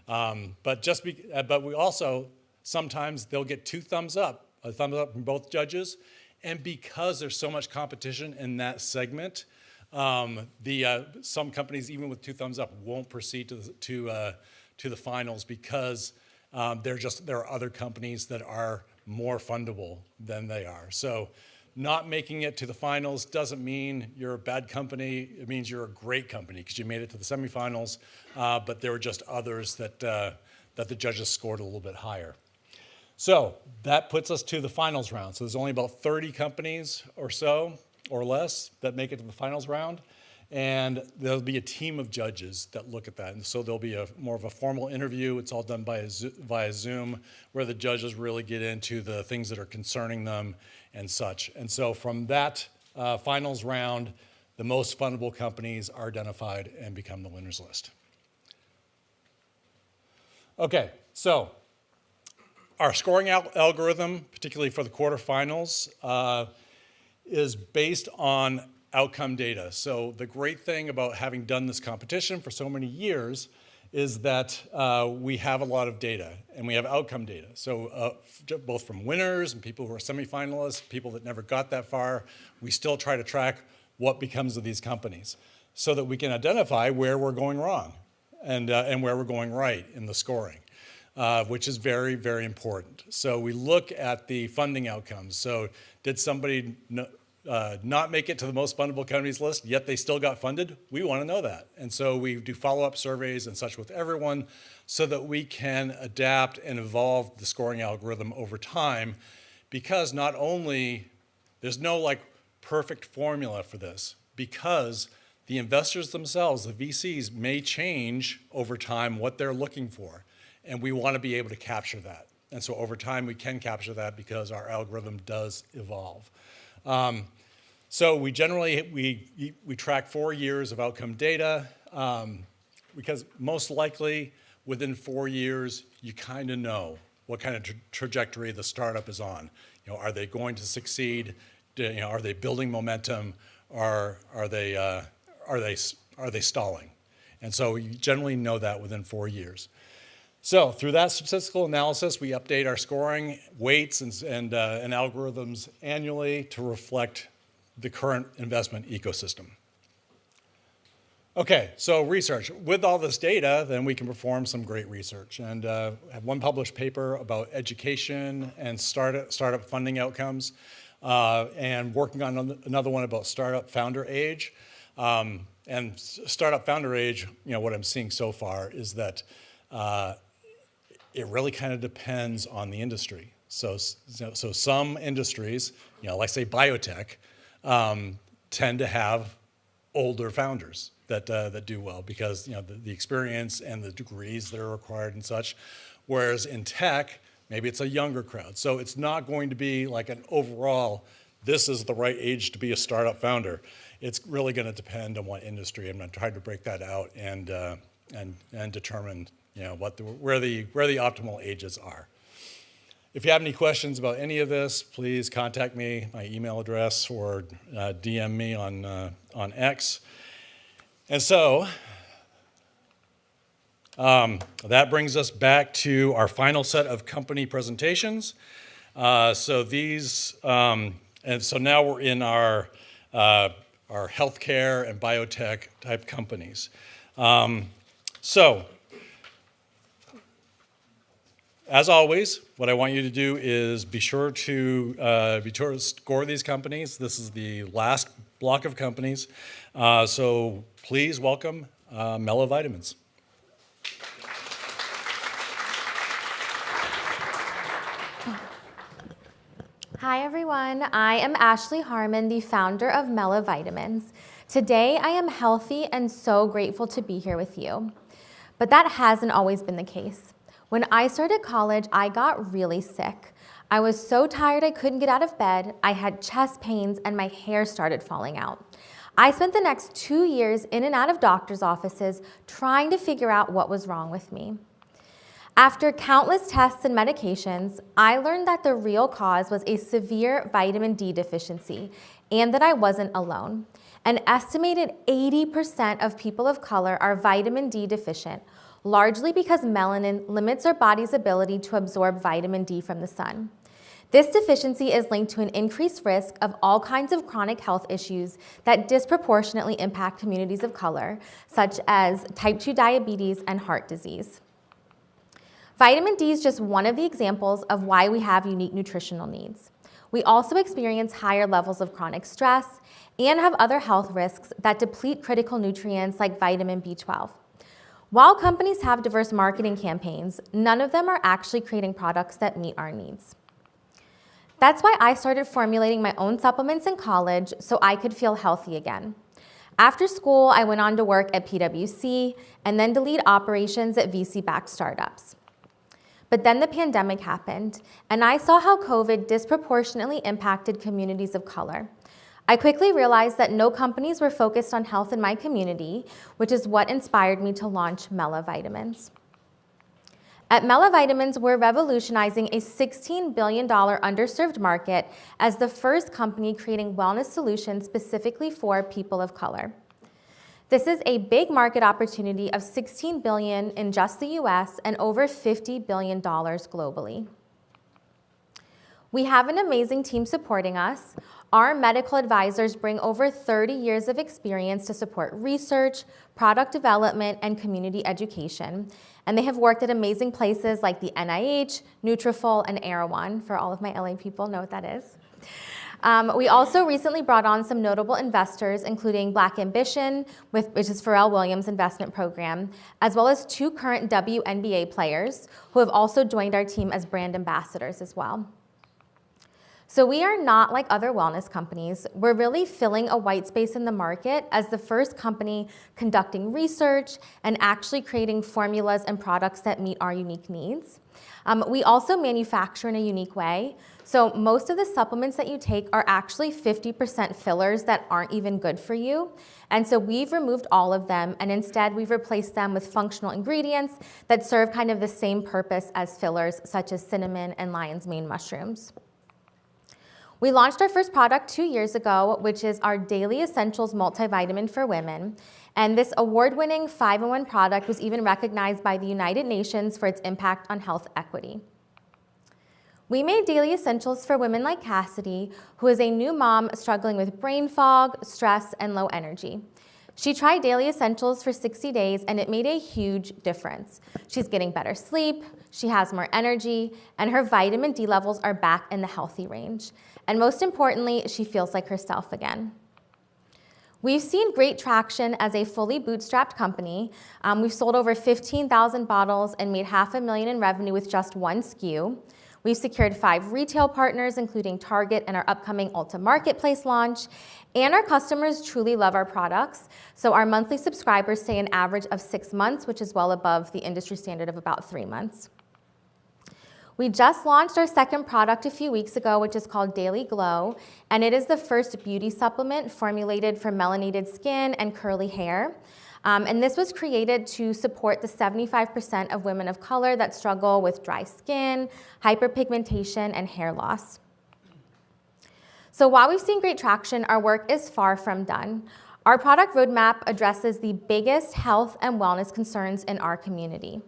[SPEAKER 1] But we also, sometimes they'll get two thumbs up, a thumbs up from both judges. And because there's so much competition in that segment, some companies, even with two thumbs up, won't proceed to the finals because there are other companies that are more fundable than they are. So not making it to the finals doesn't mean you're a bad company. It means you're a great company because you made it to the semifinals, but there were just others that the judges scored a little bit higher. So that puts us to the finals round. So there's only about 30 companies or so, or less, that make it to the finals round. And there'll be a team of judges that look at that. And so there'll be more of a formal interview. It's all done via Zoom, where the judges really get into the things that are concerning them and such. And so from that finals round, the most fundable companies are identified and become the winners list. Okay, so our scoring algorithm, particularly for the quarterfinals, is based on outcome data. So the great thing about having done this competition for so many years is that we have a lot of data and we have outcome data. So both from winners and people who are semifinalists, people that never got that far, we still try to track what becomes of these companies so that we can identify where we're going wrong and where we're going right in the scoring, which is very, very important. So we look at the funding outcomes. So did somebody not make it to the most fundable companies list, yet they still got funded? We want to know that. And so we do follow-up surveys and such with everyone so that we can adapt and evolve the scoring algorithm over time, because not only, there's no perfect formula for this, because the investors themselves, the VCs, may change over time what they're looking for. And we want to be able to capture that. And so over time, we can capture that because our algorithm does evolve. So we generally, we track 4 years of outcome data because most likely within 4 years, you kind of know what kind of trajectory the startup is on. Are they going to succeed? Are they building momentum? Are they stalling? And so you generally know that within 4 years. So through that statistical analysis, we update our scoring weights and algorithms annually to reflect the current investment ecosystem. Okay, so research. With all this data, then we can perform some great research. And have one published paper about education and startup funding outcomes, and working on another one about startup founder age. And startup founder age, what I'm seeing so far is that it really kind of depends on the industry. So some industries, like say biotech, tend to have older founders that do well because the experience and the degrees that are required and such. Whereas in tech, maybe it's a younger crowd. So it's not going to be like an overall, this is the right age to be a startup founder. It's really going to depend on what industry. I'm going to try to break that out and determine where the optimal ages are. If you have any questions about any of this, please contact me, my email address, or DM me on X. And so that brings us back to our final set of company presentations. And so now we're in our healthcare and biotech type companies. As always, what I want you to do is be sure to score these companies. This is the last block of companies. So please welcome Mellow Vitamins.
[SPEAKER 7] Hi everyone, I am Ashley Harmon, the founder of Mellow Vitamins. Today I am healthy and so grateful to be here with you. But that hasn't always been the case. When I started college, I got really sick. I was so tired I couldn't get out of bed, I had chest pains, and my hair started falling out. I spent the next 2 years in and out of doctor's offices trying to figure out what was wrong with me. After countless tests and medications, I learned that the real cause was a severe vitamin D deficiency and that I wasn't alone. An estimated 80% of people of color are vitamin D deficient, largely because melanin limits our body's ability to absorb vitamin D from the sun. This deficiency is linked to an increased risk of all kinds of chronic health issues that disproportionately impact communities of color, such as type 2 diabetes and heart disease. Vitamin D is just one of the examples of why we have unique nutritional needs. We also experience higher levels of chronic stress and have other health risks that deplete critical nutrients like vitamin B12. While companies have diverse marketing campaigns, none of them are actually creating products that meet our needs. That's why I started formulating my own supplements in college so I could feel healthy again. After school, I went on to work at PwC and then to lead operations at VC-backed startups. But then the pandemic happened, and I saw how COVID disproportionately impacted communities of color. I quickly realized that no companies were focused on health in my community, which is what inspired me to launch Mellow Vitamins. At Mellow Vitamins, we're revolutionizing a $16 billion underserved market as the first company creating wellness solutions specifically for people of color. This is a big market opportunity of $16 billion in just the US and over $50 billion globally. We have an amazing team supporting us. Our medical advisors bring over 30 years of experience to support research, product development, and community education. And they have worked at amazing places like the NIH, Nutrafol, and Erewhon. For all of my LA people know what that is. We also recently brought on some notable investors, including Black Ambition, which is Pharrell Williams' investment program, as well as 2 current WNBA players who have also joined our team as brand ambassadors as well. So we are not like other wellness companies. We're really filling a white space in the market as the first company conducting research and actually creating formulas and products that meet our unique needs. We also manufacture in a unique way. So most of the supplements that you take are actually 50% fillers that aren't even good for you. And so we've removed all of them, and instead we've replaced them with functional ingredients that serve kind of the same purpose as fillers, such as cinnamon and lion's mane mushrooms. We launched our first product 2 years ago, which is our Daily Essentials multivitamin for women. And this award-winning 5-in-1 product was even recognized by the United Nations for its impact on health equity. We made Daily Essentials for women like Cassidy, who is a new mom struggling with brain fog, stress, and low energy. She tried Daily Essentials for 60 days, and it made a huge difference. She's getting better sleep, she has more energy, and her vitamin D levels are back in the healthy range. And most importantly, she feels like herself again. We've seen great traction as a fully bootstrapped company. We've sold over 15,000 bottles and made $500,000 in revenue with just 1 SKU. We've secured 5 retail partners, including Target and our upcoming Ulta Marketplace launch. And our customers truly love our products. So our monthly subscribers stay an average of 6 months, which is well above the industry standard of about 3 months. We just launched our second product a few weeks ago, which is called Daily Glow, and it is the first beauty supplement formulated for melanated skin and curly hair. And this was created to support the 75% of women of color that struggle with dry skin, hyperpigmentation, and hair loss. So while we've seen great traction, our work is far from done. Our product roadmap addresses the biggest health and wellness concerns in our community.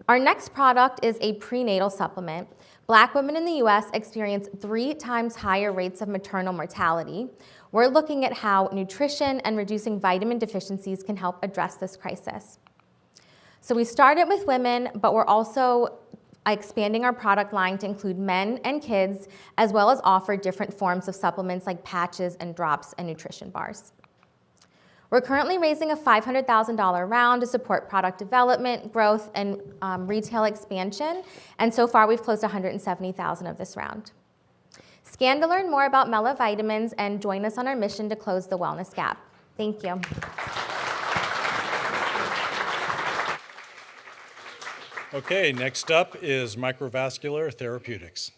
[SPEAKER 7] Our next product is a prenatal supplement. Black women in the US experience 3 times higher rates of maternal mortality. We're looking at how nutrition and reducing vitamin deficiencies can help address this crisis. So we started with women, but we're also expanding our product line to include men and kids, as well as offer different forms of supplements like patches and drops and nutrition bars. We're currently raising a $500,000 round to support product development, growth, and retail expansion. And so far, we've closed $170,000 of this round. Scan to learn more about Mela Vitamins and join us on our mission to close the wellness gap. Thank you.
[SPEAKER 1] Okay, next up is microvascular therapeutics.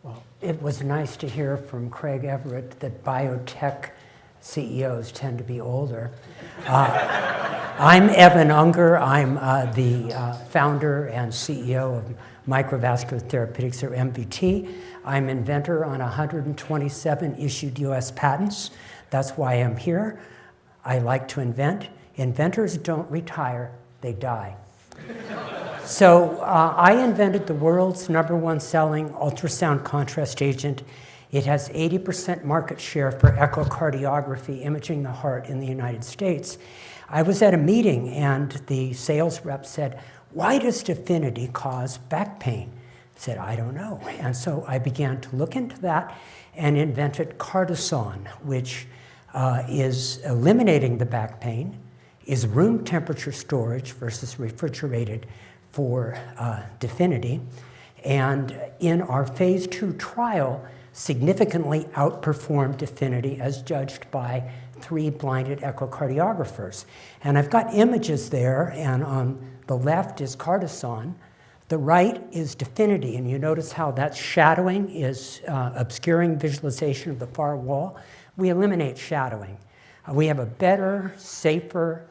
[SPEAKER 6] Well, it was nice to hear from Craig Everett that biotech CEOs tend to be older. I'm Evan Unger. I'm the founder and CEO of Microvascular Therapeutics, or MVT. I'm inventor on 127 issued US patents. That's why I'm here. I like to invent. Inventors don't retire, they die. So I invented the world's #1 selling ultrasound contrast agent. It has 80% market share for echocardiography, imaging the heart in the United States. I was at a meeting and the sales rep said, "Why does Definity cause back pain?" I said, "I don't know." And so I began to look into that and invented Cardison, which is eliminating the back pain, is room temperature storage versus refrigerated for Definity, and in our phase 2 trial, significantly outperformed Definity as judged by 3 blinded echocardiographers. And I've got images there, and on the left is Cardison, the right is Definity, and you notice how that shadowing is obscuring visualization of the far wall. We eliminate shadowing. We have a better, safer,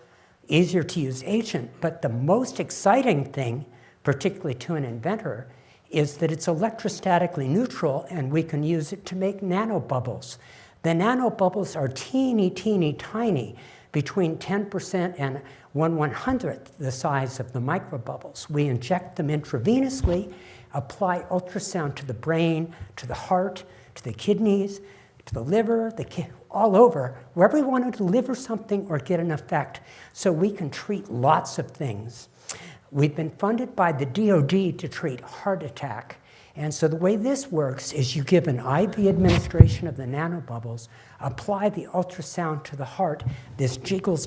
[SPEAKER 6] easier to use agent, but the most exciting thing, particularly to an inventor, is that it's electrostatically neutral and we can use it to make nanobubbles. The nanobubbles are teeny, teeny, tiny, between 10% and 1/100th the size of the microbubbles. We inject them intravenously, apply ultrasound to the brain, to the heart, to the kidneys, to the liver, all over, wherever we want to deliver something or get an effect, so we can treat lots of things. We've been funded by the DoD to treat heart attack. And so the way this works is you give an IV administration of the nanobubbles, apply the ultrasound to the heart, this jiggles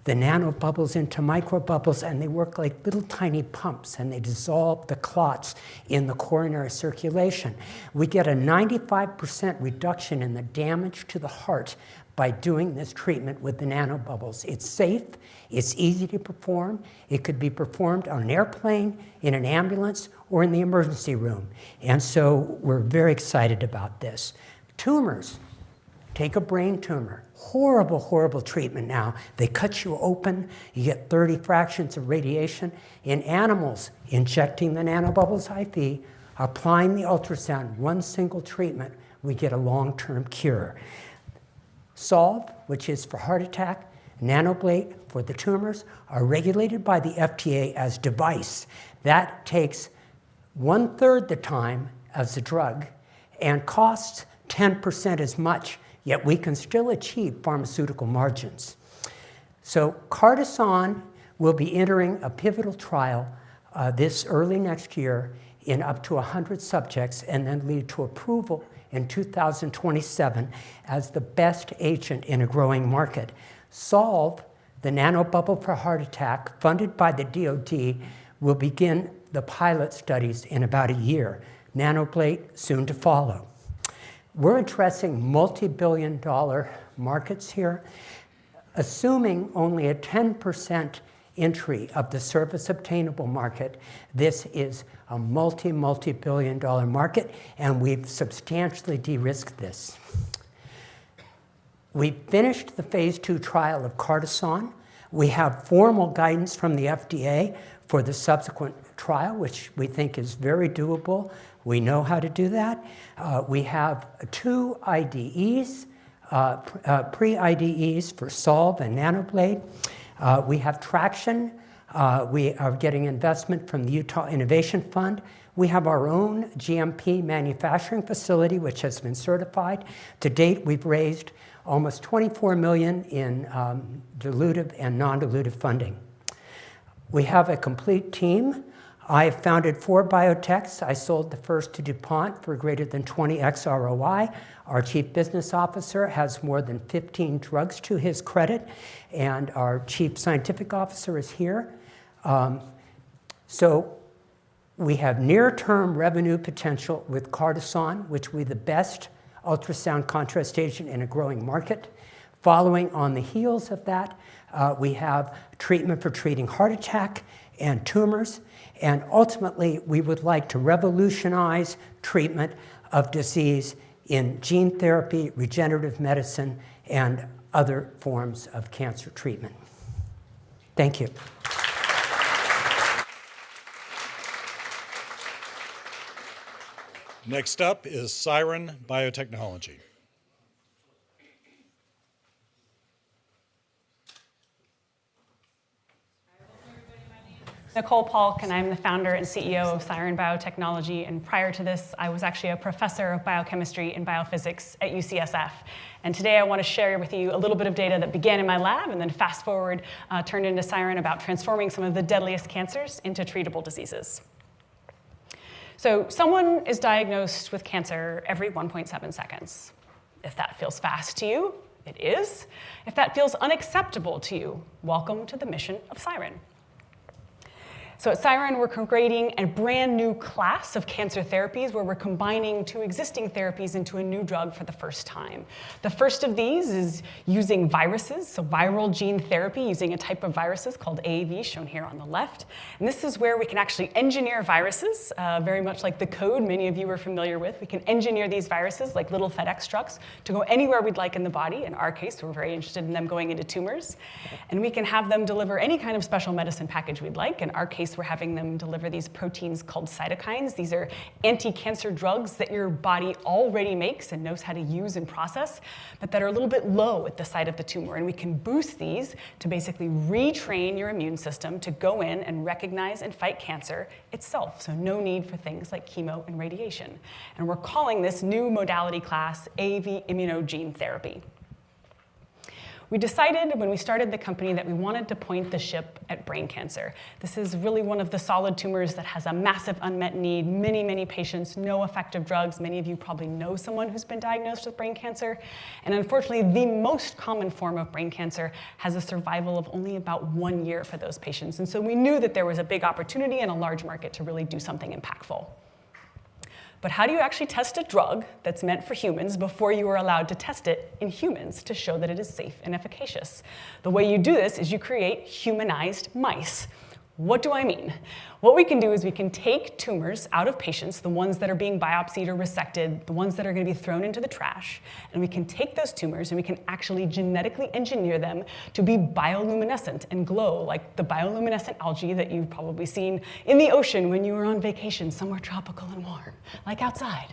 [SPEAKER 6] the nanobubbles into microbubbles, and they work like little tiny pumps, and they dissolve the clots in the coronary circulation. We get a 95% reduction in the damage to the heart by doing this treatment with the nanobubbles. It's safe, it's easy to perform. It could be performed on an airplane, in an ambulance, or in the emergency room. And so we're very excited about this. Tumors. Take a brain tumor. Horrible, horrible treatment now. They cut you open, you get 30 fractions of radiation. In animals, injecting the nanobubbles IV, applying the ultrasound, one single treatment, we get a long-term cure. Solve, which is for heart attack, Nanoblate for the tumors, are regulated by the FDA as device. That takes 1/3 the time as a drug and costs 10% as much, yet we can still achieve pharmaceutical margins. So Cardison will be entering a pivotal trial this early next year in up to 100 subjects and then lead to approval in 2027 as the best agent in a growing market. Solve, the nanobubble for heart attack, funded by the DoD, will begin the pilot studies in about a year. Nanoblate soon to follow. We're addressing multi-billion-dollar markets here, assuming only a 10% entry of the service obtainable market. This is a multi-billion-dollar market, and we've substantially de-risked this. We finished the phase 2 trial of Cardison. We have formal guidance from the FDA for the subsequent trial, which we think is very doable. We know how to do that. We have 2 IDEs, pre-IDEs for Solve and Nanoblade. We have traction. We are getting investment from the Utah Innovation Fund. We have our own GMP manufacturing facility, which has been certified. To date, we've raised almost $24 million in dilutive and non-dilutive funding. We have a complete team. I founded 4 biotechs. I sold the first to DuPont for greater than 20x ROI. Our chief business officer has more than 15 drugs to his credit, and our chief scientific officer is here. So we have near-term revenue potential with Cardison, which will be the best ultrasound contrast agent in a growing market. Following on the heels of that, we have treatment for treating heart attack and tumors. And ultimately, we would like to revolutionize treatment of disease in gene therapy, regenerative medicine, and other forms of cancer treatment. Thank you.
[SPEAKER 1] Next up is Siren Biotechnology.
[SPEAKER 3] Nicole Paulk, and I'm the founder and CEO of Siren Biotechnology. And prior to this, I was actually a professor of biochemistry and biophysics at UCSF. And today I want to share with you a little bit of data that began in my lab and then fast forward turned into Siren about transforming some of the deadliest cancers into treatable diseases. So someone is diagnosed with cancer every 1.7 seconds. If that feels fast to you, it is. If that feels unacceptable to you, welcome to the mission of Siren. So at Siren, we're creating a brand new class of cancer therapies where we're combining 2 existing therapies into a new drug for the first time. The first of these is using viruses, so viral gene therapy using a type of viruses called AAV, shown here on the left. And this is where we can actually engineer viruses, very much like the code many of you are familiar with. We can engineer these viruses like little FedEx trucks to go anywhere we'd like in the body. In our case, we're very interested in them going into tumors. And we can have them deliver any kind of special medicine package we'd like. In our case, we're having them deliver these proteins called cytokines. These are anti-cancer drugs that your body already makes and knows how to use and process, but that are a little bit low at the site of the tumor. And we can boost these to basically retrain your immune system to go in and recognize and fight cancer itself. So no need for things like chemo and radiation. And we're calling this new modality class AAV immunogene therapy. We decided when we started the company that we wanted to point the ship at brain cancer. This is really one of the solid tumors that has a massive unmet need, many, many patients, no effective drugs. Many of you probably know someone who's been diagnosed with brain cancer. And unfortunately, the most common form of brain cancer has a survival of only about 1 year for those patients. And so we knew that there was a big opportunity and a large market to really do something impactful. But how do you actually test a drug that's meant for humans before you are allowed to test it in humans to show that it is safe and efficacious? The way you do this is you create humanized mice. What do I mean? What we can do is we can take tumors out of patients, the ones that are being biopsied or resected, the ones that are going to be thrown into the trash, and we can take those tumors and we can actually genetically engineer them to be bioluminescent and glow like the bioluminescent algae that you've probably seen in the ocean when you were on vacation somewhere tropical and warm, like outside.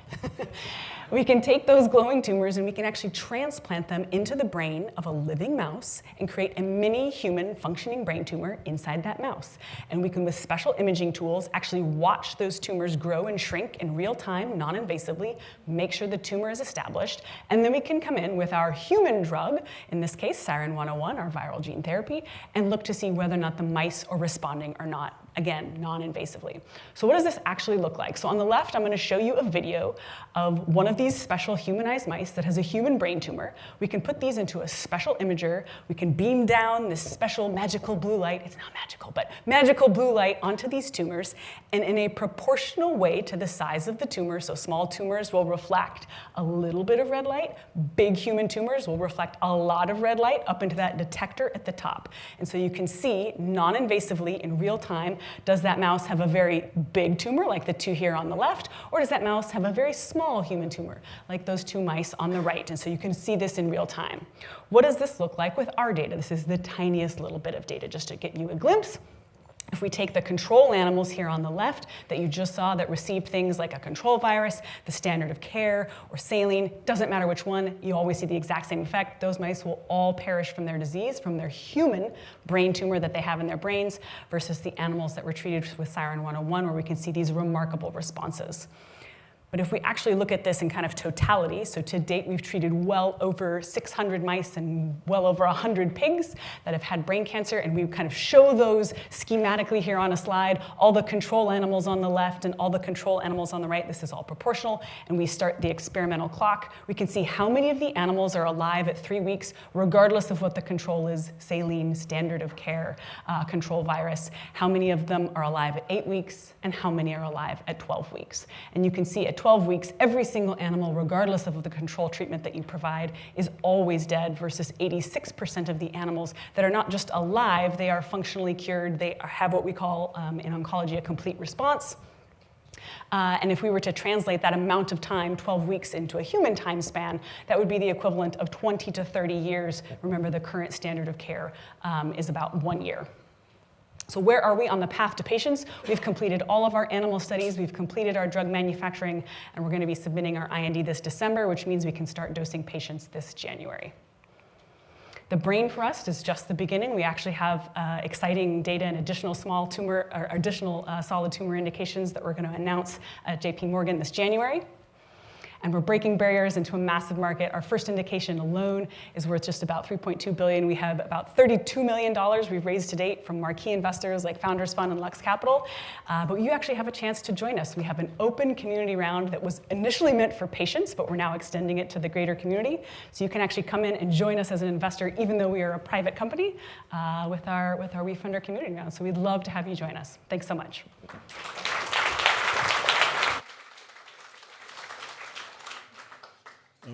[SPEAKER 3] We can take those glowing tumors and we can actually transplant them into the brain of a living mouse and create a mini human functioning brain tumor inside that mouse. And we can, with special imaging tools, actually watch those tumors grow and shrink in real time, non-invasively, make sure the tumor is established, and then we can come in with our human drug, in this case, Siren 101, our viral gene therapy, and look to see whether or not the mice are responding or not. Again, non-invasively. So what does this actually look like? So on the left, I'm going to show you a video of one of these special humanized mice that has a human brain tumor. We can put these into a special imager. We can beam down this special magical blue light. It's not magical, but magical blue light onto these tumors. And in a proportional way to the size of the tumor, so small tumors will reflect a little bit of red light. Big human tumors will reflect a lot of red light up into that detector at the top. And so you can see non-invasively in real time, does that mouse have a very big tumor, like the 2 here on the left, or does that mouse have a very small human tumor, like those 2 mice on the right? And so you can see this in real time. What does this look like with our data? This is the tiniest little bit of data, just to get you a glimpse. If we take the control animals here on the left that you just saw that received things like a control virus, the standard of care, or saline, doesn't matter which one, you always see the exact same effect. Those mice will all perish from their disease, from their human brain tumor that they have in their brains, versus the animals that were treated with Siren 101, where we can see these remarkable responses. But if we actually look at this in kind of totality, so to date we've treated well over 600 mice and well over 100 pigs that have had brain cancer, and we kind of show those schematically here on a slide, all the control animals on the left and all the control animals on the right. This is all proportional, and we start the experimental clock. We can see how many of the animals are alive at 3 weeks, regardless of what the control is, saline, standard of care, control virus, how many of them are alive at 8 weeks, and how many are alive at 12 weeks. And you can see at 12 weeks, every single animal, regardless of the control treatment that you provide, is always dead, versus 86% of the animals that are not just alive, they are functionally cured. They have what we call in oncology a complete response. And if we were to translate that amount of time, 12 weeks, into a human time span, that would be the equivalent of 20 to 30 years. Remember, the current standard of care is about 1 year. So where are we on the path to patients? We've completed all of our animal studies, we've completed our drug manufacturing, and we're going to be submitting our IND this December, which means we can start dosing patients this January. The brain for us is just the beginning. We actually have exciting data and additional small tumor or additional solid tumor indications that we're going to announce at JP Morgan this January. And we're breaking barriers into a massive market. Our first indication alone is worth just about $3.2 billion. We have about $32 million we've raised to date from marquee investors like Founders Fund and Lux Capital. But you actually have a chance to join us. We have an open community round that was initially meant for patients, but we're now extending it to the greater community. So you can actually come in and join us as an investor, even though we are a private company, with our WeFunder community round. So we'd love to have you join us. Thanks so much.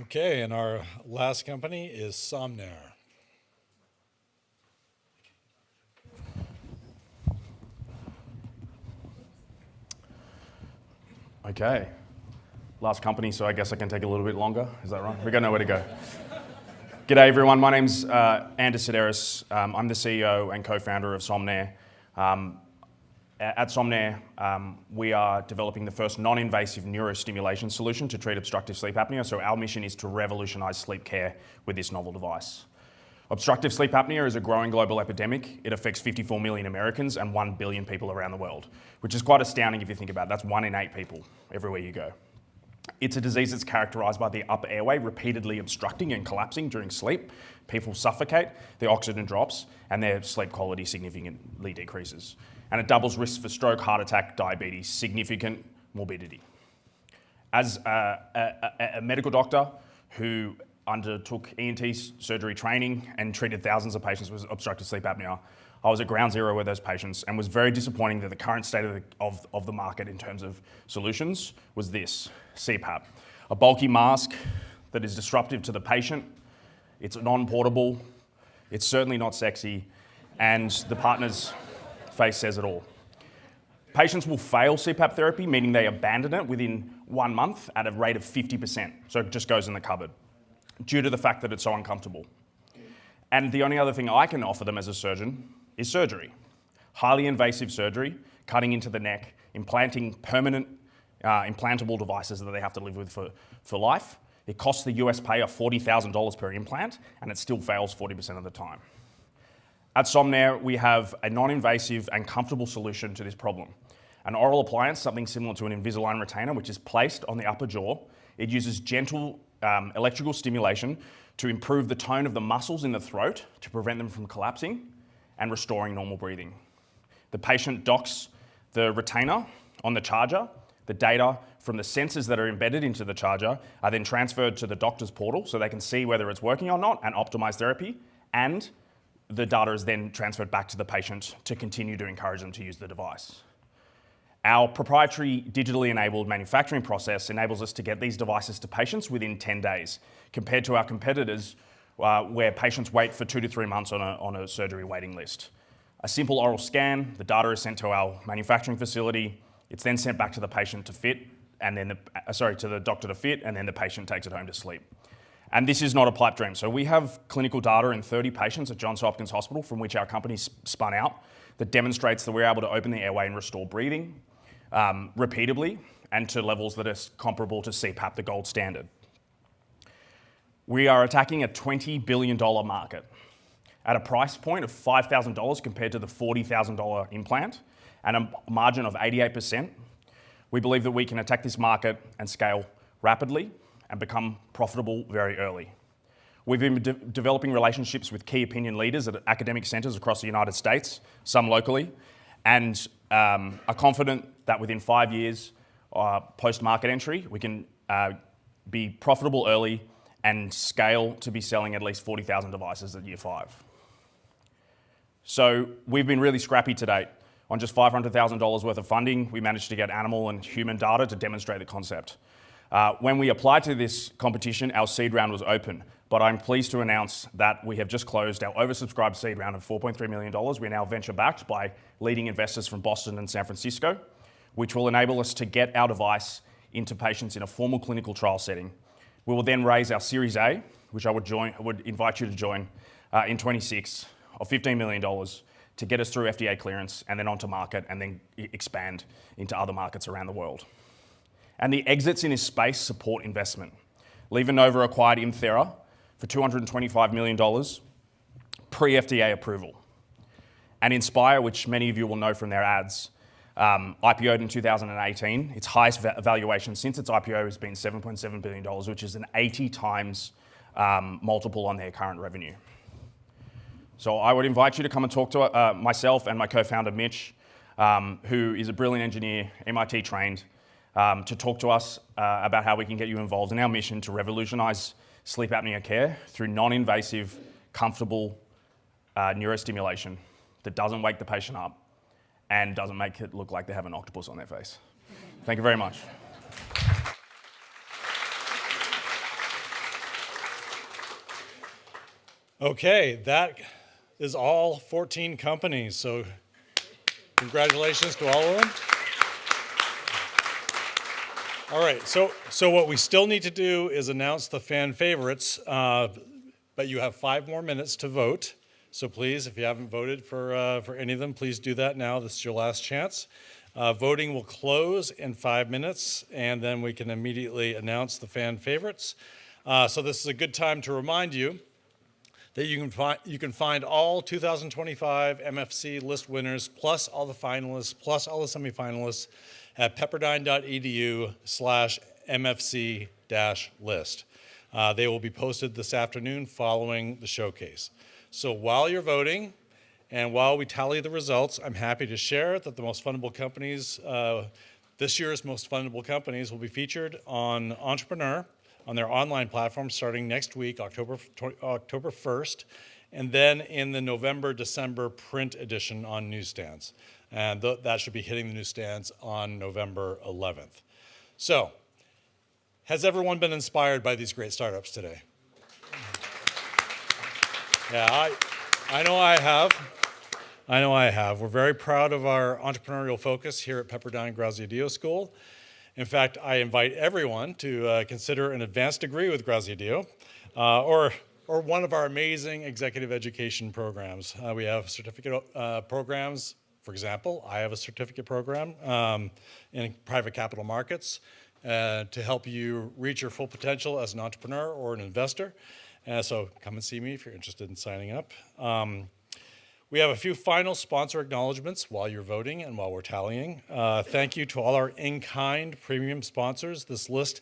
[SPEAKER 1] Okay, and our last company is Somnair.
[SPEAKER 9] Okay, last company, so I guess I can take a little bit longer. Is that right? We got nowhere to go. G'day everyone, my name's Anders Sideris. I'm the CEO and co-founder of Somnair. At Somnair, we are developing the first non-invasive neurostimulation solution to treat obstructive sleep apnea. So our mission is to revolutionize sleep care with this novel device. Obstructive sleep apnea is a growing global epidemic. It affects 54 million Americans and 1 billion people around the world, which is quite astounding if you think about it. That's 1 in 8 people everywhere you go. It's a disease that's characterized by the upper airway repeatedly obstructing and collapsing during sleep. People suffocate, their oxygen drops, and their sleep quality significantly decreases. And it doubles risks for stroke, heart attack, diabetes, significant morbidity. As a medical doctor who undertook ENT surgery training and treated thousands of patients with obstructive sleep apnea, I was at ground zero with those patients and was very disappointing that the current state of the market in terms of solutions was this, CPAP. A bulky mask that is disruptive to the patient, it's non-portable, it's certainly not sexy, and the partner's face says it all. Patients will fail CPAP therapy, meaning they abandon it within 1 month at a rate of 50%. So it just goes in the cupboard due to the fact that it's so uncomfortable. And the only other thing I can offer them as a surgeon is surgery. Highly invasive surgery, cutting into the neck, implanting permanent implantable devices that they have to live with for life. It costs the US payer $40,000 per implant, and it still fails 40% of the time. At Somnair, we have a non-invasive and comfortable solution to this problem. An oral appliance, something similar to an Invisalign retainer, which is placed on the upper jaw. It uses gentle electrical stimulation to improve the tone of the muscles in the throat to prevent them from collapsing and restoring normal breathing. The patient docks the retainer on the charger. The data from the sensors that are embedded into the charger are then transferred to the doctor's portal so they can see whether it's working or not and optimize therapy, and the data is then transferred back to the patient to continue to encourage them to use the device. Our proprietary digitally enabled manufacturing process enables us to get these devices to patients within 10 days, compared to our competitors where patients wait for 2 to 3 months on a surgery waiting list. A simple oral scan, the data is sent to our manufacturing facility, it's then sent back to the patient to fit, and then to the doctor to fit, and then the patient takes it home to sleep. And this is not a pipe dream. So we have clinical data in 30 patients at Johns Hopkins Hospital from which our company spun out that demonstrates that we're able to open the airway and restore breathing repeatedly and to levels that are comparable to CPAP, the gold standard. We are attacking a $20 billion market at a price point of $5,000 compared to the $40,000 implant and a margin of 88%. We believe that we can attack this market and scale rapidly and become profitable very early. We've been developing relationships with key opinion leaders at academic centers across the United States, some locally, and are confident that within 5 years post-market entry, we can be profitable early and scale to be selling at least 40,000 devices at year 5. So we've been really scrappy to date. On just $500,000 worth of funding, we managed to get animal and human data to demonstrate the concept. When we applied to this competition, our seed round was open, but I'm pleased to announce that we have just closed our oversubscribed seed round of $4.3 million. We're now venture-backed by leading investors from Boston and San Francisco, which will enable us to get our device into patients in a formal clinical trial setting. We will then raise our Series A, which I would invite you to join in 26, of $15 million to get us through FDA clearance and then onto market and then expand into other markets around the world. And the exits in this space support investment. LivaNova acquired Imthera for $225 million pre-FDA approval. And Inspire, which many of you will know from their ads, IPO'd in 2018. Its highest valuation since its IPO has been $7.7 billion, which is an 80 times multiple on their current revenue. So I would invite you to come and talk to myself and my co-founder, Mitch, who is a brilliant engineer, MIT trained, to talk to us about how we can get you involved in our mission to revolutionize sleep apnea care through non-invasive, comfortable neurostimulation that doesn't wake the patient up and doesn't make it look like they have an octopus on their face. Thank you very much.
[SPEAKER 1] Okay, that is all 14 companies, so congratulations to all of them. All right, so what we still need to do is announce the fan favorites, but you have 5 more minutes to vote. So please, if you haven't voted for any of them, please do that now. This is your last chance. Voting will close in 5 minutes, and then we can immediately announce the fan favorites. So this is a good time to remind you that you can find all 2025 MFC list winners, plus all the finalists, plus all the semifinalists at pepperdine.edu/MFC-list. They will be posted this afternoon following the showcase. So while you're voting and while we tally the results, I'm happy to share that the most fundable companies, this year's most fundable companies will be featured on Entrepreneur on their online platform starting next week, October 1st, and then in the November-December print edition on newsstands. And that should be hitting the newsstands on November 11th. So, has everyone been inspired by these great startups today? Yeah, I know I have. I know I have. We're very proud of our entrepreneurial focus here at Pepperdine Graziadio School. In fact, I invite everyone to consider an advanced degree with Graziadio or one of our amazing executive education programs. We have certificate programs. For example, I have a certificate program in private capital markets to help you reach your full potential as an entrepreneur or an investor. So come and see me if you're interested in signing up. We have a few final sponsor acknowledgments while you're voting and while we're tallying. Thank you to all our in-kind premium sponsors. This list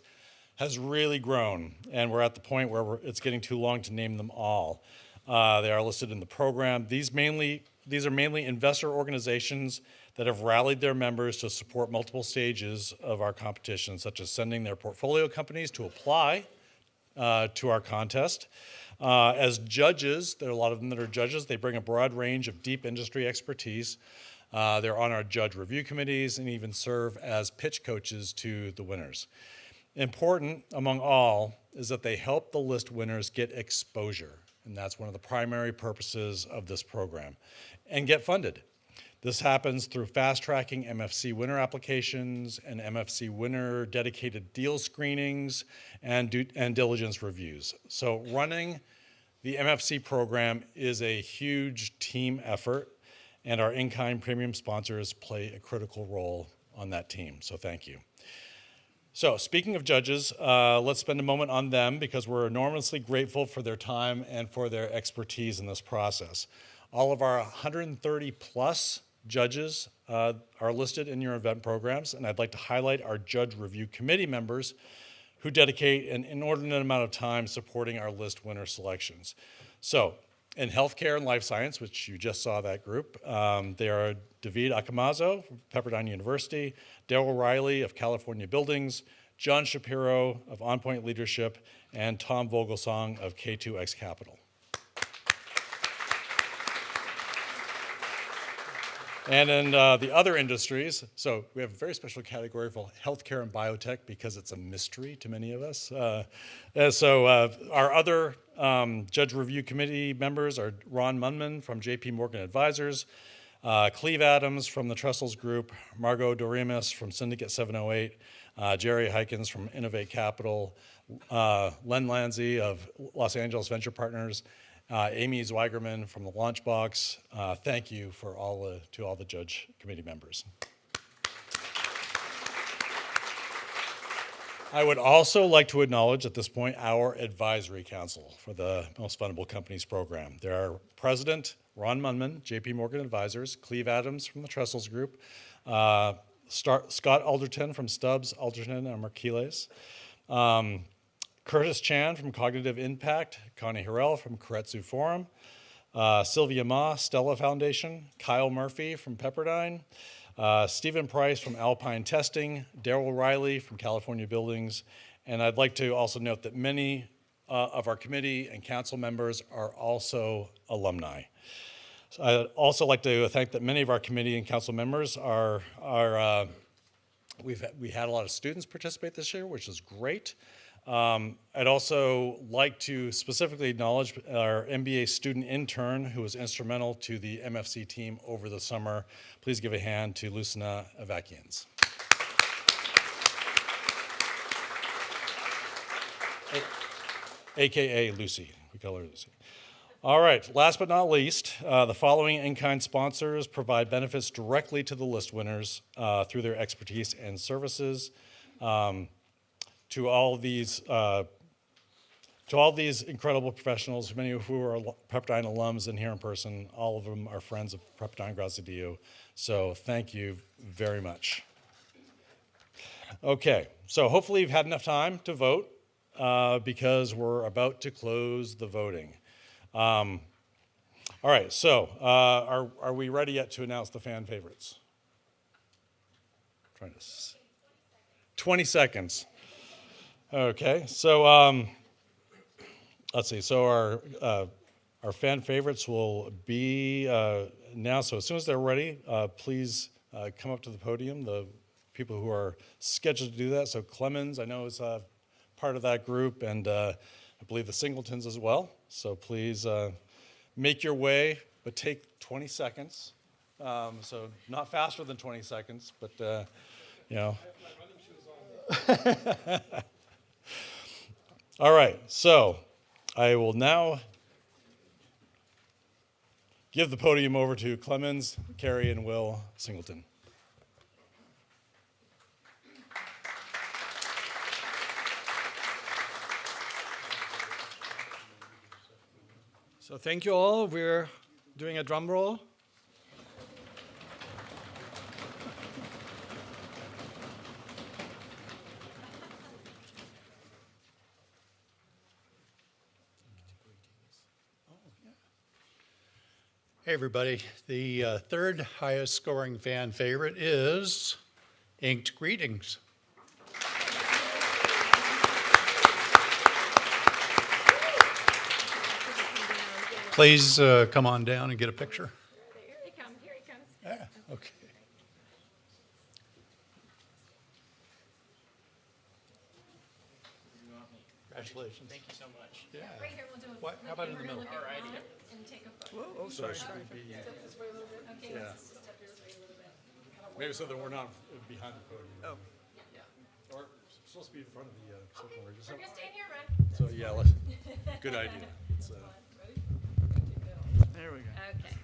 [SPEAKER 1] has really grown, and we're at the point where it's getting too long to name them all. They are listed in the program. These are mainly investor organizations that have rallied their members to support multiple stages of our competition, such as sending their portfolio companies to apply to our contest. As judges, there are a lot of them that are judges. They bring a broad range of deep industry expertise. They're on our judge review committees and even serve as pitch coaches to the winners. Important among all is that they help the list winners get exposure, and that's one of the primary purposes of this program, and get funded. This happens through fast-tracking MFC winner applications and MFC winner dedicated deal screenings and diligence reviews. So running the MFC program is a huge team effort, and our in-kind premium sponsors play a critical role on that team, so thank you. So speaking of judges, let's spend a moment on them because we're enormously grateful for their time and for their expertise in this process. All of our 130 plus judges are listed in your event programs, and I'd like to highlight our judge review committee members who dedicate an inordinate amount of time supporting our list winner selections. So in healthcare and life science, which you just saw that group, they are David Akamazo from Pepperdine University, Daryl Riley of California Buildings, John Shapiro of On Point Leadership, and Tom Vogelsong of K2X Capital. And in the other industries, so we have a very special category for healthcare and biotech because it's a mystery to many of us. Our other judge review committee members are Ron Munman from JP Morgan Advisors, Cleve Adams from the Trestles Group, Margot Dorimus from Syndicate 708, Jerry Hykins from Innovate Capital, Len Lanzi of Los Angeles Venture Partners, Amy Zweigerman from the Launchbox. Thank you to all the judge committee members. I would also like to acknowledge at this point our advisory council for the Most Fundable Companies program. There are President Ron Munman, JP Morgan Advisors, Cleve Adams from the Trestles Group, Scott Alderton from Stubbs, Alderton, and Marquiles, Curtis Chan from Cognitive Impact, Connie Harrell from Keiretsu Forum, Sylvia Ma, Stella Foundation, Kyle Murphy from Pepperdine, Stephen Price from Alpine Testing, Daryl Riley from California Buildings, and I'd like to also note that many of our committee and council members are also alumni. So I'd also like to thank that many of our committee and council members we had a lot of students participate this year, which is great. I'd also like to specifically acknowledge our MBA student intern who was instrumental to the MFC team over the summer. Please give a hand to Lucina Avakians. AKA Lucy, we call her Lucy. All right, last but not least, the following in-kind sponsors provide benefits directly to the list winners through their expertise and services. To all these incredible professionals, many of who are Pepperdine alums and here in person, all of them are friends of Pepperdine Graziadio. So thank you very much. Okay, so hopefully you've had enough time to vote because we're about to close the voting. All right, so are we ready yet to announce the fan favorites? 20 seconds. Okay, so let's see. So our fan favorites will be now. So as soon as they're ready, please come up to the podium. The people who are scheduled to do that. So Clemens, I know, is part of that group, and I believe the Singletons as well. So please make your way, but take 20 seconds. So not faster than 20 seconds, but you know. All right, so I will now give the podium over to Clemens, Carrie, and Will Singleton.
[SPEAKER 8] So thank you all. We're doing a drum roll.
[SPEAKER 10] Hey everybody, the third highest scoring fan favorite is Inked Greetings. Please come on down and get a picture.
[SPEAKER 22] Here he comes, here he comes.
[SPEAKER 10] Yeah, okay. Congratulations.
[SPEAKER 22] Thank you so much.
[SPEAKER 10] Yeah.
[SPEAKER 22] Right here, we'll do a
[SPEAKER 10] What, how about in the middle?
[SPEAKER 22] All right. And take a photo.
[SPEAKER 10] Oh, sorry.
[SPEAKER 22] Step this way a little bit. Okay,
[SPEAKER 10] Yeah.
[SPEAKER 22] let's just step this way.
[SPEAKER 1] Maybe so that we're not behind the podium. Oh. Or we're supposed to be in front of the circle. We're just staying here, Ren. So yeah, good idea.
[SPEAKER 11] There we go.
[SPEAKER 22] Okay.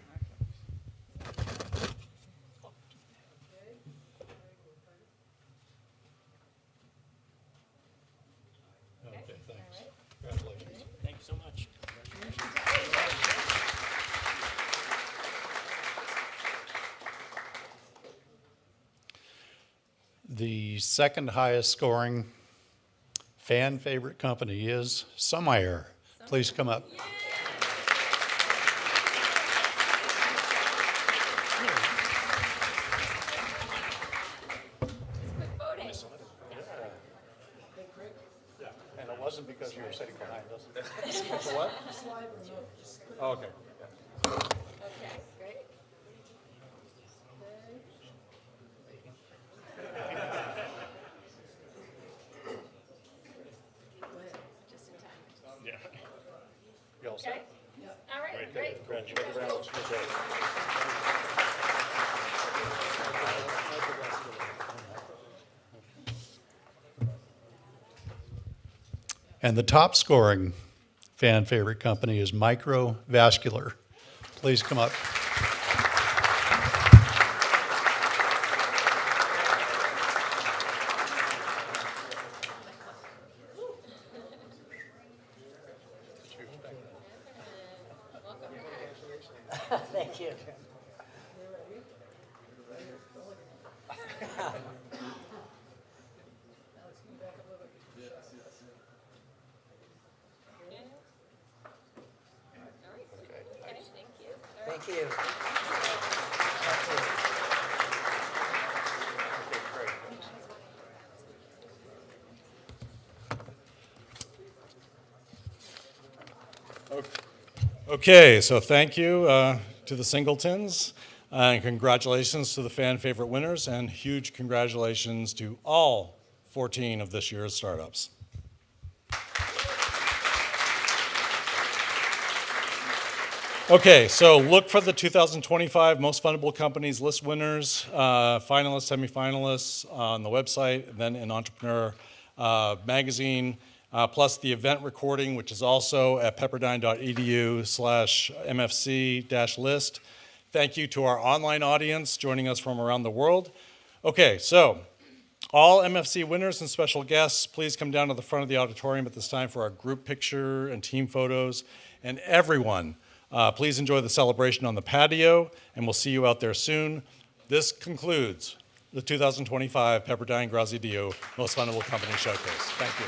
[SPEAKER 10] Okay, thanks. Congratulations.
[SPEAKER 21] Thank you so much.
[SPEAKER 10] The second highest scoring fan favorite company is Somnair. Please come up. And it wasn't because you were sitting behind us. So what? Oh, okay.
[SPEAKER 22] Okay, great. Just in time.
[SPEAKER 10] Yeah. You all set?
[SPEAKER 22] Okay. All right, great.
[SPEAKER 10] Congratulations. And the top scoring fan favorite company is Microvascular. Please come up.
[SPEAKER 6] Thank you. Thank you.
[SPEAKER 1] Okay, so thank you to the Singletons, and congratulations to the fan favorite winners, and huge congratulations to all 14 of this year's startups. Okay, so look for the 2025 Most Fundable Companies list winners, finalists, semifinalists on the website, then in Entrepreneur magazine, plus the event recording, which is also at pepperdine.edu/MFC-list. Thank you to our online audience joining us from around the world. Okay, so all MFC winners and special guests, please come down to the front of the auditorium at this time for our group picture and team photos. And everyone, please enjoy the celebration on the patio, and we'll see you out there soon. This concludes the 2025 Pepperdine Graziadio Most Fundable Company Showcase. Thank you.